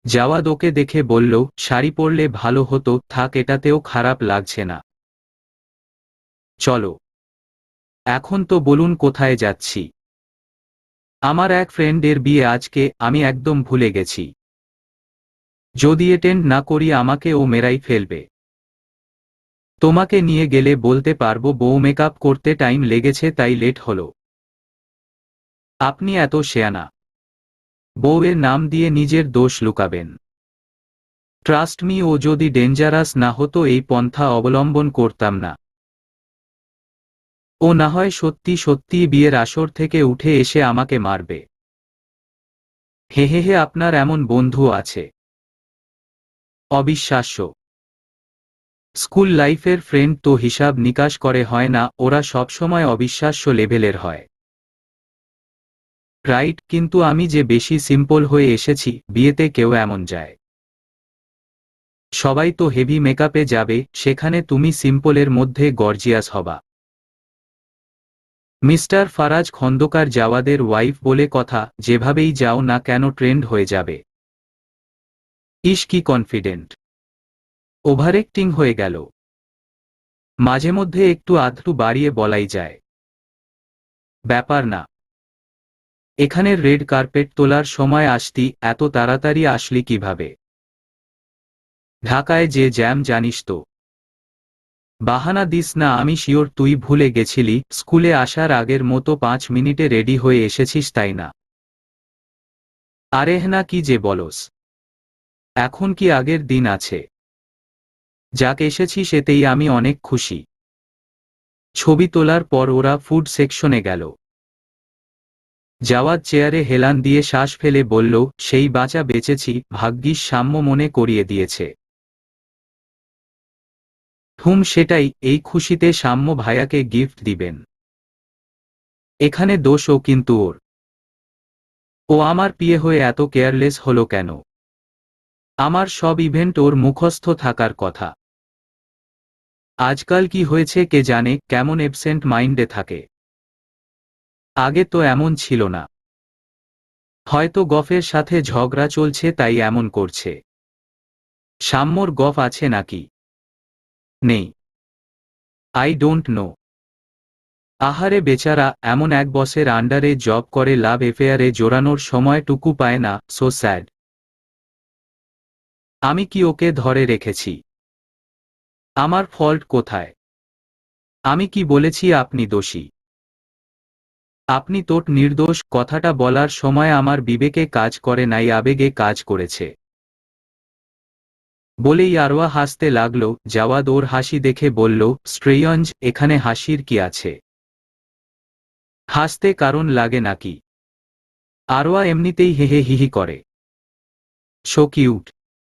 জাওয়াদ ওকে দেখে বলল, শাড়ি পরলে ভালো হতো, থাক এটাতেও খারাপ লাগছে না। চলো। এখন তো বলুন কোথায় যাচ্ছি? আমার এক ফ্রেন্ডের বিয়ে আজকে, আমি একদম ভুলে গেছি। যদি অ্যাটেন্ড না করি আমাকে ও মেরাই ফেলবে। তোমাকে নিয়ে গেলে বলতে পারবো বউ মেকআপ করতে টাইম লেগেছে তাই লেট হলো। আপনি এত শেয়ানা। বউয়ের নাম দিয়ে নিজের দোষ লুকাবেন। ট্রাস্ট মি, ও যদি ডেঞ্জারাস না হতো এই পন্থা অবলম্বন করতাম না। ও না হয় সত্যি সত্যি বিয়ের আসর থেকে উঠে এসে আমাকে মারবে। হে হে হে, আপনার এমন বন্ধু আছে? অবিশ্বাস্য। স্কুল লাইফের ফ্রেন্ড তো হিসাব নিকাশ করে হয় না, ওরা সবসময় অবিশ্বাস্য লেভেলের হয়। রাইট, কিন্তু আমি যে বেশি সিম্পল হয়ে এসেছি, বিয়েতে কেউ এমন যায়? সবাই তো হেভি মেকআপে যাবে, সেখানে তুমি সিম্পলের মধ্যে গর্জিয়াস হবা। মিস্টার ফারাজ খন্দকার জাওয়াদের ওয়াইফ বলে কথা, যেভাবেই যাও না কেন ট্রেন্ড হয়ে যাবে। ইস কি কনফিডেন্ট। ওভারঅ্যাক্টিং হয়ে গেল। মাঝে মধ্যে একটু আধটু বাড়িয়ে বলাই যায়। ব্যাপার না। এখানের রেড কার্পেট তোলার সময় আসতি, এত তাড়াতাড়ি আসলি কিভাবে? ঢাকায় যে জ্যাম জানিস তো। বাহানা দিস না, আমি শিওর তুই ভুলে গেছিলি স্কুলে আসার আগের মতো 5 মিনিটে রেডি হয়ে এসেছিস, তাই না? আরেহ না, কি যে বলস। এখন কি আগের দিন আছে? যাক এসেছিস এতেই আমি অনেক খুশি। ছবি তোলার পর ওরা ফুড সেকশনে গেল। জাওয়াদ চেয়ারে হেলান দিয়ে শ্বাস ফেলে বলল, সেই বাঁচা বেঁচেছি, ভাগ্যিস সাম্য মনে করিয়ে দিয়েছে। সেটাই, এই খুশিতে সাম্য ভাইয়াকে গিফট দিবেন। এখানে দোষও কিন্তু ওর। ও আমার বিয়ে হয়ে এত কেয়ারলেস হলো কেন? আমার সব ইভেন্ট ওর মুখস্থ থাকার কথা। আজকাল কি হয়েছে কে জানে, কেমন অ্যাবসেন্ট মাইন্ডে থাকে। আগে তো এমন ছিল না। হয়তো গফের সাথে ঝগড়া চলছে তাই এমন করছে। সাম্যর গফ আছে নাকি? নেই। I don't know. আহারে বেচারা, এমন এক বসের আন্ডারে জব করে লাভ এফেয়ারে জোরানোর সময়টুকু পায় না, সো স্যাড। আমি কি ওকে ধরে রেখেছি? আমার ফল্ট কোথায়? আমি কি বলেছি আপনি দোষী? আপনি তোট নির্দোষ, কথাটা বলার সময় আমার বিবেকে কাজ করে নাই, আবেগে কাজ করেছে। বলেই আরওয়া হাসতে লাগল। জাওয়াদ ওর হাসি দেখে বলল, স্ট্রেয়ঞ্জ, এখানে হাসির কি আছে? হাসতে কারণ লাগে নাকি? আরওয়া এমনিতেই হেহে হিহি করে। So cute.